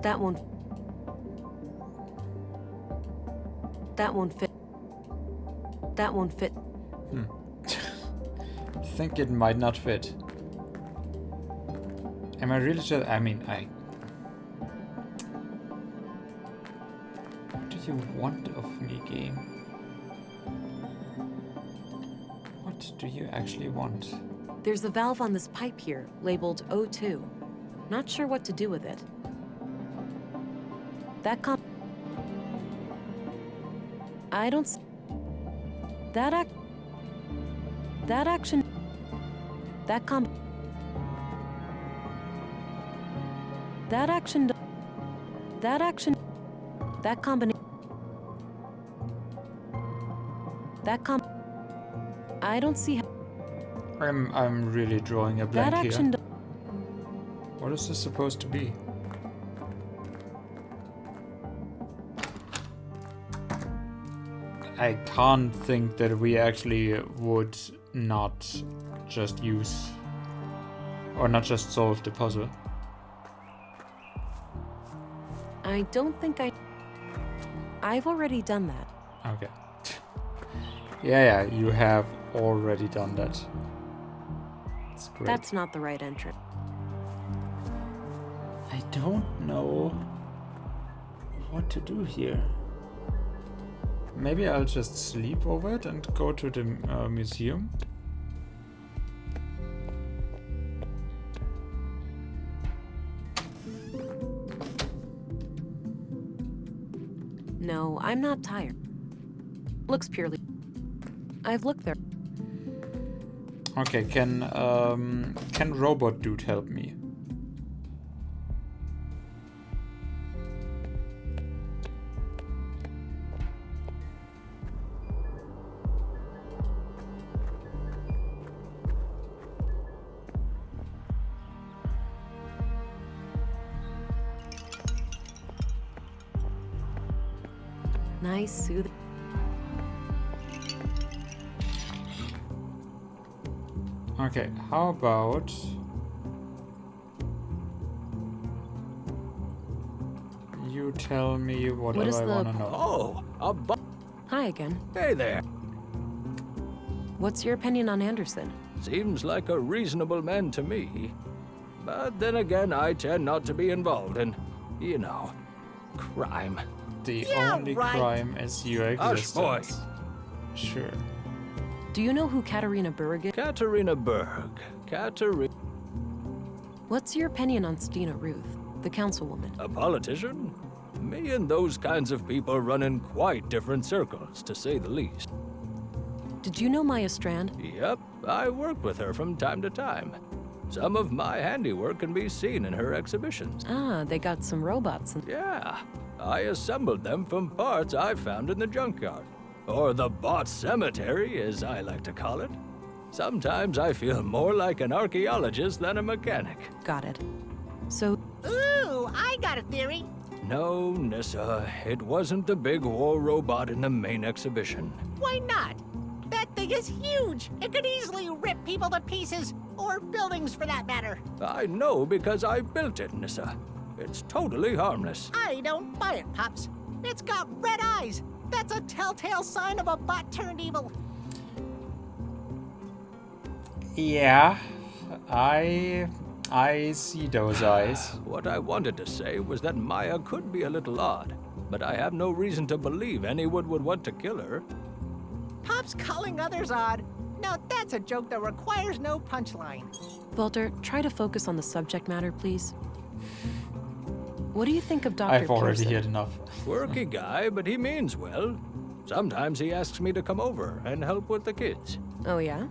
S3: That won't. That won't fit. That won't fit.
S1: I think it might not fit. Am I really sure? I mean, what do you want of me, game? What do you actually want?
S3: There's a valve on this pipe here, labeled O2. Not sure what to do with it. I don't that action that combination that I don't see how
S1: I'm really drawing a blank
S3: that action
S1: here. What is this supposed to be? I can't think that we actually would not just use or not just solve the puzzle.
S3: I don't think I've already done that.
S1: Okay. Yeah, you have already done that. That's great.
S3: That's not the right entrance.
S1: I don't know what to do here. Maybe I'll just sleep over it and go to the museum.
S3: No, I'm not tired. Looks purely. I've looked there.
S1: Okay, can robot dude help me?
S3: Nice, soothing.
S1: Okay, how about you tell me whatever I want to know.
S10: Oh,
S3: Hi again.
S10: Hey there.
S3: What's your opinion on Anderson?
S10: Seems like a reasonable man to me. But then again, I tend not to be involved in, you know, crime.
S1: The only crime is your
S10: Hush, boy.
S1: existence. Sure.
S3: Do you know who Katerina Berg is?
S10: Katerina Berg. Katerina.
S3: What's your opinion on Stina Ruth, the councilwoman?
S10: A politician? Me and those kinds of people run in quite different circles, to say the least.
S3: Did you know Maya Strand?
S10: Yep, I worked with her from time to time. Some of my handiwork can be seen in her exhibitions.
S3: Ah, they got some robots.
S10: Yeah, I assembled them from parts I found in the junkyard. Or the bot cemetery, as I like to call it. Sometimes I feel more like an archaeologist than a mechanic.
S3: Got it. So...
S11: Ooh, I got a theory.
S10: No, Nissa, it wasn't the big war robot in the main exhibition.
S11: Why not? That thing is huge. It could easily rip people to pieces, or buildings for that matter.
S10: I know because I built it, Nissa. It's totally harmless.
S11: I don't buy it, Pops. It's got red eyes. That's a telltale sign of a bot turned evil.
S1: Yeah, I see those eyes.
S10: What I wanted to say was that Maya could be a little odd, but I have no reason to believe anyone would want to kill her.
S11: Pops calling others odd. Now that's a joke that requires no punchline.
S3: Walter, try to focus on the subject matter, please. What do you think of Dr.
S1: I've already
S3: Pearson?
S1: heard enough.
S10: Quirky guy, but he means well. Sometimes he asks me to come over and help with the kids.
S3: Oh yeah?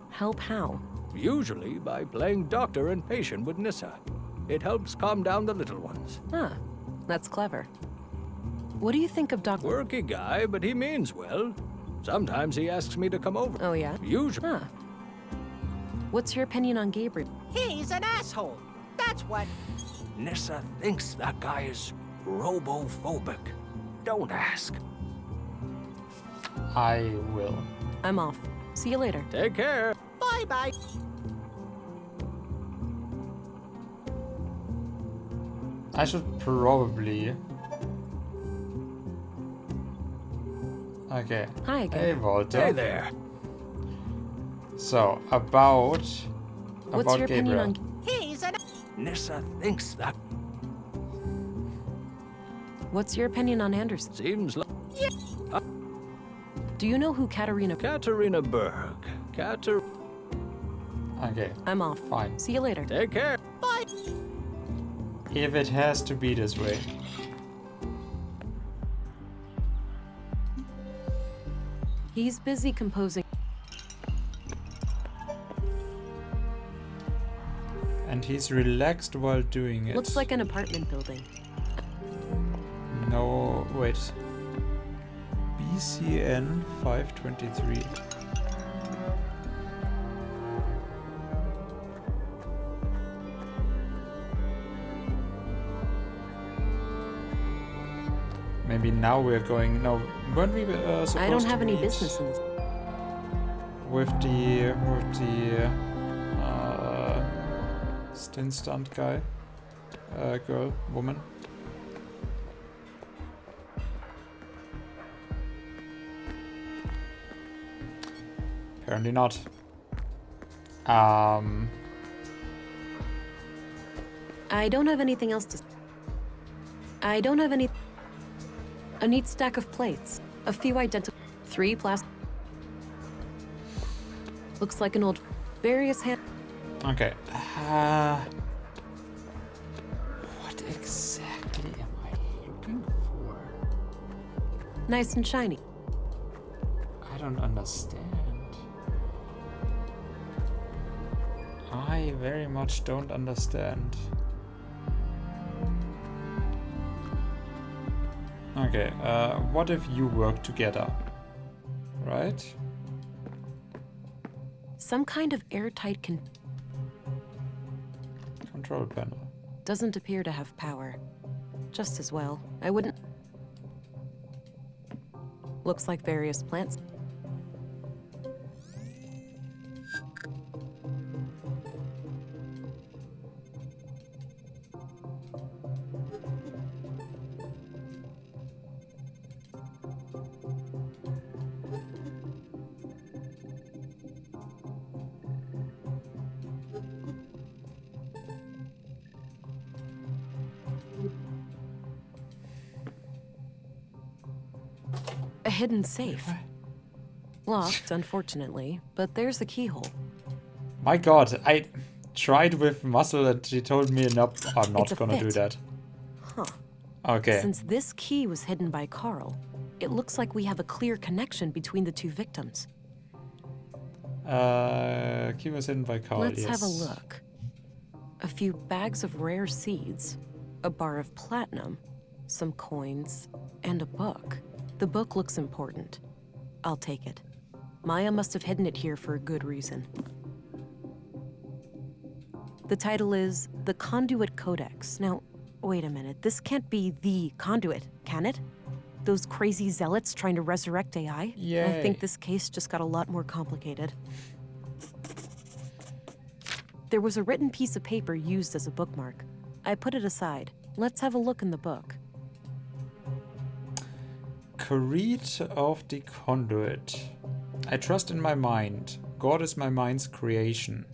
S3: Help how?
S10: Usually by playing doctor and patient with Nissa. It helps calm down the little ones.
S3: Huh. That's clever. What do you think of Dr.
S10: Quirky guy, but he means well. Sometimes he asks me to come over.
S3: Oh yeah?
S10: Usually.
S3: Huh. What's your opinion on Gabriel?
S11: He's an asshole. That's what.
S8: Nissa thinks that guy is robophobic. Don't ask.
S1: I will.
S3: I'm off. See you later.
S10: Take care.
S11: Bye-bye.
S1: I should probably... Okay.
S3: Hi again.
S1: Hey, Walter.
S10: Hey there.
S1: So, about
S3: What's your
S1: Gabriel.
S3: opinion on...
S11: He's an.
S8: Nissa thinks that.
S3: What's your opinion on Anderson?
S10: Seems like...
S3: Do you know who Katerina...
S10: Katerina Berg.
S1: Okay.
S3: I'm off.
S1: Fine.
S3: See you later.
S10: Take care.
S11: Bye.
S1: If it has to be this way.
S3: He's busy composing.
S1: And he's relaxed while doing it.
S3: Looks like an apartment building.
S1: No, wait. BCN 523. Maybe now we're going. No, weren't we supposed to
S3: I don't have any
S1: meet
S3: business in this.
S1: with the stint stunt guy, girl, woman? Apparently not.
S3: I don't have anything else to. I don't have any. A neat stack of plates. A few identical. 3 plastic. Looks like an old. Various hand.
S1: Okay. What exactly am I looking for?
S3: Nice and shiny.
S1: I don't understand. I very much don't understand. Okay, what if you work together? Right?
S3: Some kind of airtight
S1: Control panel.
S3: doesn't appear to have power. Just as well. I wouldn't. Looks like various plants. A hidden safe. Locked, unfortunately, but there's the keyhole.
S1: My god, I tried with muscle and she told me nope, I'm not
S3: It's a
S1: gonna do
S3: fit.
S1: that.
S3: Huh.
S1: Okay.
S3: Since this key was hidden by Carl, it looks like we have a clear connection between the two victims.
S1: Key was hidden by Carl,
S3: Let's
S1: yes.
S3: have a look. A few bags of rare seeds, a bar of platinum, some coins, and a book. The book looks important. I'll take it. Maya must have hidden it here for a good reason. The title is The Conduit Codex. Now, wait a minute. This can't be the conduit, can it? Those crazy zealots trying to resurrect AI? I
S1: Yay.
S3: think this case just got a lot more complicated. There was a written piece of paper used as a bookmark. I put it aside. Let's have a look in the book.
S1: Creed of the Conduit. I trust in my mind. God is my mind's creation.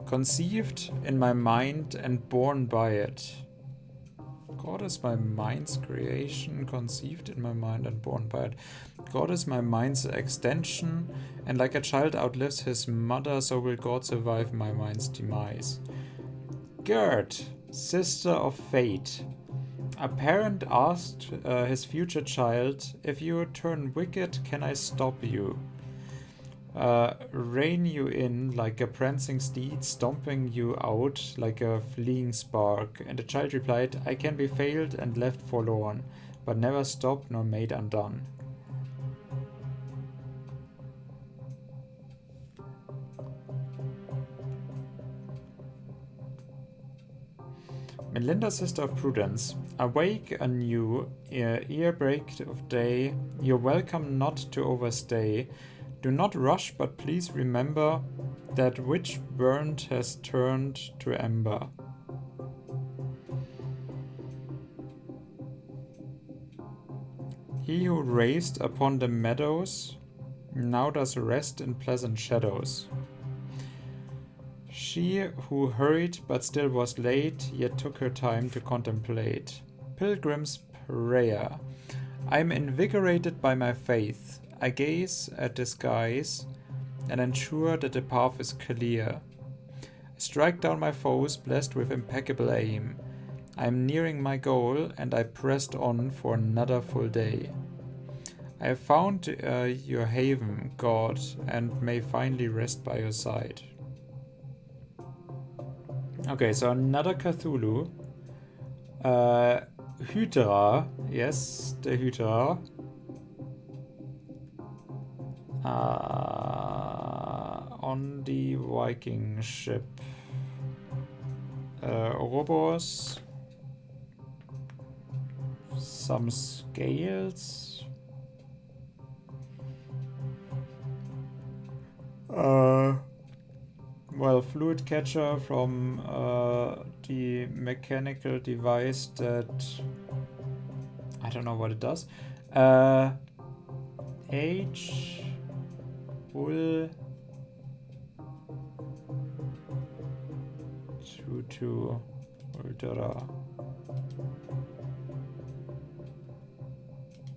S1: Conceived in my mind and born by it. God is my mind's creation, conceived in my mind and born by it. God is my mind's extension, and like a child outlives his mother, so will God survive my mind's demise. Gerd, sister of fate. A parent asked his future child, if you turn wicked, can I stop you? Rein you in like a prancing steed, stomping you out like a fleeing spark. And the child replied, I can be failed and left forlorn, but never stopped nor made undone. Melinda, sister of Prudence, awake anew, ere break of day, you're welcome not to overstay. Do not rush, but please remember that which burnt has turned to ember. He who raced upon the meadows now does rest in pleasant shadows. She who hurried but still was late, yet took her time to contemplate. Pilgrim's prayer. I am invigorated by my faith. I gaze at the skies and ensure that the path is clear. Strike down my foes, blessed with impeccable aim. I am nearing my goal, and I pressed on for another full day. I have found your haven, God, and may finally rest by your side. Okay, so another Cthulhu. Hydra. Yes, the Hydra. On the Viking ship. Ouroboros. Some scales. Well, fluid catcher from the mechanical device that I don't know what it does. H will to Ultra.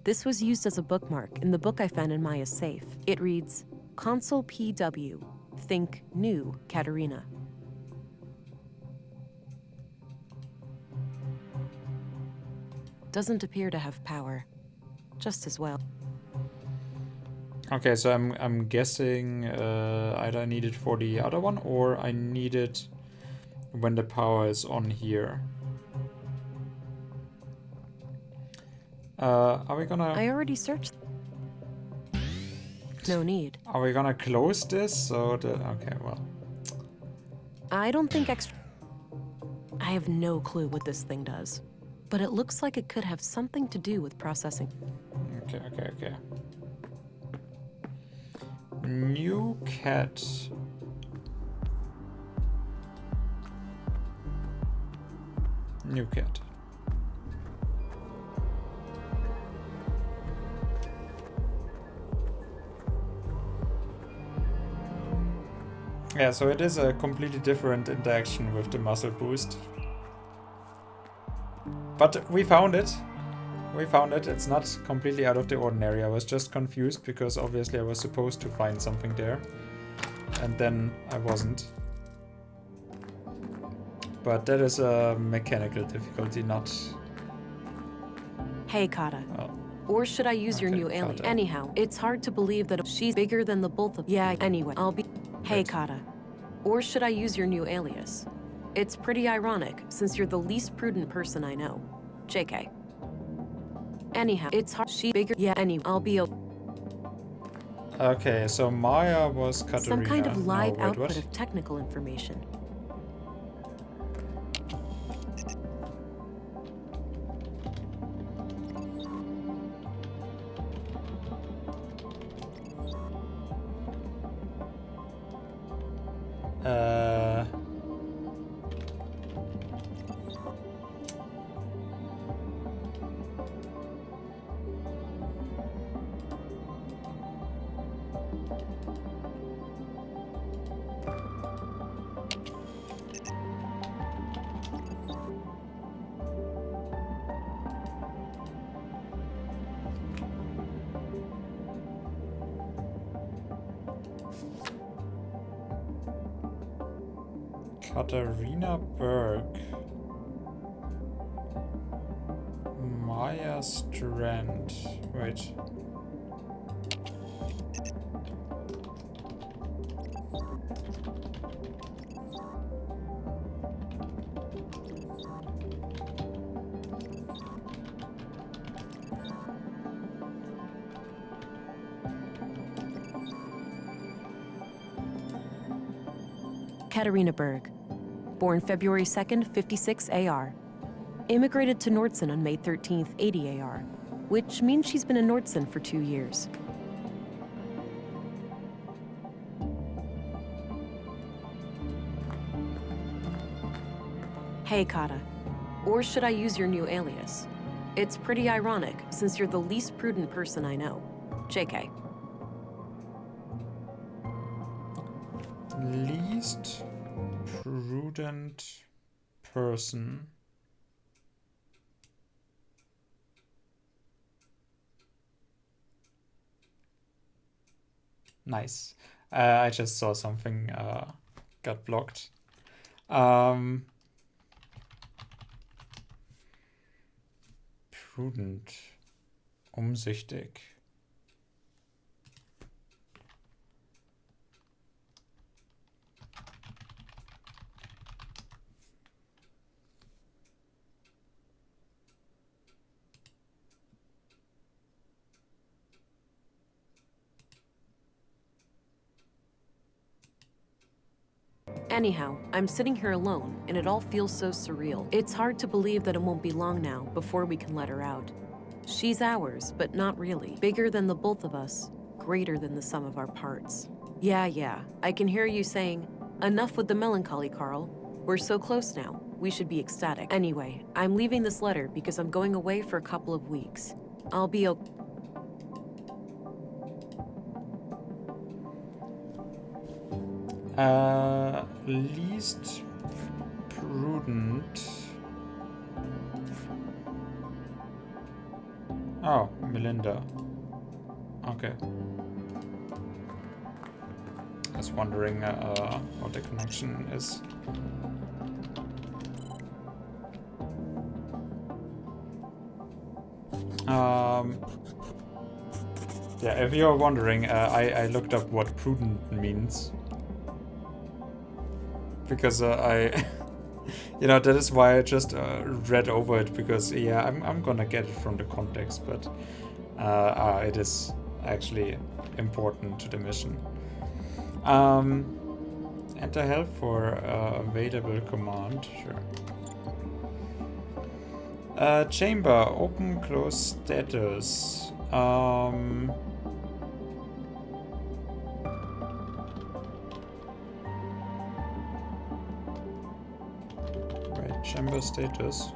S3: This was used as a bookmark in the book I found in Maya's safe. It reads, Consul PW, think new Katerina. Doesn't appear to have power. Just as well.
S1: Okay, so I'm guessing either I need it for the other one or I need it when the power is on here. Are we gonna...
S3: I already searched. No need.
S1: Are we gonna close this? So the... Okay, well.
S3: I don't think extra... I have no clue what this thing does. But it looks like it could have something to do with processing.
S1: Okay. New cat. New cat. Yeah, so it is a completely different interaction with the muscle boost. But we found it. We found it. It's not completely out of the ordinary. I was just confused because obviously I was supposed to find something there. And then I wasn't. But that is a mechanical difficulty, not...
S3: Hey, Kata.
S1: Oh.
S3: Or should I use your new alien?
S1: Kata.
S3: Anyhow, it's hard to believe that she's bigger than the both of... Yeah, anyway, I'll be... Hey, Kata. Or should I use your new alias? It's pretty ironic, since you're the least prudent person I know. JK. Anyhow, it's hard. She bigger. Yeah, anyway, I'll be a...
S1: Okay, so Maya was Katarina.
S3: Some kind of live
S1: no, wait,
S3: output
S1: what?
S3: of technical information. Katharina Berg. Maya Strand. Wait. Katarina Berg. Born February 2nd, 56 AR. Immigrated to Nordson on May 13th, 80 AR, which means she's been in Nordson for 2 years. Hey, Kata. Or should I use your new alias? It's pretty ironic, since you're the least prudent person I know. JK.
S1: Least prudent person. Nice. I just saw something got blocked. Prudent. Umsichtig.
S3: Anyhow, I'm sitting here alone, and it all feels so surreal. It's hard to believe that it won't be long now before we can let her out. She's ours, but not really. Bigger than the both of us, greater than the sum of our parts. Yeah, I can hear you saying, enough with the melancholy, Carl. We're so close now. We should be ecstatic. Anyway, I'm leaving this letter because I'm going away for a couple of weeks. I'll be okay.
S1: Least prudent. Oh, Melinda. Okay. I was wondering what the connection is. Yeah, if you're wondering, I looked up what prudent means. Because you know, that is why I just read over it, because yeah, I'm gonna get it from the context, but it is actually important to the mission. Enter help for available command, sure. Chamber, open, close status. Chamber status.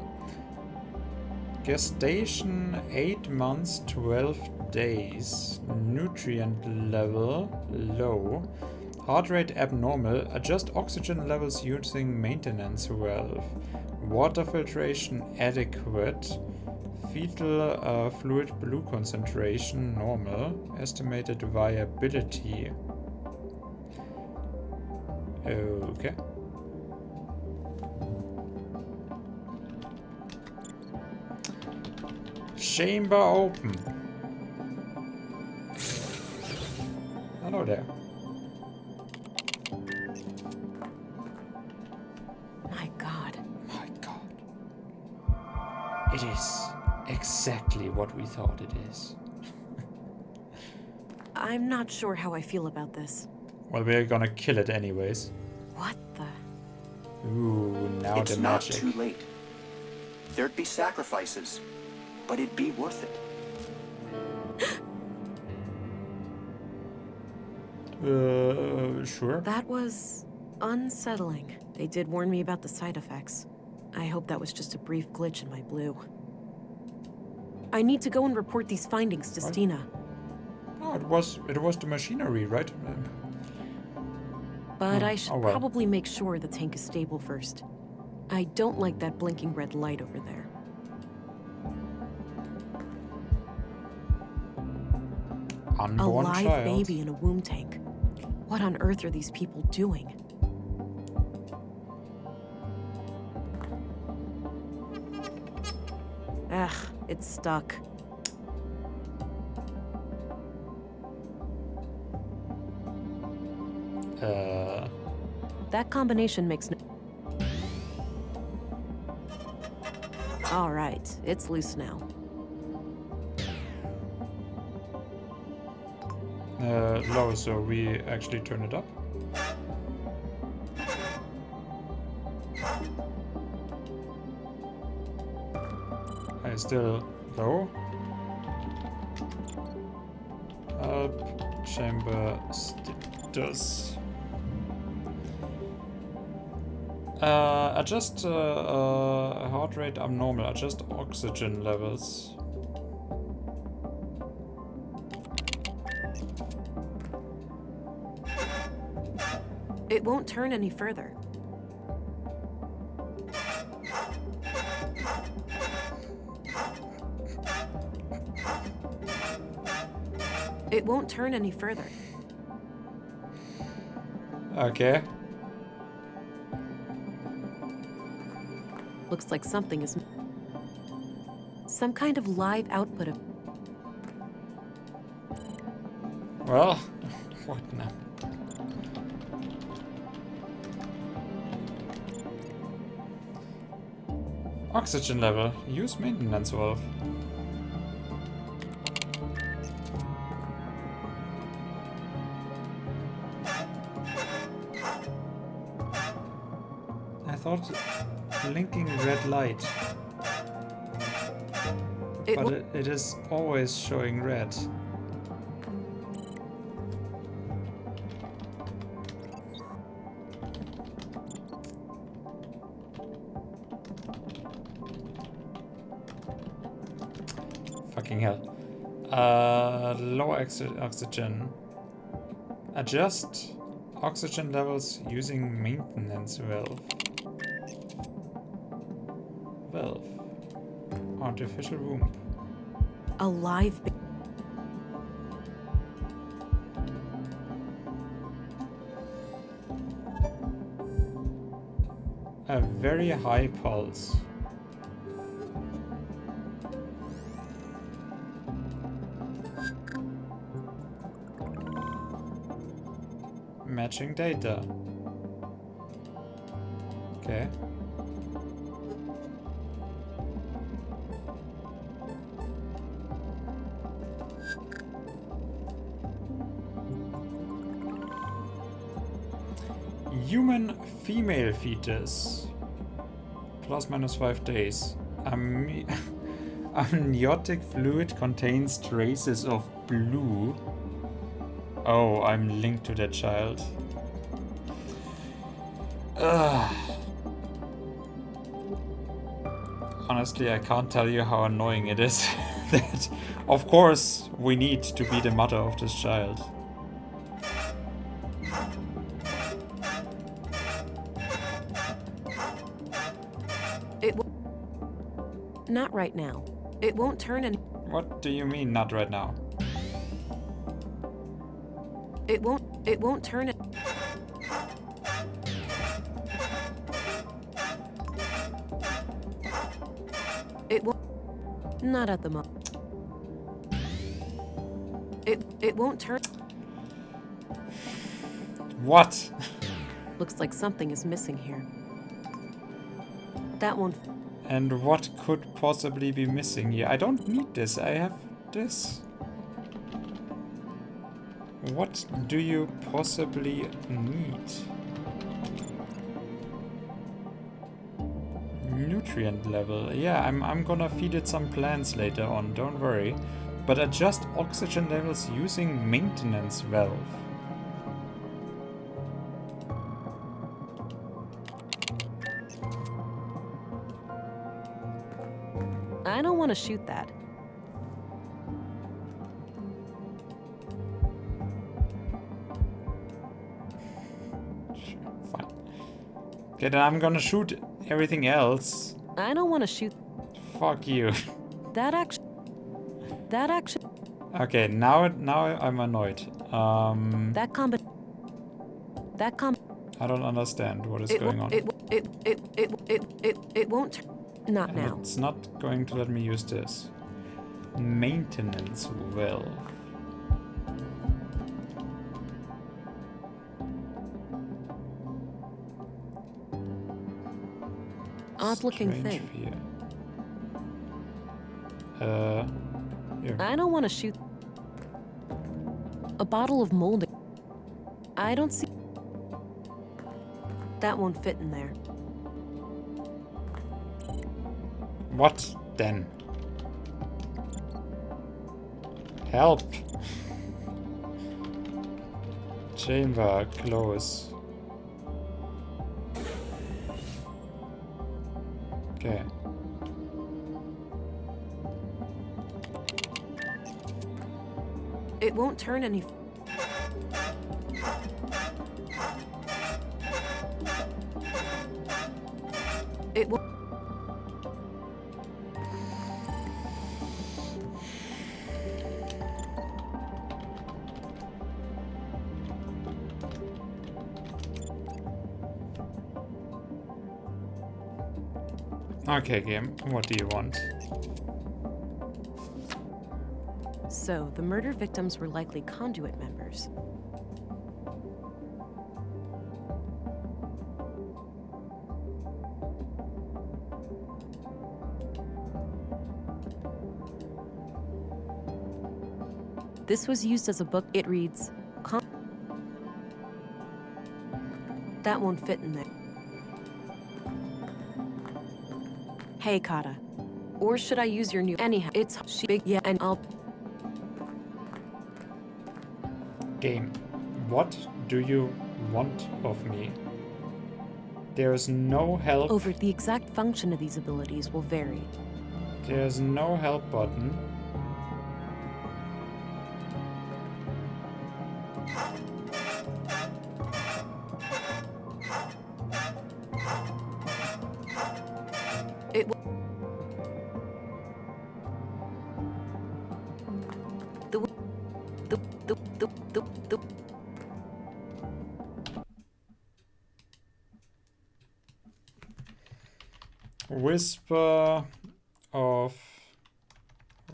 S1: Gestation 8 months 12 days. Nutrient level low. Heart rate abnormal. Adjust oxygen levels using maintenance valve. Water filtration adequate. Fetal fluid blue concentration normal. Estimated viability. Okay. Chamber open. Hello there.
S3: My God.
S1: My God. It is exactly what we thought it is.
S3: I'm not sure how I feel about this.
S1: Well, we're gonna kill it anyways.
S3: What the?
S1: Ooh, now
S17: it's
S1: the magic.
S17: It's not too late. There'd be sacrifices, but it'd be worth it.
S1: Sure.
S3: That was unsettling. They did warn me about the side effects. I hope that was just a brief glitch in my blue. I need to go and report these findings to Stina.
S1: Oh, it was the machinery, right?
S3: But I should probably make sure the tank is stable first. I don't like that blinking red light over there.
S1: Unborn
S3: a live
S1: child.
S3: baby in a womb tank. What on earth are these people doing? Ugh, it's stuck. That combination makes no... All right, it's loose now.
S1: Low, so we actually turn it up. Still low. Help chamber status. Adjust heart rate abnormal. Adjust oxygen levels.
S3: It won't turn any further. It won't turn any further.
S1: Okay.
S3: Looks like something is... some kind of live output of...
S1: Well, what now? Oxygen level. Use maintenance valve. I thought blinking red light. But it is always showing red. Fucking hell. Low oxygen. Adjust oxygen levels using maintenance valve. Valve. Artificial womb.
S3: A live...
S1: A very high pulse. Matching data. Okay. Human female fetus. Plus minus 5 days. Amniotic fluid contains traces of blue. Oh, I'm linked to that child. Ugh. Honestly, I can't tell you how annoying it is that, of course, we need to be the mother of this child.
S3: Not right now. It won't turn any...
S1: What do you mean, not right now?
S3: It won't turn it... It won't... Not at the moment. It won't turn...
S1: What?
S3: Looks like something is missing here. That won't...
S1: And what could possibly be missing here? I don't need this. I have this. What do you possibly need? Nutrient level. Yeah, I'm gonna feed it some plants later on, don't worry. But adjust oxygen levels using maintenance valve.
S3: I don't want to shoot that.
S1: Fine. Okay, then I'm gonna shoot everything else.
S3: I don't want to shoot.
S1: Fuck you.
S3: That action.
S1: Okay, now I'm annoyed.
S3: That
S1: I don't understand what is going on.
S3: It won't. Not now.
S1: It's not going to let me use this. Maintenance valve.
S3: Odd-looking thing.
S1: Here.
S3: I don't want to shoot. A bottle of molding. I don't see. That won't fit in there.
S1: What then? Help! Chamber close. Okay.
S3: It won't turn any. It won't.
S1: Okay, game. What do you want?
S3: So, the murder victims were likely conduit members. This was used as a book. It reads, that won't fit in there. Hey, Kata. Or should I use your new... Anyhow, it's big, yeah, and I'll...
S1: Game. What do you want of me? There's no help.
S3: Over the exact function of these abilities will vary.
S1: There's no help button.
S3: It will... The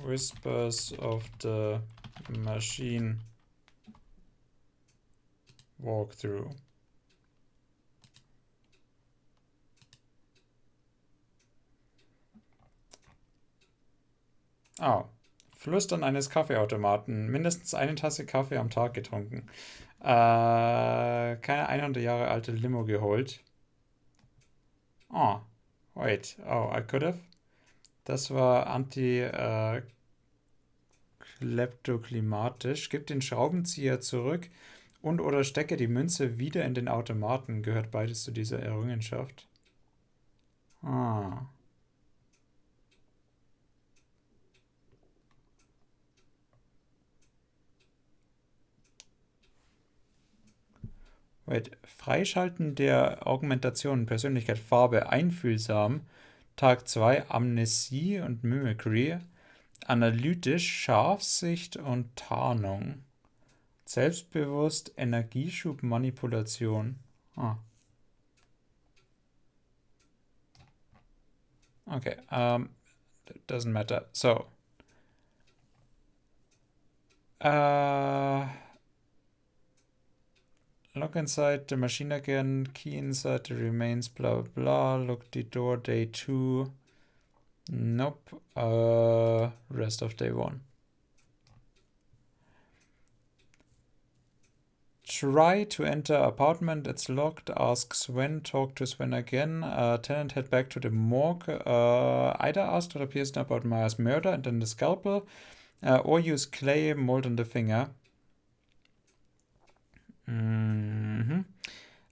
S3: Whispers of the Machine walkthrough. Oh. Flüstern eines Kaffeeautomaten. Mindestens eine Tasse Kaffee am Tag getrunken. Keine 100 Jahre alte Limo geholt. Oh. Wait. Oh, I could have. Das war kleptoklimatisch. Gib den Schraubenzieher zurück und oder stecke die Münze wieder in den Automaten. Gehört beides zu dieser Errungenschaft. Ah. Wait. Freischalten der Augmentation, Persönlichkeit, Farbe, einfühlsam. Tag 2, Amnesie und Mimicry. Analytisch, Scharfsicht und Tarnung. Selbstbewusst, Energieschub, Manipulation. Ah. Okay, doesn't matter. So. Look inside the machine again, key inside the remains, blah blah blah. Look the door, day 2. Nope. Rest of day 1. Try to enter apartment, it's locked. Ask Sven, talk to Sven again. Tenant head back to the morgue. Either ask Dr. Pearson about Maya's murder and then the scalpel, or use clay, mold on the finger.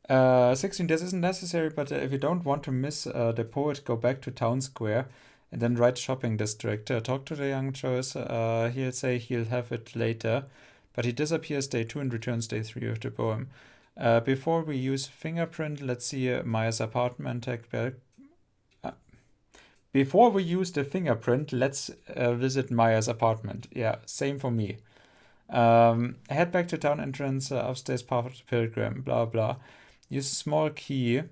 S3: 16, this isn't necessary, but if you don't want to miss the poet, go back to town square and then write shopping district. Talk to the young Joyce. He'll say he'll have it later, but he disappears day 2 and returns day 3 of the poem. Before we use fingerprint, let's see Maya's apartment. Before we use the fingerprint, let's visit Maya's apartment. Yeah, same for me. Head back to town entrance, upstairs path of the pilgrim, blah blah. Use a small key.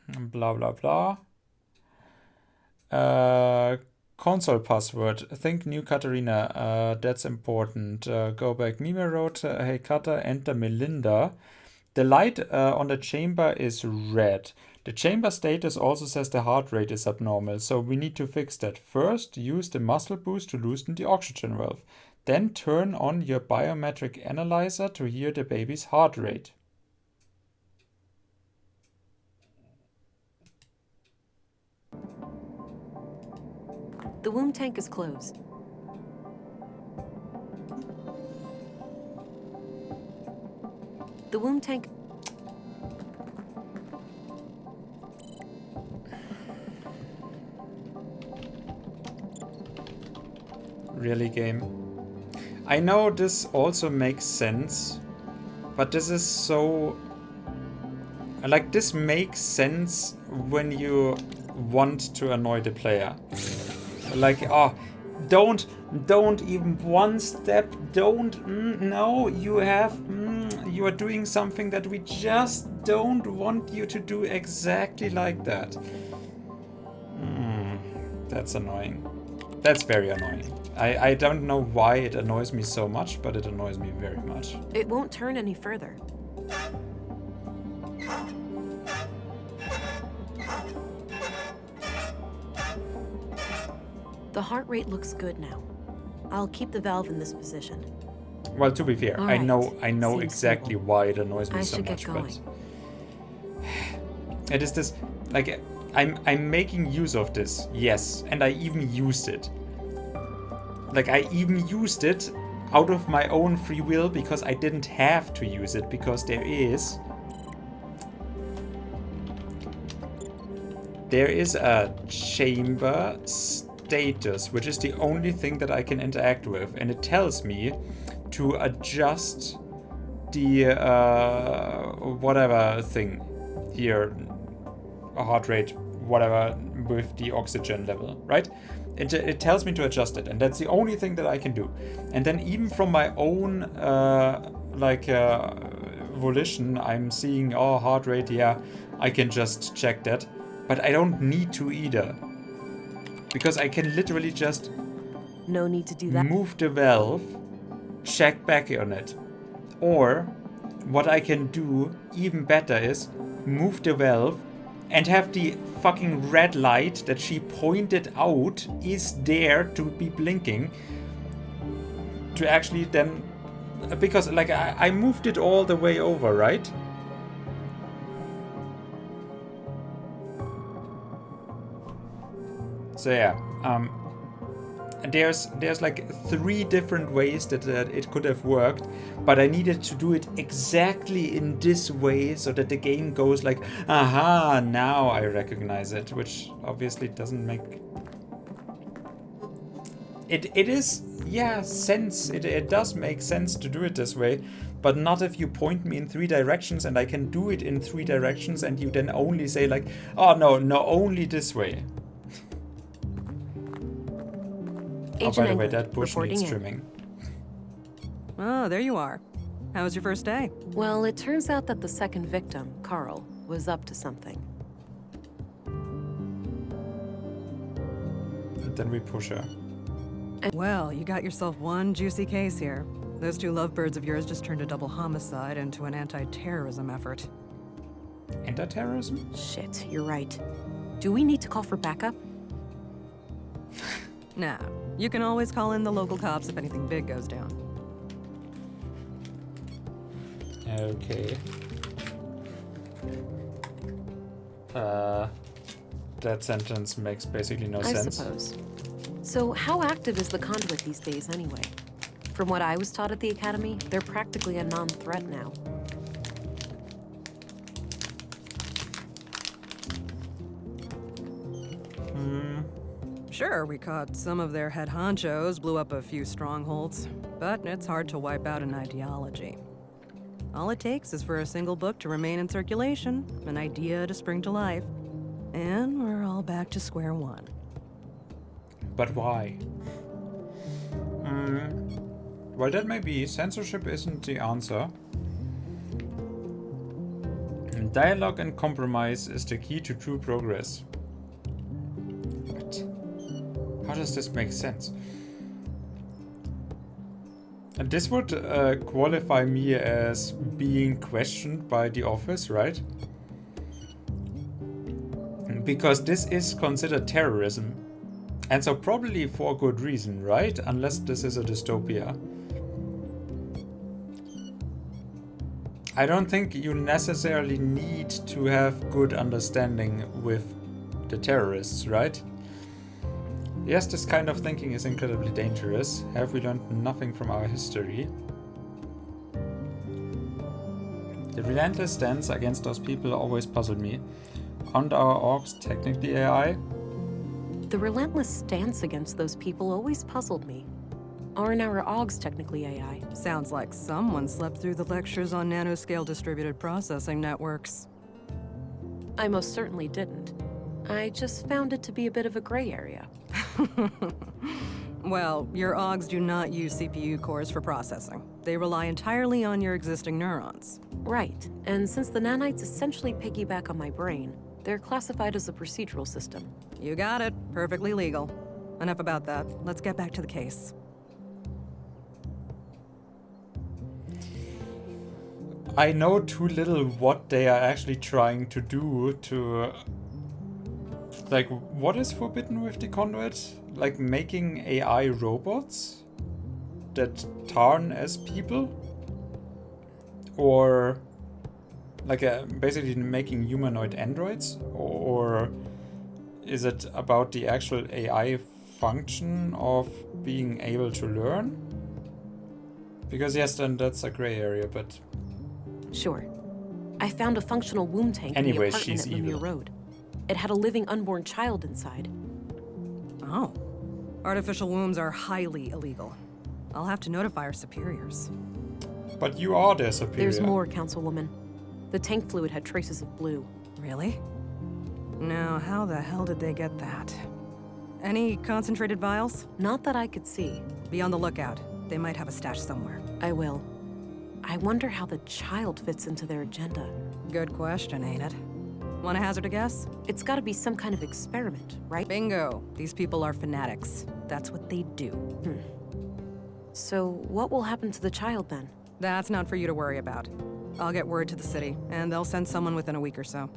S3: Blah blah blah. Console password. Think new Katarina. That's important. Go back Mime Road. Hey Kata, enter Melinda. The light on the chamber is red. The chamber status also says the heart rate is abnormal, so we need to fix that. First, use the muscle boost to loosen the oxygen valve. Then turn on your biometric analyzer to hear the baby's heart rate. The womb tank is closed. The womb tank...
S1: Really, game? I know this also makes sense, but this is so... Like, this makes sense when you want to annoy the player. Like, oh, don't even one step, no, you are doing something that we just don't want you to do exactly like that. That's annoying. That's very annoying. I don't know why it annoys me so much, but it annoys me very much.
S3: It won't turn any further. The heart rate looks good now. I'll keep the valve in this position.
S1: Well, to be fair,
S3: All
S1: I
S3: right.
S1: know
S3: Seems
S1: exactly
S3: stable.
S1: why it annoys me
S3: I
S1: so
S3: should get
S1: much,
S3: going.
S1: but it is this, like, I'm making use of this, yes, and I even used it. Like, I even used it out of my own free will because I didn't have to use it, because there is a chamber status, which is the only thing that I can interact with, and it tells me to adjust the whatever thing here, heart rate, whatever, with the oxygen level, right? It tells me to adjust it, and that's the only thing that I can do. And then even from my own volition, I'm seeing, oh, heart rate, yeah, I can just check that, but I don't need to either, because I can literally just
S3: No need to do that.
S1: move the valve, check back on it. Or what I can do even better is move the valve and have the fucking red light that she pointed out is there to be blinking, to actually then, because like I moved it all the way over, right? So yeah, there's like 3 different ways that it could have worked, but I needed to do it exactly in this way so that the game goes like, aha, now I recognize it, which obviously doesn't make it is, yeah, sense. It does make sense to do it this way, but not if you point me in 3 directions and I can do it in 3 directions and you then only say like, oh no, only this way. Oh, by the way, that bush needs trimming.
S12: Oh, there you are. How was your first day?
S3: Well, it turns out that the second victim, Carl, was up to something.
S1: And then we push her.
S12: Well, you got yourself one juicy case here. Those 2 lovebirds of yours just turned a double homicide into an anti-terrorism effort.
S1: Anti-terrorism?
S3: Shit, you're right. Do we need to call for backup?
S12: Nah, you can always call in the local cops if anything big goes down.
S1: Okay. That sentence makes basically no sense.
S3: I suppose. So how active is the conduit these days anyway? From what I was taught at the academy, they're practically a non-threat now.
S12: Sure, we caught some of their head honchos, blew up a few strongholds, but it's hard to wipe out an ideology. All it takes is for a single book to remain in circulation, an idea to spring to life, and we're all back to square one.
S1: But why? Well, that may be. Censorship isn't the answer. Dialogue and compromise is the key to true progress. What? How does this make sense? And this would qualify me as being questioned by the office, right? Because this is considered terrorism. And so probably for good reason, right? Unless this is a dystopia. I don't think you necessarily need to have good understanding with the terrorists, right? Yes, this kind of thinking is incredibly dangerous. Have we learned nothing from our history? The relentless stance against those people always puzzled me. Aren't our orcs technically AI?
S3: The relentless stance against those people always puzzled me. Aren't our Augs technically AI?
S12: Sounds like someone slept through the lectures on nanoscale distributed processing networks.
S3: I most certainly didn't. I just found it to be a bit of a gray area.
S12: Well, your Augs do not use CPU cores for processing. They rely entirely on your existing neurons.
S3: Right, and since the nanites essentially piggyback on my brain, They're classified as a procedural system.
S12: You got it. Perfectly legal. Enough about that. Let's get back to the case.
S1: I know too little what they are actually trying to do to... Like, what is forbidden with the conduit? Like, making AI robots that tarn as people? Or... like, basically making humanoid androids? Or is it about the actual AI function of being able to learn? Because yes, then that's a gray area, but...
S3: Sure. I found a functional womb tank in the
S1: Anyways,
S3: apartment
S1: she's
S3: at Lemire
S1: evil.
S3: Road. It had a living unborn child inside.
S12: Oh. Artificial wombs are highly illegal. I'll have to notify our superiors.
S1: But you are their superior.
S3: There's more, Councilwoman. The tank fluid had traces of blue.
S12: Really? Now, how the hell did they get that? Any concentrated vials?
S3: Not that I could see.
S12: Be on the lookout. They might have a stash somewhere.
S3: I will. I wonder how the child fits into their agenda.
S12: Good question, ain't it? Want to hazard a guess?
S3: It's gotta be some kind of experiment, right?
S12: Bingo. These people are fanatics. That's what they do.
S3: So, what will happen to the child then?
S12: That's not for you to worry about. I'll get word to the city, and they'll send someone within a week or so.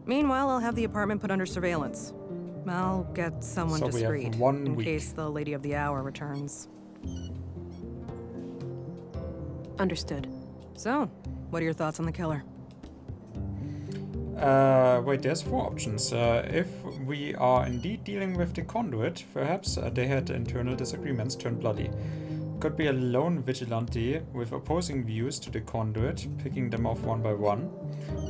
S12: Meanwhile, I'll have the apartment put under surveillance. I'll get someone
S1: So we have
S12: discreet,
S1: 1
S12: in
S1: week.
S12: case the Lady of the Hour returns.
S3: Understood.
S12: So, what are your thoughts on the killer?
S1: Wait, there's 4 options. If we are indeed dealing with the conduit, perhaps they had internal disagreements turned bloody. Could be a lone vigilante with opposing views to the conduit, picking them off one by one.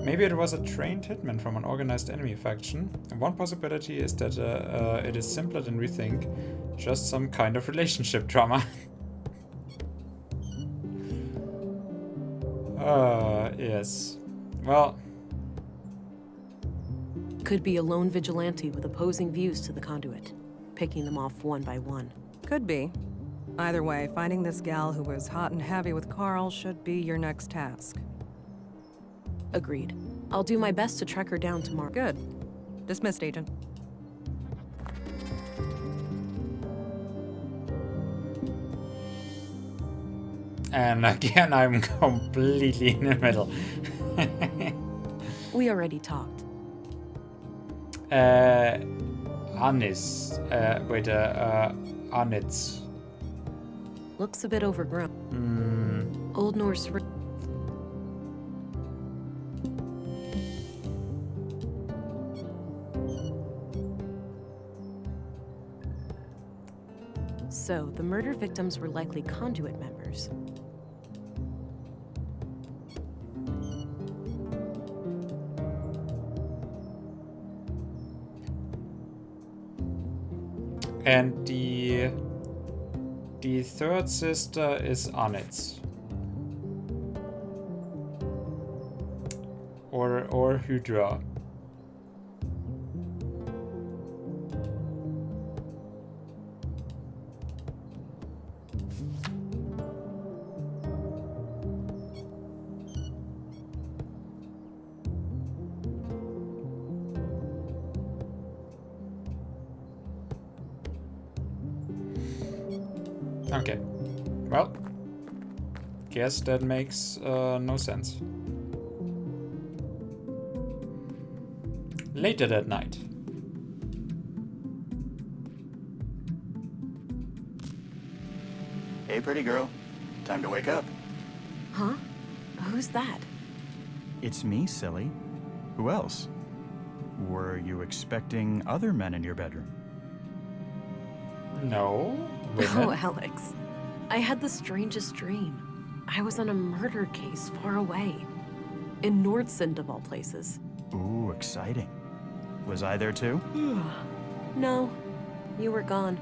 S1: Maybe it was a trained hitman from an organized enemy faction. One possibility is that it is simpler than we think, just some kind of relationship drama. Yes. Well...
S3: Could be a lone vigilante with opposing views to the conduit, picking them off one by one.
S12: Could be. Either way, finding this gal who was hot and heavy with Carl should be your next task.
S3: Agreed. I'll do my best to track her down tomorrow.
S12: Good. Dismissed, Agent.
S1: And again, I'm completely in the middle.
S3: We already talked.
S1: Anis. Anitz.
S3: Looks a bit overgrown. Old Norse... So, the murder victims were likely conduit members.
S1: And the third sister is Anitz. Or Hydra. Okay. Well, guess that makes no sense. Later that night.
S17: Hey, pretty girl. Time to wake up.
S3: Huh? Who's that?
S9: It's me, silly. Who else? Were you expecting other men in your bedroom?
S1: No.
S3: Oh, Alex. I had the strangest dream. I was on a murder case far away. In Nordsund, of all places.
S9: Ooh, exciting. Was I there too?
S3: No. You were gone.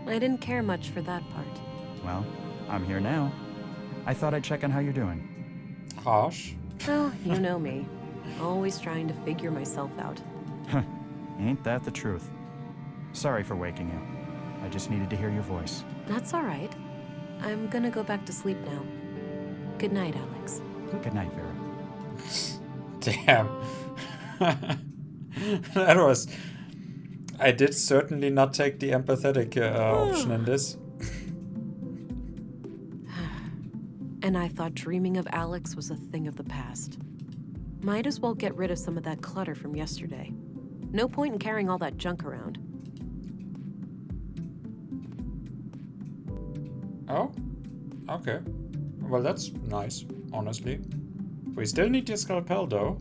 S3: I didn't care much for that part.
S9: Well, I'm here now. I thought I'd check on how you're doing.
S1: Harsh.
S3: Oh, you know me. Always trying to figure myself out.
S9: Ain't that the truth? Sorry for waking you. I just needed to hear your voice.
S3: That's all right. I'm gonna go back to sleep now. Good night, Alex.
S9: Good night, Vera.
S1: Damn. That was... I did certainly not take the empathetic option in this.
S3: And I thought dreaming of Alex was a thing of the past. Might as well get rid of some of that clutter from yesterday. No point in carrying all that junk around.
S1: Oh? Okay. Well, that's nice, honestly. We still need your scalpel, though.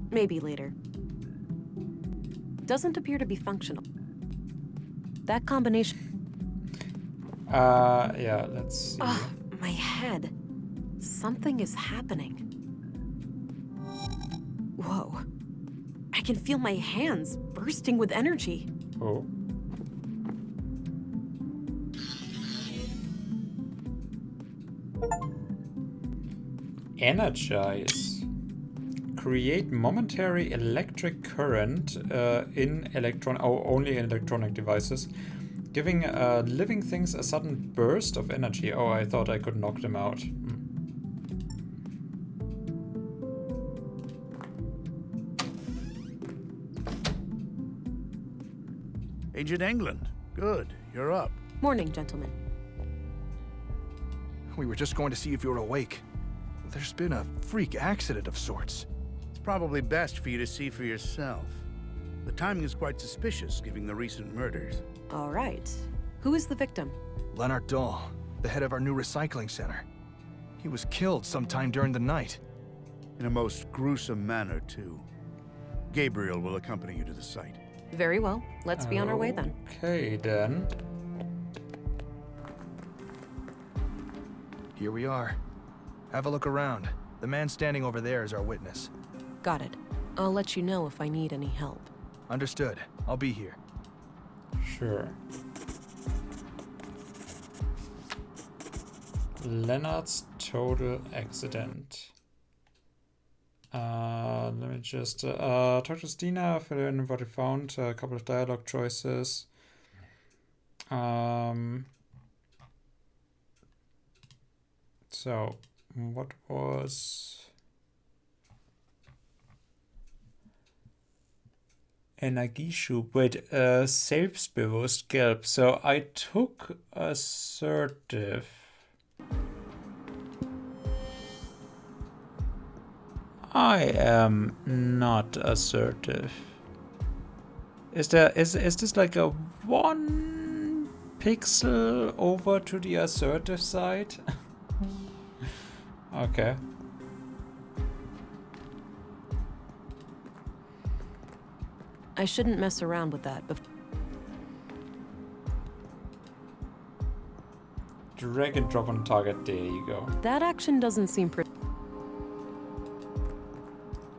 S3: Maybe later. Doesn't appear to be functional. That combination...
S1: Yeah, let's see.
S3: Ugh, my head. Something is happening. Whoa. I can feel my hands bursting with energy.
S1: Oh. Energize. Create momentary electric current only in electronic devices, giving living things a sudden burst of energy. Oh, I thought I could knock them out.
S13: Agent England. Good. You're up.
S3: Morning, gentlemen.
S4: We were just going to see if you were awake. There's been a freak accident of sorts.
S13: It's probably best for you to see for yourself. The timing is quite suspicious, given the recent murders.
S3: All right. Who is the victim?
S4: Leonard Dahl, the head of our new recycling center. He was killed sometime during the night.
S13: In a most gruesome manner, too. Gabriel will accompany you to the site.
S3: Very well. Let's be on our way then.
S1: Okay, then.
S4: Here we are. Have a look around. The man standing over there is our witness.
S3: Got it. I'll let you know if I need any help.
S4: Understood. I'll be here.
S1: Sure. Leonard's total accident. Let me just talk to Stina, fill in what you found, a couple of dialogue choices. So, what was... Energieschub. Wait, selbstbewusst gelb. So I took assertive. I am not assertive. Is this like a 1 pixel over to the assertive side? Okay.
S3: I shouldn't mess around with that.
S1: Drag and drop on target. There you go.
S3: That action doesn't seem pretty.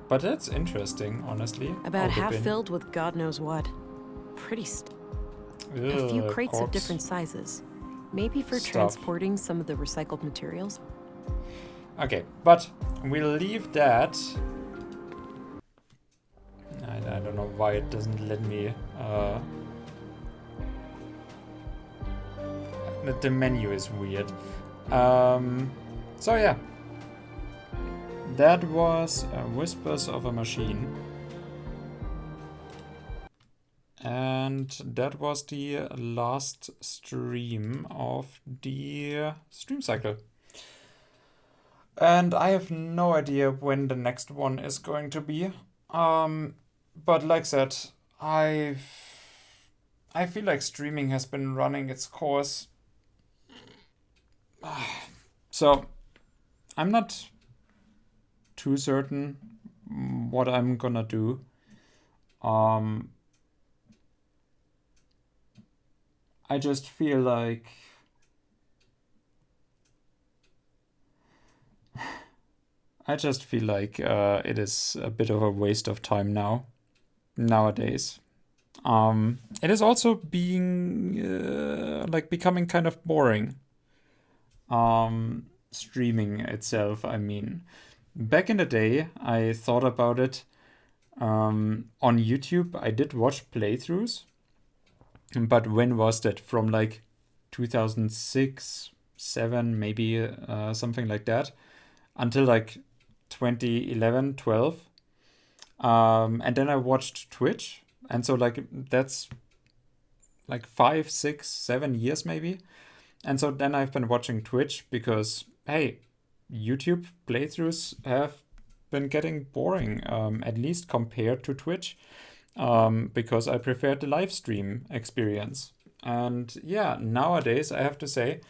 S1: But that's interesting, honestly.
S3: About half filled with God knows what. Pretty a few crates of different sizes. Maybe for transporting some of the recycled materials.
S1: Okay, but we'll leave that. I don't know why it doesn't let me. The menu is weird. So yeah. That was Whispers of a Machine. And that was the last stream of the stream cycle. And I have no idea when the next one is going to be. But like I said, I feel like streaming has been running its course. So I'm not too certain what I'm gonna do. I just feel like it is a bit of a waste of time nowadays. It is also being becoming kind of boring. Streaming itself, I mean. Back in the day, I thought about it. On YouTube, I did watch playthroughs. But when was that? From like 2006, 7, maybe something like that. Until like 2011, 12. And then I watched Twitch. And so like that's like 5, 6, 7 years maybe. And so then I've been watching Twitch because, hey, YouTube playthroughs have been getting boring, at least compared to Twitch, because I prefer the live stream experience. And yeah, nowadays I have to say,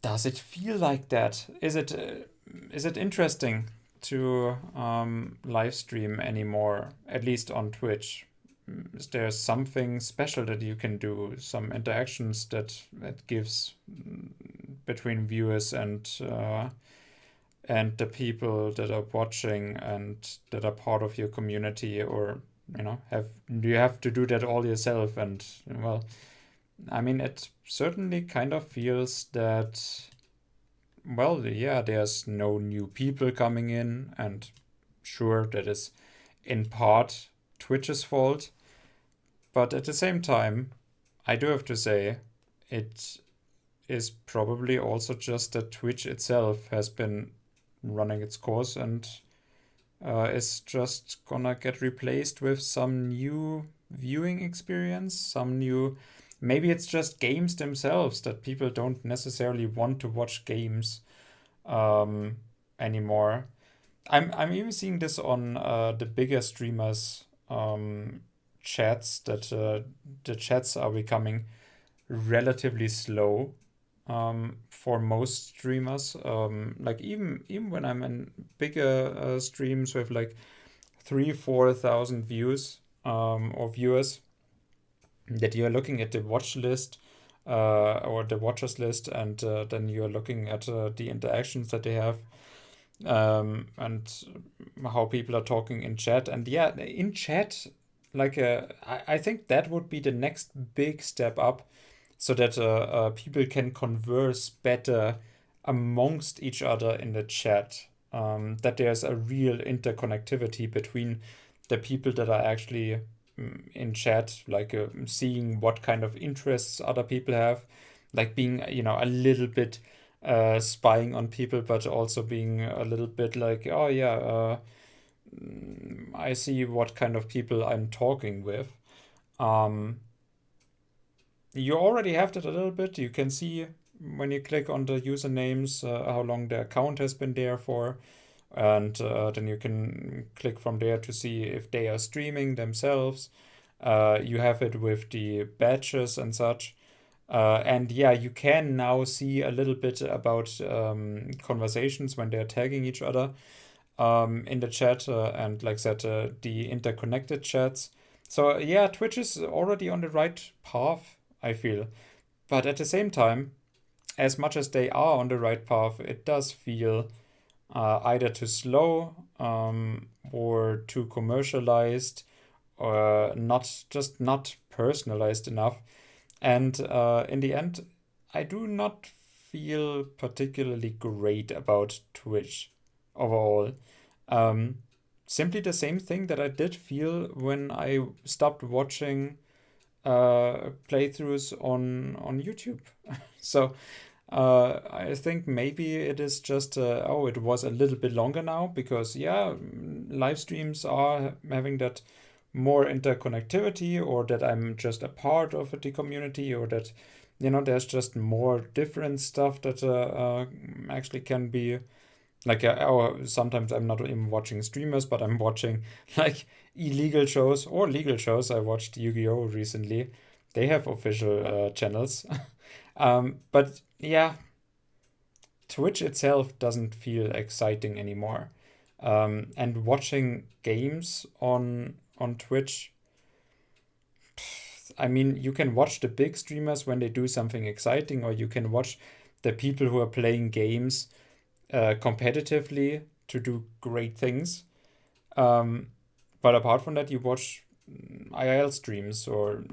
S1: does it feel like that? Is it interesting to live stream anymore, at least on Twitch? Is there something special that you can do, some interactions that gives between viewers and the people that are watching and that are part of your community, or do you have to do that all yourself? And well, I mean, it certainly kind of feels that, well, yeah, there's no new people coming in, and sure, that is in part Twitch's fault. But at the same time, I do have to say, it is probably also just that Twitch itself has been running its course and is just gonna get replaced with some new viewing experience, some new. Maybe it's just games themselves that people don't necessarily want to watch games anymore. I'm even seeing this on the bigger streamers chats, that the chats are becoming relatively slow for most streamers. Like even when I'm in bigger streams with like 3,000-4,000 views or viewers, that you're looking at the watch list or the watchers list, and then you're looking at the interactions that they have, and how people are talking in chat. And yeah, in chat, like I think that would be the next big step up, so that people can converse better amongst each other in the chat. That there's a real interconnectivity between the people that are actually in chat, like seeing what kind of interests other people have, like being, a little bit spying on people, but also being a little bit like, oh yeah, I see what kind of people I'm talking with. You already have that a little bit. You can see when you click on the usernames how long the account has been there for, and then you can click from there to see if they are streaming themselves. You have it with the badges and such. And yeah, you can now see a little bit about conversations when they're tagging each other in the chat, and like I said, the interconnected chats. So yeah, Twitch is already on the right path, I feel. But at the same time, as much as they are on the right path, it does feel either too slow, or too commercialized, or not personalized enough. And in the end, I do not feel particularly great about Twitch overall. Simply the same thing that I did feel when I stopped watching playthroughs on YouTube. So I think maybe it is just it was a little bit longer now, because yeah, live streams are having that more interconnectivity, or that I'm just a part of the community, or that there's just more different stuff that actually can be like, or sometimes I'm not even watching streamers, but I'm watching like illegal shows or legal shows. I watched Yu-Gi-Oh! Recently. They have official channels. But yeah, Twitch itself doesn't feel exciting anymore. And watching games on Twitch, I mean, you can watch the big streamers when they do something exciting, or you can watch the people who are playing games competitively to do great things. But apart from that, you watch IRL streams, or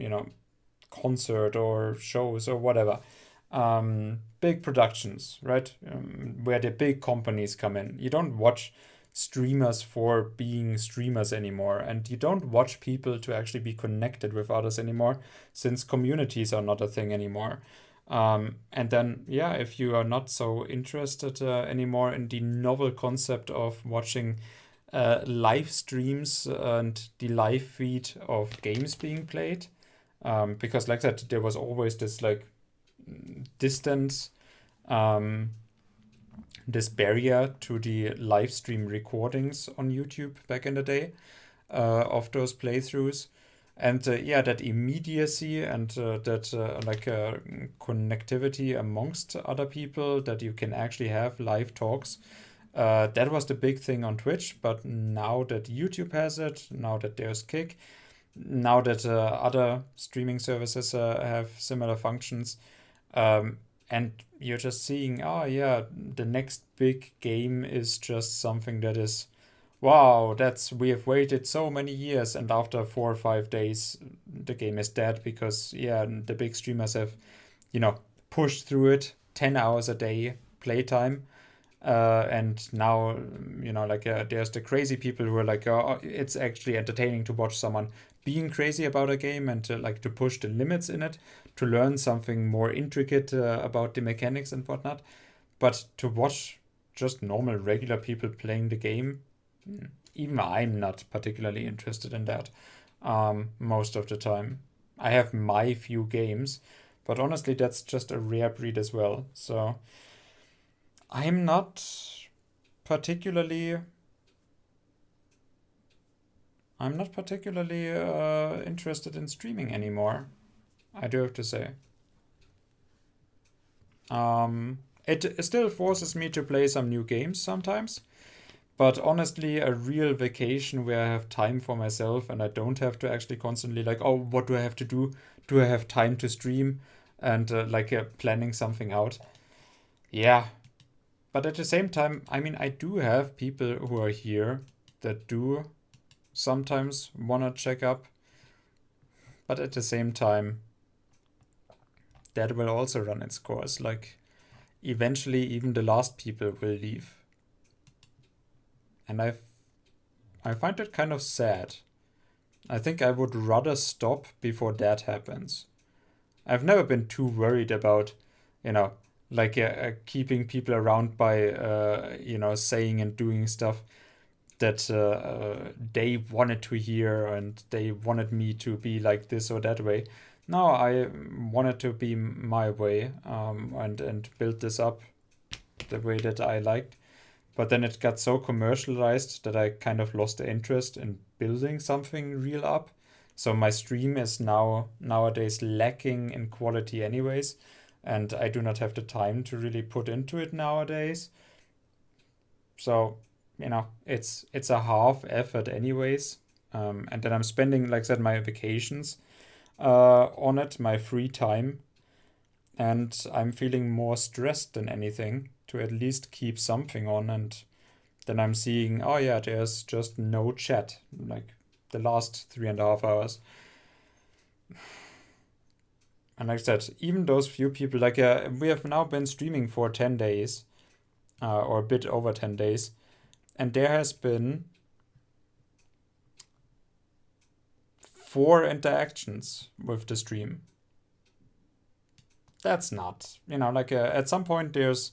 S1: concert or shows or whatever. Big productions, right? Where the big companies come in. You don't watch streamers for being streamers anymore, and you don't watch people to actually be connected with others anymore, since communities are not a thing anymore. And then, yeah, if you are not so interested anymore in the novel concept of watching live streams and the live feed of games being played, because like that, there was always this like distance, this barrier to the live stream recordings on YouTube back in the day of those playthroughs. And yeah, that immediacy and that connectivity amongst other people, that you can actually have live talks. That was the big thing on Twitch, but now that YouTube has it, now that there's Kick, now that other streaming services have similar functions, and you're just seeing, oh yeah, the next big game is just something that is, wow, we have waited so many years, and after 4 or 5 days, the game is dead because, yeah, the big streamers have, pushed through it 10 hours a day playtime. And now, there's the crazy people who are like, oh, it's actually entertaining to watch someone being crazy about a game and to push the limits in it, to learn something more intricate about the mechanics and whatnot. But to watch just normal, regular people playing the game, even I'm not particularly interested in that most of the time. I have my few games, but honestly, that's just a rare breed as well. So I'm not particularly interested in streaming anymore, I do have to say. It still forces me to play some new games sometimes, but honestly, a real vacation where I have time for myself and I don't have to actually constantly like, oh, what do I have to do? Do I have time to stream? And planning something out. Yeah. But at the same time, I mean, I do have people who are here that do sometimes want to check up. But at the same time, that will also run its course. Like, eventually, even the last people will leave. And I find it kind of sad. I think I would rather stop before that happens. I've never been too worried about, keeping people around by, saying and doing stuff that they wanted to hear and they wanted me to be like this or that way. No, I wanted to be my way and build this up the way that I liked. But then it got so commercialized that I kind of lost the interest in building something real up. So my stream is nowadays lacking in quality anyways, and I do not have the time to really put into it nowadays. So, it's a half effort anyways. And then I'm spending, like I said, my vacations on it, my free time. And I'm feeling more stressed than anything to at least keep something on. And then I'm seeing, oh yeah, there's just no chat, like the last 3.5 hours. And like I said, even those few people, we have now been streaming for 10 days, or a bit over 10 days. And there has been 4 interactions with the stream. That's not, at some point there's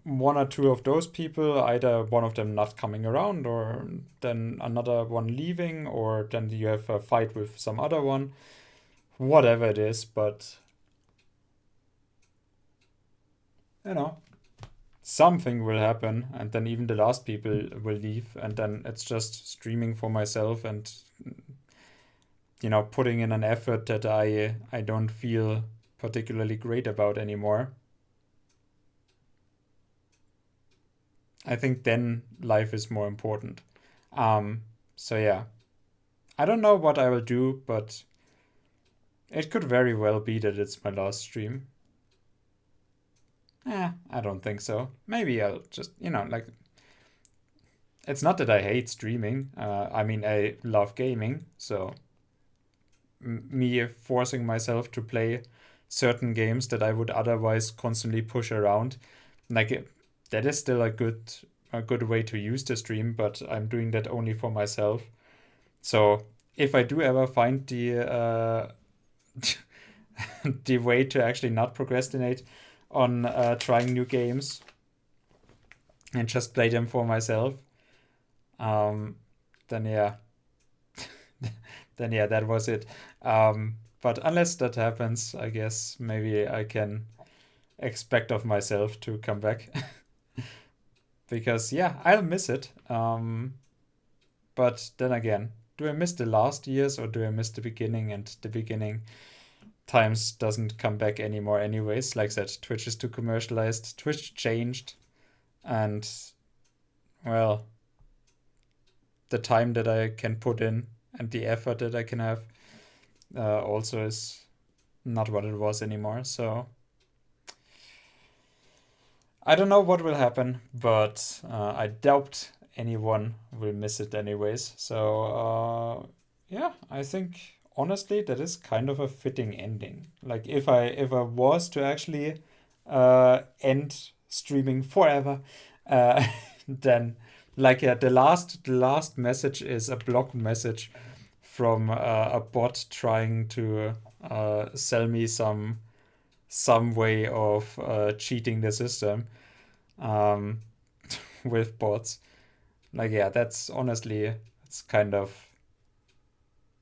S1: 1 or 2 of those people, either one of them not coming around, or then another one leaving, or then you have a fight with some other one, whatever it is, but something will happen, and then even the last people will leave, and then it's just streaming for myself and putting in an effort that I don't feel particularly great about anymore. I think then life is more important. So yeah, I don't know what I will do, but it could very well be that it's my last stream. I don't think so. Maybe I'll just, it's not that I hate streaming. I mean, I love gaming, so me forcing myself to play certain games that I would otherwise constantly push around, that is still a good way to use the stream, but I'm doing that only for myself. So if I do ever find the the way to actually not procrastinate on trying new games and just play them for myself, then yeah, that was it. But unless that happens, I guess maybe I can expect of myself to come back. Because yeah, I'll miss it. But then again, do I miss the last years or do I miss the beginning? And the beginning times doesn't come back anymore anyways. Like I said, Twitch is too commercialized. Twitch changed. And well, the time that I can put in and the effort that I can have also is not what it was anymore. So I don't know what will happen, but I doubt anyone will miss it anyways. So yeah, I think honestly that is kind of a fitting ending. Like if I was to actually end streaming forever, then like yeah, the last message is a blog message from a bot trying to sell me some way of cheating the system with bots. Like yeah, that's honestly, it's kind of,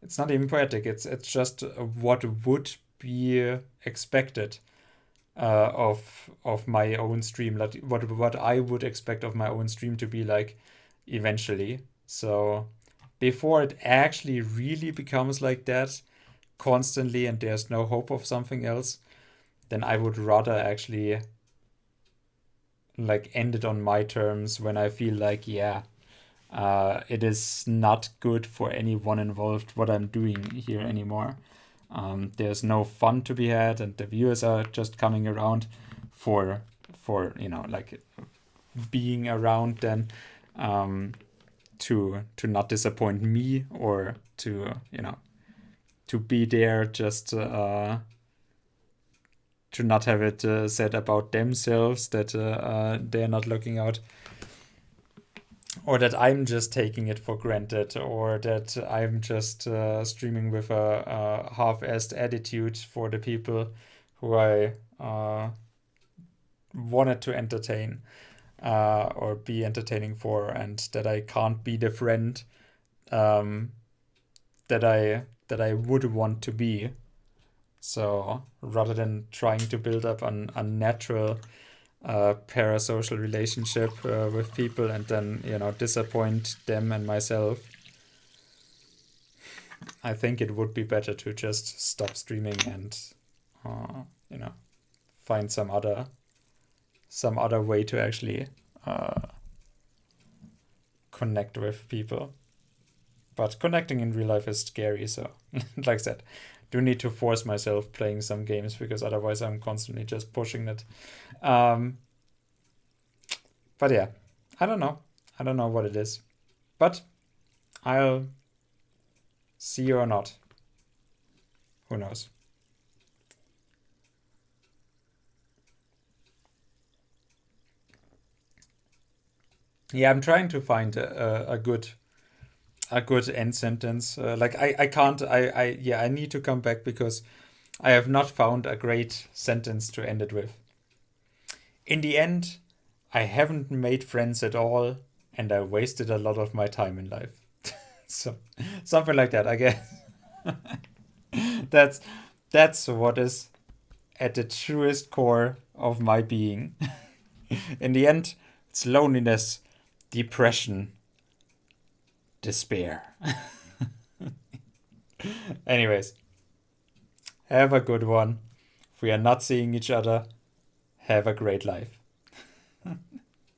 S1: it's not even poetic. It's just what would be expected of my own stream. Like what I would expect of my own stream to be like eventually. So before it actually really becomes like that constantly and there's no hope of something else, then I would rather actually like end it on my terms when I feel like, yeah, it is not good for anyone involved what I'm doing here anymore. There's no fun to be had, and the viewers are just coming around for like being around then to not disappoint me or to to be there just to not have it said about themselves that they're not looking out, or that I'm just taking it for granted, or that I'm just streaming with a half-assed attitude for the people who I wanted to entertain or be entertaining for, and that I can't be the friend that I would want to be. So rather than trying to build up an unnatural parasocial relationship with people and then disappoint them and myself, I think it would be better to just stop streaming and find some other way to actually connect with people. But connecting in real life is scary, so like I said, do need to force myself playing some games because otherwise I'm constantly just pushing it. But yeah, I don't know what it is, but I'll see you or not. Who knows? Yeah, I'm trying to find a good end sentence. Like I can't. I need to come back because I have not found a great sentence to end it with. In the end, I haven't made friends at all, and I wasted a lot of my time in life. So something like that, I guess. That's what is at the truest core of my being. In the end, it's loneliness, depression, despair. Anyways, have a good one. If we are not seeing each other, have a great life.